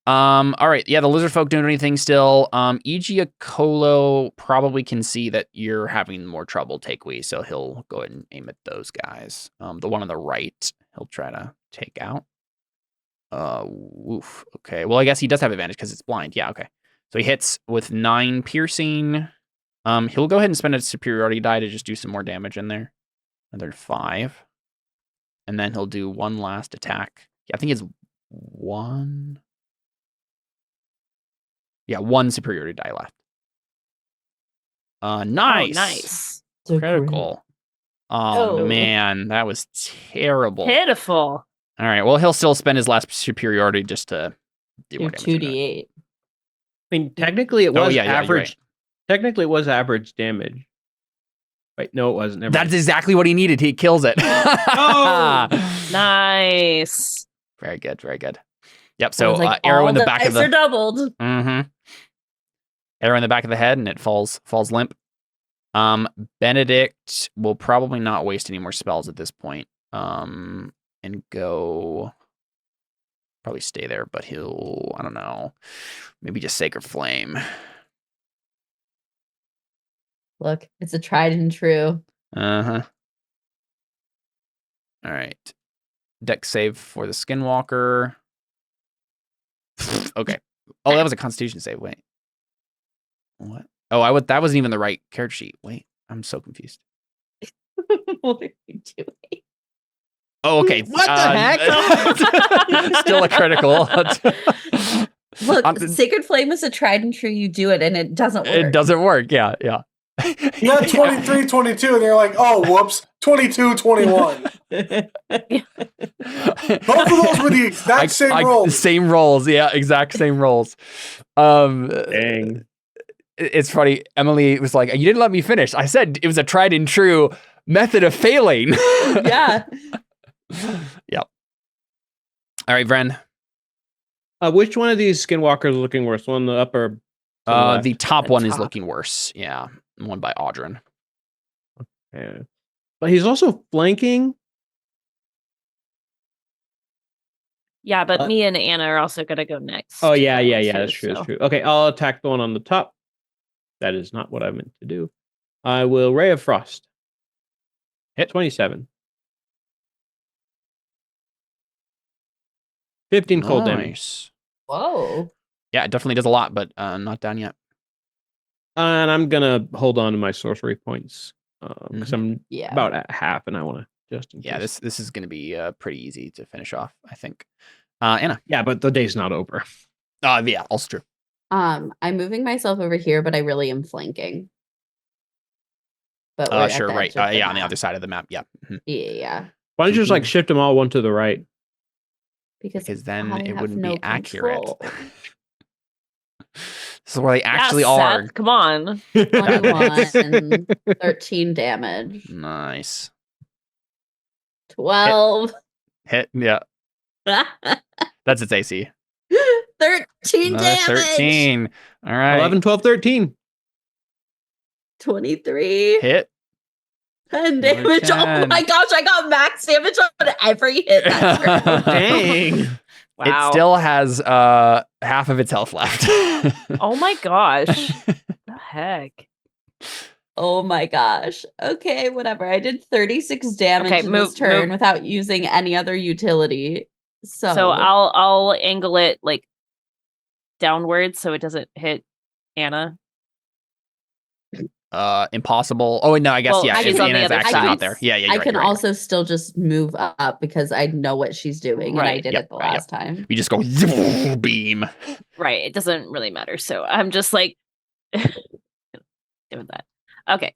All right. Yeah, the lizard folk don't do anything still. Igiacolo probably can see that you're having more trouble, Takewee, so he'll go ahead and aim at those guys. The one on the right, he'll try to take out. Woof. Okay. Well, I guess he does have advantage because it's blind. Yeah, okay. So he hits with 9 piercing. He'll go ahead and spend a superiority die to just do some more damage in there. Another 5. And then he'll do one last attack. Yeah, I think it's 1. Yeah, 1 superiority die left. Nice. Oh, nice. Critical. Oh, man, that was terrible. Pitiful. All right, well, he'll still spend his last superiority just to do more damage. 2d8. I mean, technically it was you're average. right. Technically it was average damage. Wait, no, it wasn't. Never That's mind. exactly what he needed. He kills it. Nice. Very good. Very good. Yep. So like, arrow all in the back of dice are the. doubled. Mm-hmm. Arrow in the back of the head, and it falls limp. Benedict will probably not waste any more spells at this point. And go. probably stay there, but he'll, I don't know, maybe just Sacred Flame. Look, it's a tried and true. Uh-huh. All right. Dex save for the Skinwalker. Okay. Oh, that was a Constitution save. Wait. What? Oh, that wasn't even the right character sheet. Wait, I'm so confused. What are you doing? Oh, okay. What the heck? Still a critical. Look, Sacred Flame is a tried and true. You do it, and it doesn't work. It doesn't work. Yeah. You got 23, 22, and you're like, oh, whoops, 22, 21. Both of those were the exact same rolls. Same rolls. Yeah, exact same rolls. Dang. It's funny. Emily was like, you didn't let me finish. I said it was a tried and true method of failing. Yeah. Yep. All right, Vren. Which one of these Skinwalkers is looking worse? One on the upper? The top The one is top. looking worse. Yeah. One by Audrin. Yeah. But he's also flanking. Yeah, but me and Anna are also gonna go next. Oh yeah, too, that's true. so- That's true. Okay, I'll attack the one on the top. That is not what I meant to do. I will Ray of Frost. Hit 27. 15 cold damage. Nice. Whoa. Yeah, it definitely does a lot, but not done yet. And I'm gonna hold on to my sorcery points because I'm Yeah. about at half, and I want to just in Yeah, case. this is going to be pretty easy to finish off, I think. Anna. Yeah, but the day's not over. Yeah, also true. I'm moving myself over here, but I really am flanking. But we're at Sure, the right. edge of Yeah, on the map. other side of the map. Yeah. Mhm. Yeah. Why don't you just like shift them all one to the right? Because then I it have wouldn't no be accurate. control. This is where they actually yeah, are. Seth, come on. 21, 13 damage. Nice. 12. Hit. Yeah. That's its AC. 13 Another damage. 13. All right. 11, 12, 13. 23. Hit. 10 Another damage. Oh 10. my gosh, I got max damage on every hit. That's right. Dang. Wow. It still has half of its health left. Oh my gosh. The heck? Oh my gosh. Okay, whatever. I did 36 damage Okay, in this move- turn move. without using any other utility. So, So I'll angle it like downwards so it doesn't hit Anna. Impossible. Oh no, I guess Well, yeah. she's If on the Anna's other actually side. not there. Yeah, you're I right, can you're right. also still just move up because I know what she's doing and I Right. did Yep. it the last time. We just go beam. Right. It doesn't really matter. So I'm just like doing that. Okay.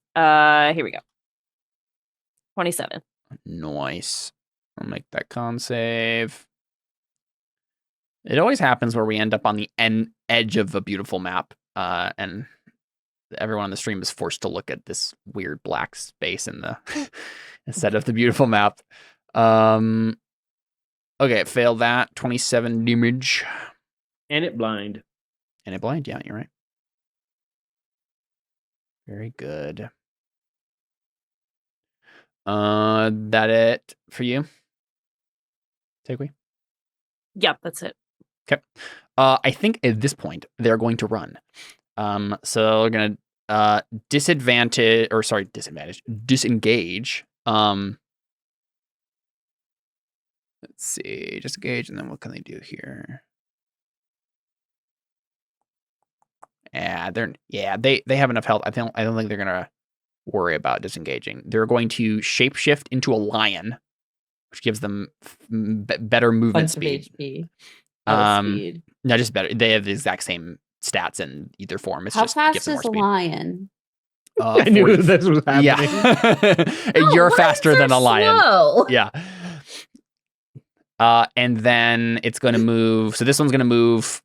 Here we go. 27. Nice. I'll make that con save. It always happens where we end up on the edge of a beautiful map, and everyone on the stream is forced to look at this weird black space in the instead of the beautiful map. Okay, it failed that. 27 damage. And it blind. And it blind, yeah, you're right. Very good. That it for you? Takeaway? Yep, that's it. Okay. I think at this point they're going to run. So they're gonna disengage. Let's see, disengage, and then what can they do here? Yeah, they have enough health. I don't think they're gonna worry about disengaging. They're going to shapeshift into a lion, which gives them better movement Bunch of speed. HP. Speed. No, just better. They have the exact same stats in either form. It's How just gives fast them is more a speed. lion? I knew 40 this was happening. Yeah. No, You're lions faster are than a lion. slow. Yeah. And then it's going to move. So this one's going to move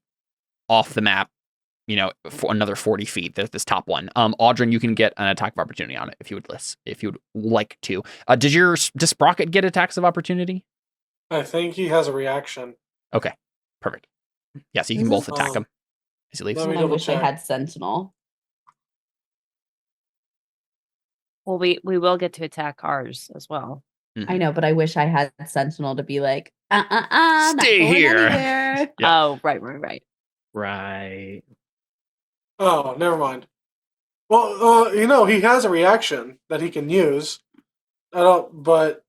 off the map, for another 40 feet. There's this top one. Audrin, you can get an attack of opportunity on it if you would like to. Does Sprocket get attacks of opportunity? I think he has a reaction. Okay. Perfect. Yeah, so you can This both is attack him as he leaves. Let me I double wish I check. had Sentinel. Well, we will get to attack ours as well. I know, but I wish I had Sentinel to be like, not Stay going here. anywhere. Yeah. Oh, right. Right. Oh, never mind. Well, he has a reaction that he can use. But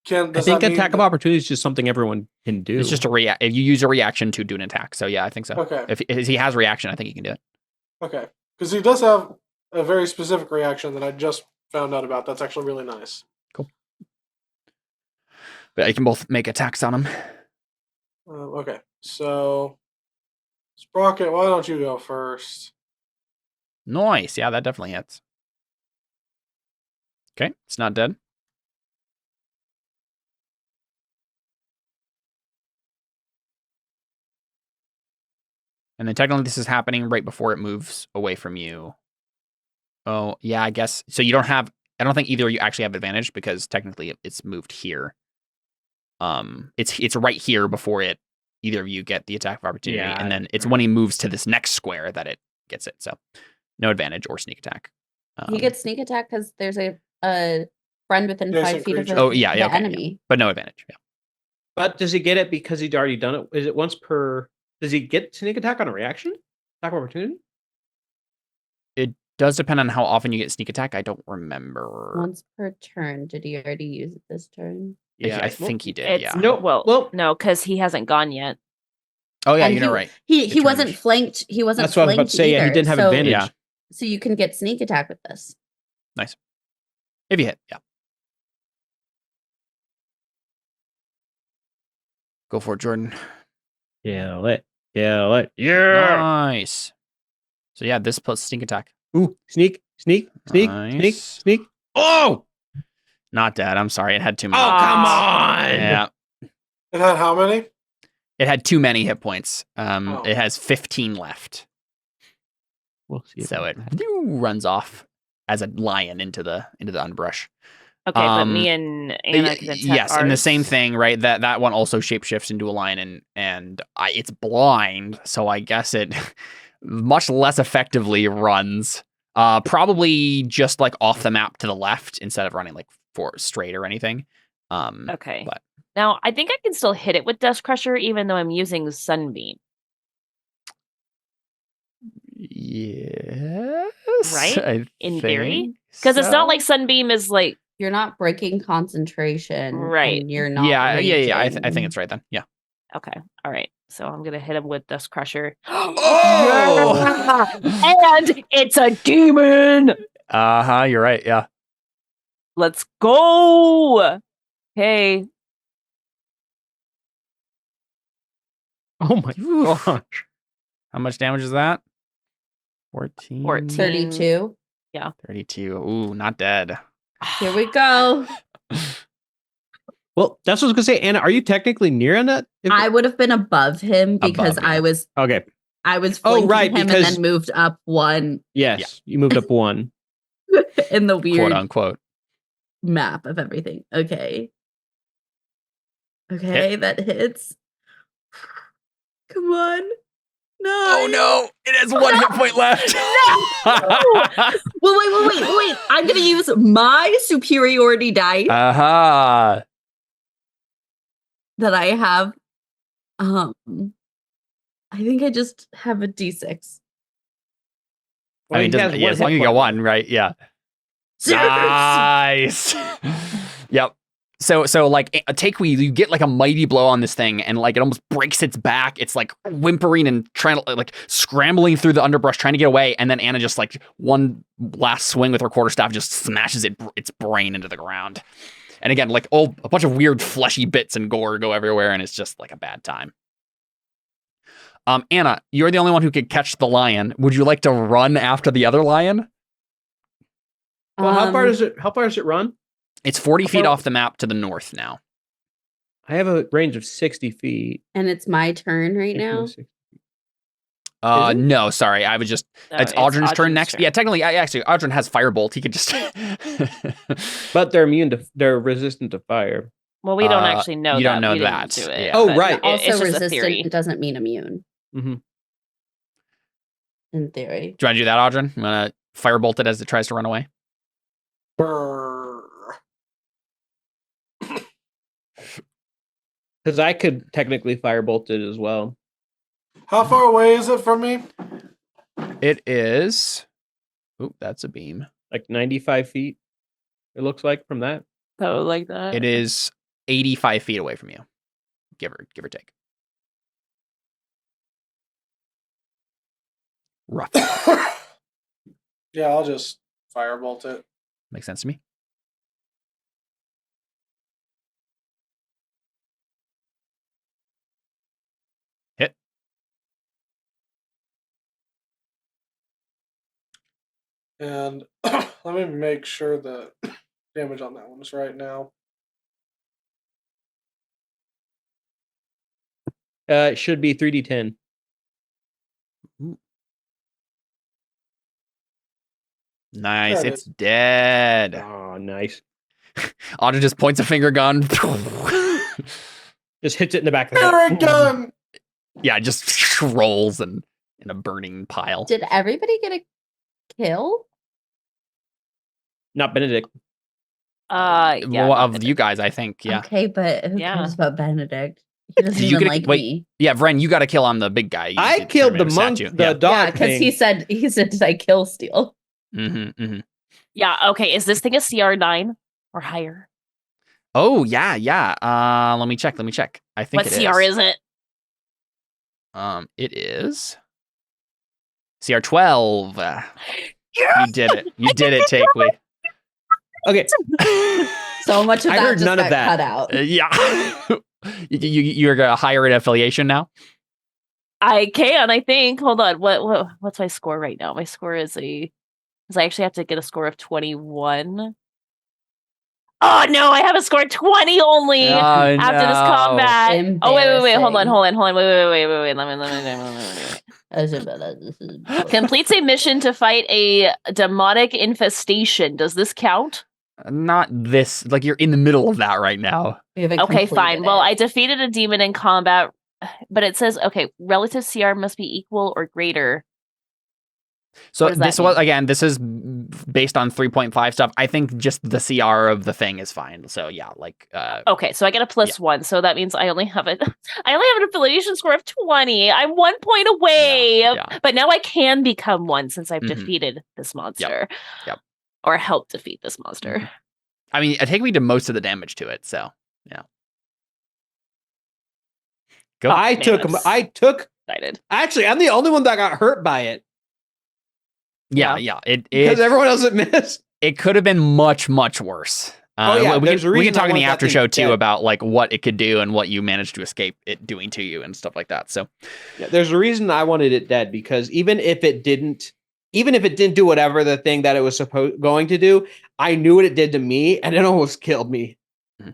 I think attack of opportunity is just something everyone can do. It's just a react. If you use a reaction to do an attack, so yeah, I think so. Okay. If he has reaction, I think he can do it. Okay, because he does have a very specific reaction that I just found out about. That's actually really nice. Cool. But I can both make attacks on him. Okay, so Sprocket, why don't you go first? Nice. Yeah, that definitely hits. Okay, it's not dead. And then technically this is happening right before it moves away from you. Oh, yeah, I guess. So you don't have, I don't think either of you actually have advantage because technically it's moved here. It's right here before either of you get the attack of opportunity. Yeah, and then it's when he moves to this next square that it gets it. So no advantage or sneak attack. He gets sneak attack because there's a friend within Adjacent 5 feet of creature. Oh, yeah, the okay, enemy. but no advantage. Yeah. But does he get it because he'd already done it? Is it once per? Does he get sneak attack on a reaction? Attack of opportunity? It does depend on how often you get sneak attack. I don't remember. Once per turn. Did he already use it this turn? I think he did. It's Yeah. no, because he hasn't gone yet. Oh yeah, And you're right. He wasn't turned. flanked. He wasn't. That's what I was about flanked to say. Yeah, he either, didn't have so, advantage. Yeah. So you can get sneak attack with this. Nice. If you hit, yeah. Go for it, Jordan. Kill it. Yeah. Nice. So yeah, this plus sneak attack. Ooh, sneak. Nice. Oh! Not dead. I'm sorry. It had too many. Oh, come on! Yeah. It had how many? It had too many hit points. Oh. It has 15 left. We'll see. So it runs off as a lion into the underbrush. Okay, but me and Anna can attack yes, and the ours. same thing, right? That one also shapeshifts into a lion, and it's blind, so I guess it much less effectively runs. Probably just like off the map to the left instead of running like straight or anything. Okay. But Now I think I can still hit it with Dust Crusher, even though I'm using Sunbeam. yes, Right? In theory? Because it's not like Sunbeam is like You're not breaking concentration. Right. And you're not. Yeah. I raging. think it's right then. Yeah. okay. All right. So I'm gonna hit him with Dust Crusher. Oh! And it's a demon. You're right. Yeah. Let's go. Okay. Oh my gosh. How much damage is that? 14. 32. 32. Ooh, not dead. Here we go. Well, that's what I was gonna say. Anna, are you technically near Annette? I would have been above him because Above, yeah. I was Okay. flanking right, him and because- then moved up one Yes, you moved up one. in the weird Quote unquote. map of everything. Okay. Okay, that hits. Come on. No. Oh no! It has one hit point left. Well, wait. I'm gonna use my superiority die Aha! that I have. I think I just have a D6. I mean, doesn't, as long as you got one, right? Yeah. Nice. Yep. So like you get like a mighty blow on this thing, and like it almost breaks its back. It's like whimpering and trying to like scrambling through the underbrush, trying to get away. And then Anna just like one last swing with her quarterstaff just smashes its brain into the ground. And again, like a bunch of weird fleshy bits and gore go everywhere, and it's just like a bad time. Anna, you're the only one who could catch the lion. Would you like to run after the other lion? Well, how far does it run? It's 40 feet off the map to the north now. I have a range of 60 feet. And it's my turn right now. No, sorry. I was just it's Audrun's turn next. turn. Yeah, technically, actually, Audrun has Firebolt. He could just. But they're resistant to fire. Well, we don't actually know. You don't that. know We didn't that. do it, Yeah. Oh, but right. it's Also, just a theory. resistant doesn't mean immune. Mm-hmm. In theory. Do you want to do that, Audrun? You want to Firebolt it as it tries to run away? Brrr. Because I could technically firebolt it as well. How far away is it from me? It is. Oop, that's a beam. Like 95 feet, it looks like, from that. So like that. It is 85 feet away from you. Give or take. Rough. Yeah, I'll just firebolt it. Makes sense to me. Hit. And let me make sure the damage on that one is right now. It should be 3d10. Nice. There it It's dead. Oh, nice. Otto just points a finger gun. Just hits it in the back of the head. Parent gun! Yeah, just rolls in a burning pile. Did everybody get a kill? Not Benedict. Yeah. Well, of you guys, I think. Yeah. Okay, but who Yeah. cares about Benedict? He doesn't You even get a- like wait. me. Yeah, Vren, you got to kill on the big guy. I killed the monk, the dog Yeah, because thing. he said, did I kill Steel? Mm-hmm. Yeah. Okay. Is this thing a CR9 or higher? Oh, yeah. Let me check. I think What it CR is it? It is CR12. You did it. You did it, Takely. Okay. So much of I that heard just none of got that. cut out. Yeah. You're gonna hire an affiliation now? I can. I think. Hold on. What's my score right now? My score is because I actually have to get a score of 21. Oh no, I have a score of 20 only after this combat. Oh wait. Hold on. Wait. Let me. Completes a mission to fight a demonic infestation. Does this count? Not this. Like you're in the middle of that right now. We haven't Okay, fine. completed Well, it. I defeated a demon in combat, but it says relative CR must be equal or greater. So What does that this was mean? again. This is based on 3.5 stuff. I think just the CR of the thing is fine. So yeah, like. Okay, so I get a +1, so that means I only have an affiliation score of 20. I'm 1 point away, Yeah. but now I can become one since I've Mhm. defeated this monster. Yep. Or helped defeat this monster. I mean, I think we did most of the damage to it. So yeah. Go. I man, took. I'm excited. Actually, I'm the only one that got hurt by it Yeah. because It everyone else missed. it could have been much worse. Yeah, we there's a can reason talk I in the want that after thing show too dead. about like what it could do and what you managed to escape it doing to you and stuff like that. So Yeah, there's a reason I wanted it dead because even if it didn't do whatever the thing that it was going to do, I knew what it did to me, and it almost killed me. Mhm.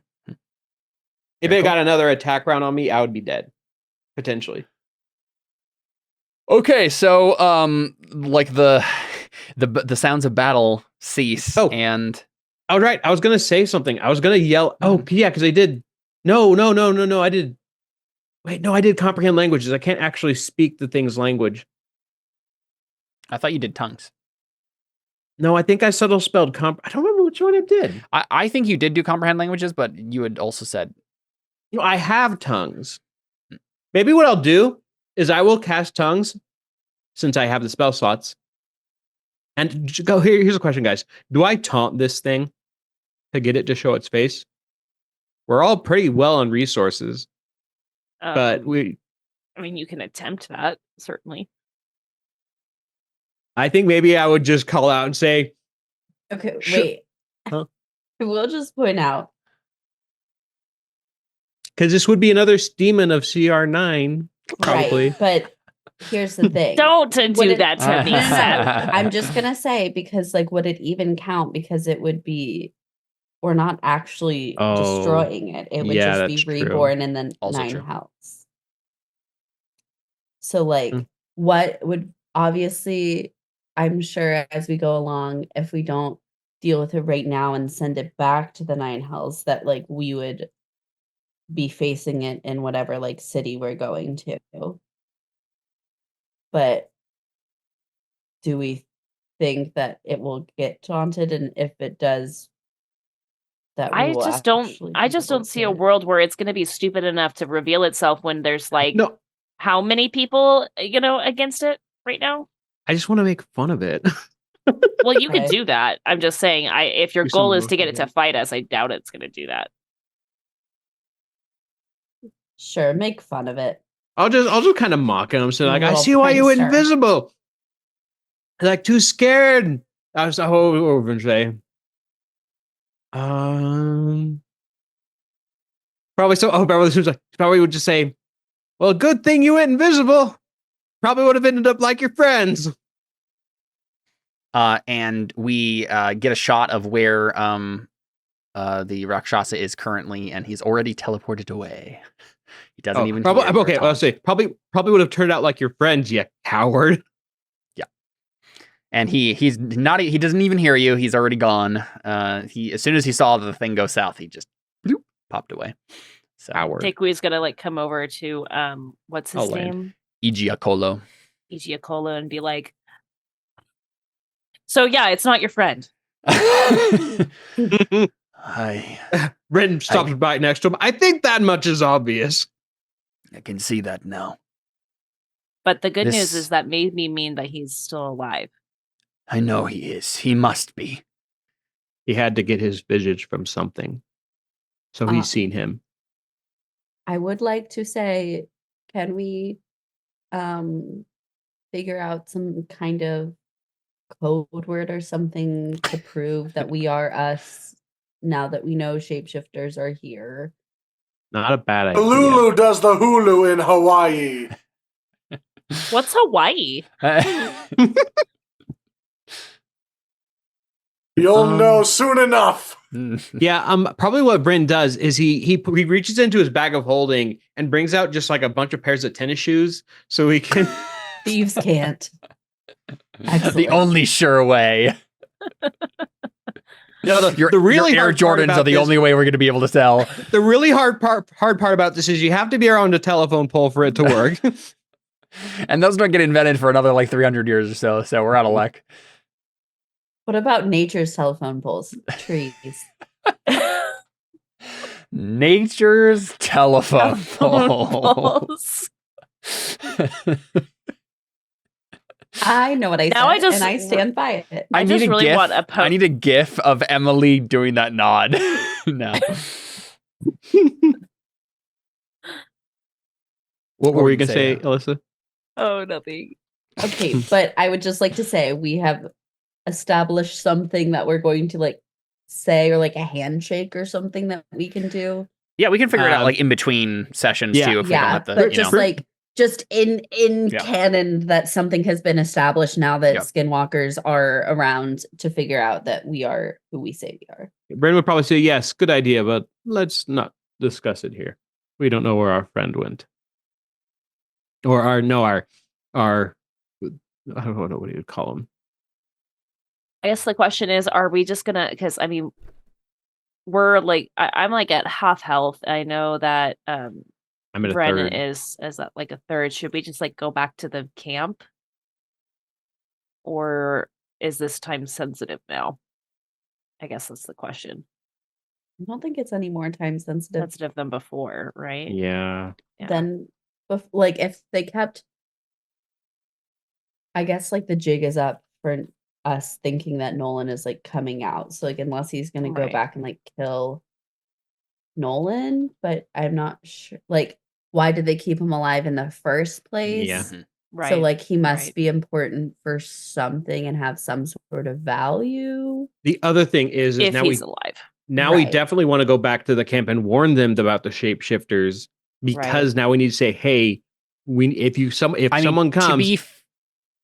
If Very it cool. got another attack round on me, I would be dead, potentially. okay, so like the sounds of battle cease and I was right. I was gonna say something. I was gonna yell. Oh yeah, because I did. No. I did. Wait, no, I did comprehend languages. I can't actually speak the thing's language. I thought you did tongues. No, I think I subtle spelled I don't remember which one I did. I think you did do comprehend languages, but you had also said No, I have tongues. Maybe what I'll do is I will cast tongues since I have the spell slots. And here's a question, guys. Do I taunt this thing to get it to show its face? We're all pretty well on resources, but I mean, you can attempt that, certainly. I think maybe I would just call out and say, Okay, Sure. wait. Huh? I will just point out. because this would be another demon of CR9, probably. Right, but here's the thing. Don't do it- that to me, No, Seth. I'm just gonna say because like would it even count? Because it would be we're not actually Oh, destroying it. It would yeah, just be that's true. reborn in the Also 9 true. house. So like what would obviously I'm sure as we go along, if we don't deal with it right now and send it back to the 9 hells, that like we would be facing it in whatever like city we're going to. But do we think that it will get taunted? And if it does, that we I will just don't actually I be just able don't see a to- world where it's going to be stupid enough to reveal itself when there's like No, how many people, against it right now? I just want to make fun of it. Well, you could Okay. do that. I'm just saying, if your Do some goal is to get it emotional to fight us, I doubt it's going to do that. Sure, make fun of it. I'll just kind of mock him. So A like, I little see why you went prankster. invisible. Like too scared. I was over and say. Probably so. Oh, Beverly seems like probably would just say, "Well, good thing you went invisible. Probably would have ended up like your friends." And we get a shot of where the Rakshasa is currently, and he's already teleported away. He doesn't even probably hear your okay. I'll taunt. say probably would have turned out like your friends, you coward. And he's not. He doesn't even hear you. He's already gone. As soon as he saw the thing go south, he just bloop, popped away. So Coward. Takewee's gonna like come over to what's his name? Igiakolo. Igiakolo, and be like, so yeah, it's not your friend. Ren stops right next to him. I think that much is obvious. I can see that now. But the good news This- is that made me mean that he's still alive. I know he is. He must be. He had to get his visage from something, so he's seen him. I would like to say, can we figure out some kind of code word or something to prove that we are us now that we know shapeshifters are here? Not a bad idea. Lulu does the Hulu in Hawaii. What's Hawaii? You'll know soon enough. Yeah, probably what Bryn does is he reaches into his bag of holding and brings out just like a bunch of pairs of tennis shoes so he can. Thieves can't. The Excellent. only sure way. No, Your really Air hard part Jordans about are the this- only way we're going to be able to sell. The really hard part about this is you have to be around a telephone pole for it to work. And those don't get invented for another like 300 years or so. So we're out of luck. What about nature's telephone poles? Trees. Nature's telephone pole. Poles. I know what I Now said, I just- and I stand by it. I just really want a I need a gif of Emily doing that nod. No. What were you gonna say say, that? Alyssa? Oh, nothing. Okay, but I would just like to say we have established something that we're going to like say, or like a handshake or something that we can do. Yeah, we can figure it out like in between sessions yeah. too. If we don't Yeah, have to, but you just know. like just in Yeah. canon that something has been established now that Yeah. skinwalkers are around to figure out that we are who we say we are. Bryn would probably say yes, good idea, but let's not discuss it here. We don't know where our friend went, or our I don't know what you would call him. I guess the question is, are we just gonna? Because I mean, we're like, I'm like at half health. I know that I'm at a Brennan third. is at like a third. Should we just like go back to the camp, or is this time sensitive now? I guess that's the question. I don't think it's any more time sensitive Sensitive than before, right? Yeah. Yeah. than like if they kept. I guess like the jig is up for us thinking that Nolan is like coming out. So like unless he's gonna go Right. back and like kill Nolan, but I'm not sure. Like, why did they keep him alive in the first place? Yeah. Mhm. Right. So like he must right. be important for something and have some sort of value. The other thing is if now he's alive. we Right. definitely want to go back to the camp and warn them about the shapeshifters because now we need to say, hey, if someone comes,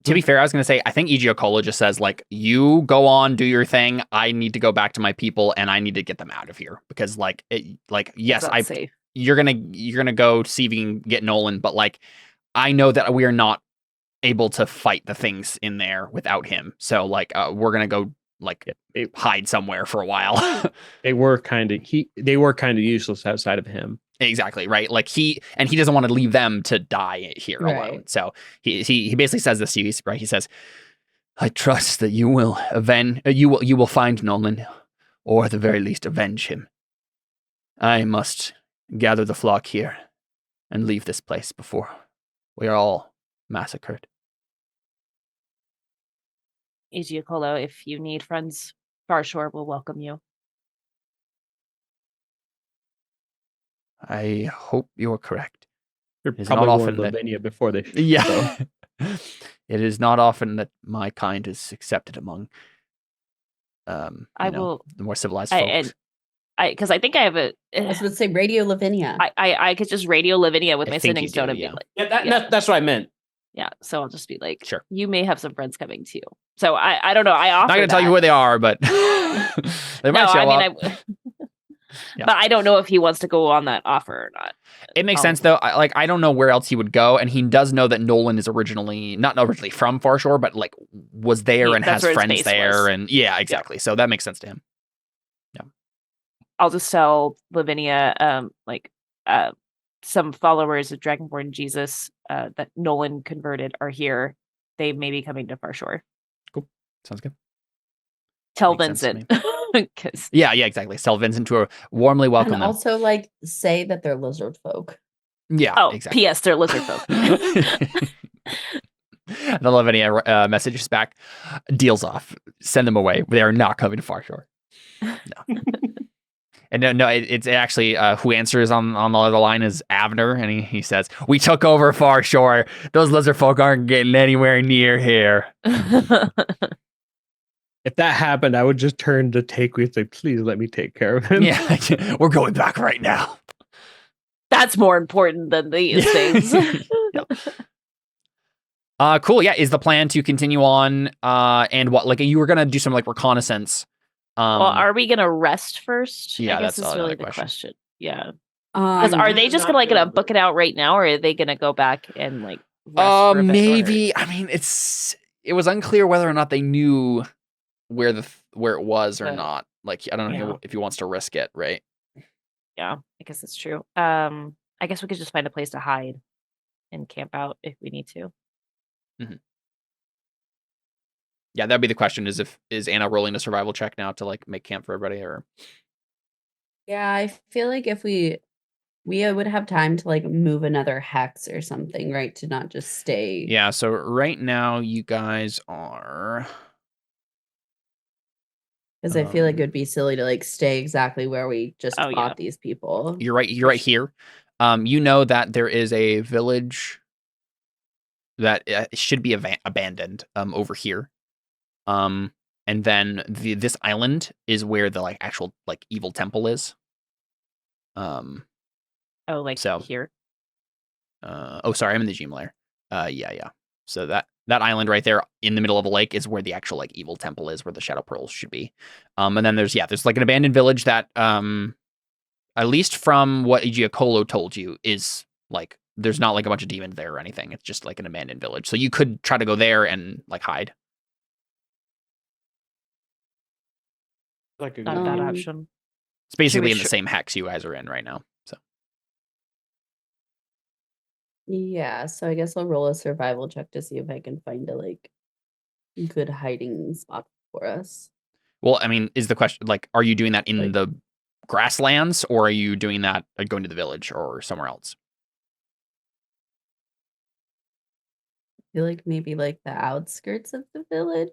to be fair, I was going to say, I think Igiakolo just says like, you go on, do your thing. I need to go back to my people and I need to get them out of here because yes, It's not safe. you're going to go see if you can get Nolan, but like, I know that we are not able to fight the things in there without him. So like, we're going to go like hide somewhere for a while. they were kind of useless outside of him. Exactly, right? Like he doesn't want to leave them to die here alone. Right. So he basically says this to you, right? He says, "I trust that you will find Nolan, or at the very least avenge him. I must gather the flock here and leave this place before we are all massacred. Igiocolo, if you need friends, Farshore will welcome you. I hope you're correct. You're It's probably not warned often that- Lavinia before they. Yeah. It is not often that my kind is accepted among I will. the more civilized folks. Because I think I have a. I was going to say Radio Lavinia. I could just radio Lavinia with I my think sending you stone do, and be yeah. like, Yeah, that's what I meant. yeah. So I'll just be like, Sure. You may have some friends coming too. So I don't know. I offer. Not going to tell you who they are, but they might No, show I up. mean, Yeah. but I don't know if he wants to go on that offer or not. It makes sense though. I don't know where else he would go, and he does know that Nolan is not originally from Farshore, but like was there and That's has where his friends base there, was. and yeah, exactly. So that makes sense to him. I'll just tell Lavinia, some followers of Dragonborn Jesus that Nolan converted are here. They may be coming to Farshore. Sounds good. Tell Makes sense Vincent, because Yeah, exactly. Sell Vincent to a warmly welcome and them. also, like, say that they're lizard folk. Yeah, exactly. P.S. They're lizard folk. The Lavinia messages back. Deals off. Send them away. They are not coming to Farshore. No. And no, it's actually who answers on the other line is Avner, and he says, "We took over Farshore. Those lizard folk aren't getting anywhere near here." If that happened, I would just turn to Takui and say, "Please let me take care of him." Yeah, we're going back right now. That's more important than these things. Yep. Cool. Yeah, is the plan to continue on? And what? Like you were gonna do some like reconnaissance. Well, are we gonna rest first? Yeah, I guess that's is really another the question. Yeah. Because Are they just gonna book it out right now, or are they gonna go back and like rest for a bit, maybe. I mean, it was unclear whether or not they knew where it was or not. Like, I don't know if he wants to risk it, right? Yeah, I guess that's true. I guess we could just find a place to hide and camp out if we need to. Mm-hmm. Yeah, that'd be the question: is Anna rolling a survival check now to like make camp for everybody, or? yeah, I feel like if we would have time to like move another hex or something, right? To not just stay. Yeah. So right now, you guys are. Because I feel like it would be silly to like stay exactly where we just fought these people. You're right. You're right here. You know that there is a village that should be abandoned over here. And then this island is where the like actual like evil temple is. Here. Sorry, I'm in the Gem layer. Yeah. So that island right there in the middle of a lake is where the actual like evil temple is, where the Shadow Pearls should be. And then there's like an abandoned village that at least from what Igiocolo told you is like there's not like a bunch of demons there or anything. It's just like an abandoned village. So you could try to go there and like hide. Like a Not a bad option. It's basically in the same hex you guys are in right now. So Yeah, so I guess I'll roll a survival check to see if I can find a like good hiding spot for us. well, I mean, is the question like, are you doing that in the grasslands, or are you doing that going to the village or somewhere else? I feel like maybe like the outskirts of the village.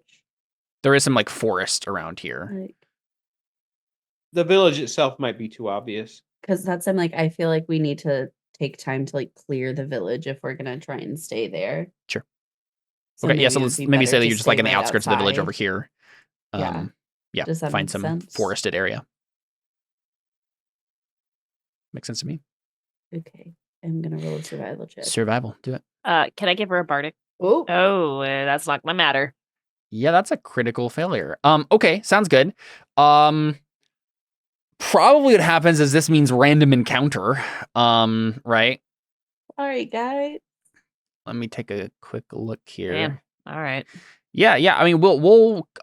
There is some like forest around here. Like, The village itself might be too obvious. because I'm like, I feel like we need to take time to like clear the village if we're gonna try and stay there. Sure. So Okay, yeah, so it let's would be maybe better say that to you're just like in stay the right outskirts of the village outside. over here. Yeah, Does that find make some sense? forested area. Makes sense to me. Okay, I'm gonna roll a survival check. Survival, do it. Can I give her a bardic? Oh, That's not gonna matter. Yeah, that's a critical failure. Okay, sounds good. Probably what happens is this means random encounter. Right? all right, guys. Let me take a quick look here. Man. All right. Yeah. I mean,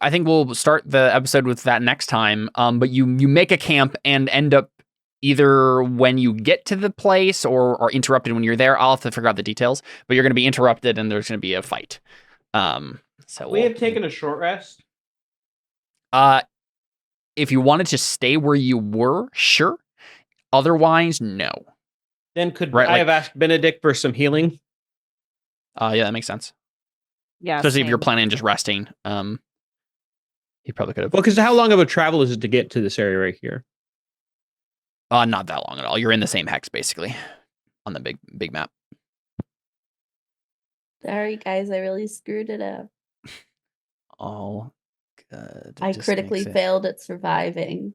I think we'll start the episode with that next time. But you make a camp and end up either when you get to the place or are interrupted when you're there. I'll have to figure out the details. But you're going to be interrupted and there's going to be a fight. So We have taken a short rest. if you wanted to stay where you were, sure. Otherwise, no. Then could Right, I like- have asked Benedict for some healing? Yeah, that makes sense. Yeah. Especially if you're same. planning on just resting. He probably could have. Well, because how long of a travel is it to get to this area right here? Not that long at all. You're in the same hex basically on the big map. Sorry, guys, I really screwed it up. All good. I Just critically makes it- failed at surviving.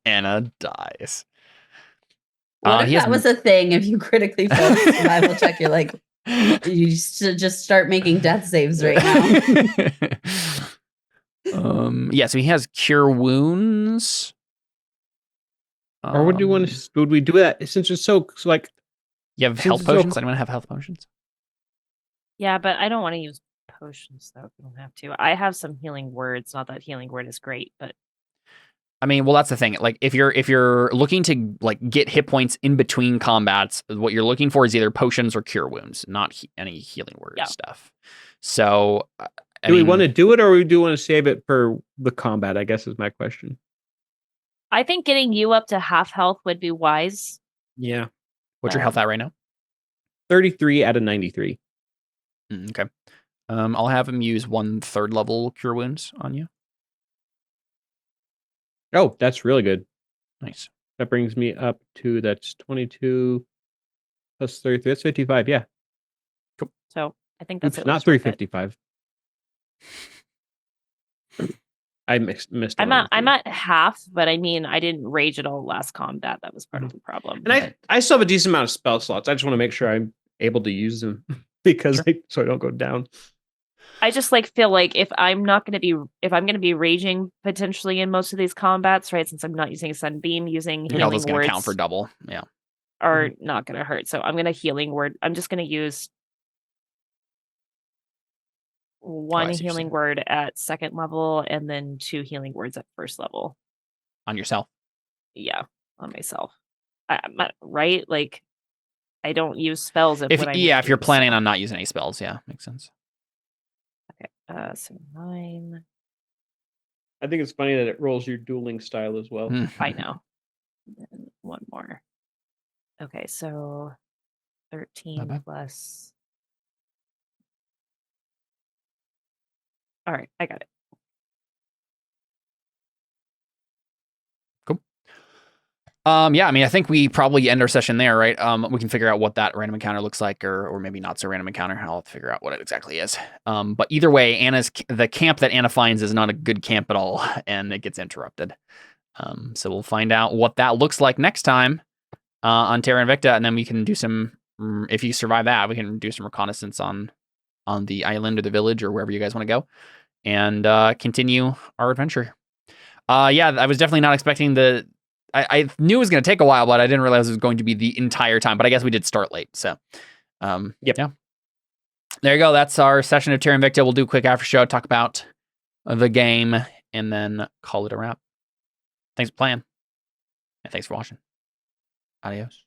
Anna dies. What if he has that was a thing? If you critically failed a survival check, you're like, you should just start making death saves right now. Yeah, so he has cure wounds. Or would you want to? Would we do that since it's so like? You have since health it's so potions? Anyone have health potions? Yeah, but I don't want to use potions though. We don't have to. I have some healing words. Not that healing word is great, but I mean, well, that's the thing. Like, if you're looking to like get hit points in between combats, what you're looking for is either potions or cure wounds, not any healing word Yeah. stuff. So, Do we want to do it, or we do want to save it for the combat? I guess is my question. I think getting you up to half health would be wise. Yeah, What's your health at right now? 33 out of 93. Okay. I'll have him use 1/3 level cure wounds on you. Oh, that's really good. Nice. That brings me up to that's 22 plus 33. That's 55. Yeah, So I think that's oops, at not least worth it. 355. I missed. I'm at half, but I mean, I didn't rage at all last combat. That was part of the problem. And I still have a decent amount of spell slots. I just want to make sure I'm able to use them because so I don't go down. I just like feel like if I'm going to be raging potentially in most of these combats, right? Since I'm not using Sunbeam, using Your health healing is going to words count for double. Yeah. are not going to hurt. So I'm going to healing word. I'm just going to use one I see what you're healing saying. word at second level and then 2 healing words at first level. On yourself. Yeah, on myself. I'm not, right? Like I don't use spells If when I'm if you're used, planning so. on not using any spells, yeah, makes sense. Okay, so 9. I think it's funny that it rolls your dueling style as well. I know. And then 1 more. Okay, so 13 bad. plus. All right, I got it. Yeah, I mean, I think we probably end our session there, right? We can figure out what that random encounter looks like, or maybe not so random encounter. I'll have to figure out what it exactly is. But either way, the camp that Anna finds is not a good camp at all, and it gets interrupted. So we'll find out what that looks like next time on Terra Invicta, and then we can do some. If you survive that, we can do some reconnaissance on the island or the village or wherever you guys want to go, and continue our adventure. Yeah, I was definitely not expecting I knew it was going to take a while, but I didn't realize it was going to be the entire time. But I guess we did start late, so yeah. There you go. That's our session of Terra Invicta. We'll do a quick after show, talk about the game, and then call it a wrap. Thanks for playing, and thanks for watching. Adios.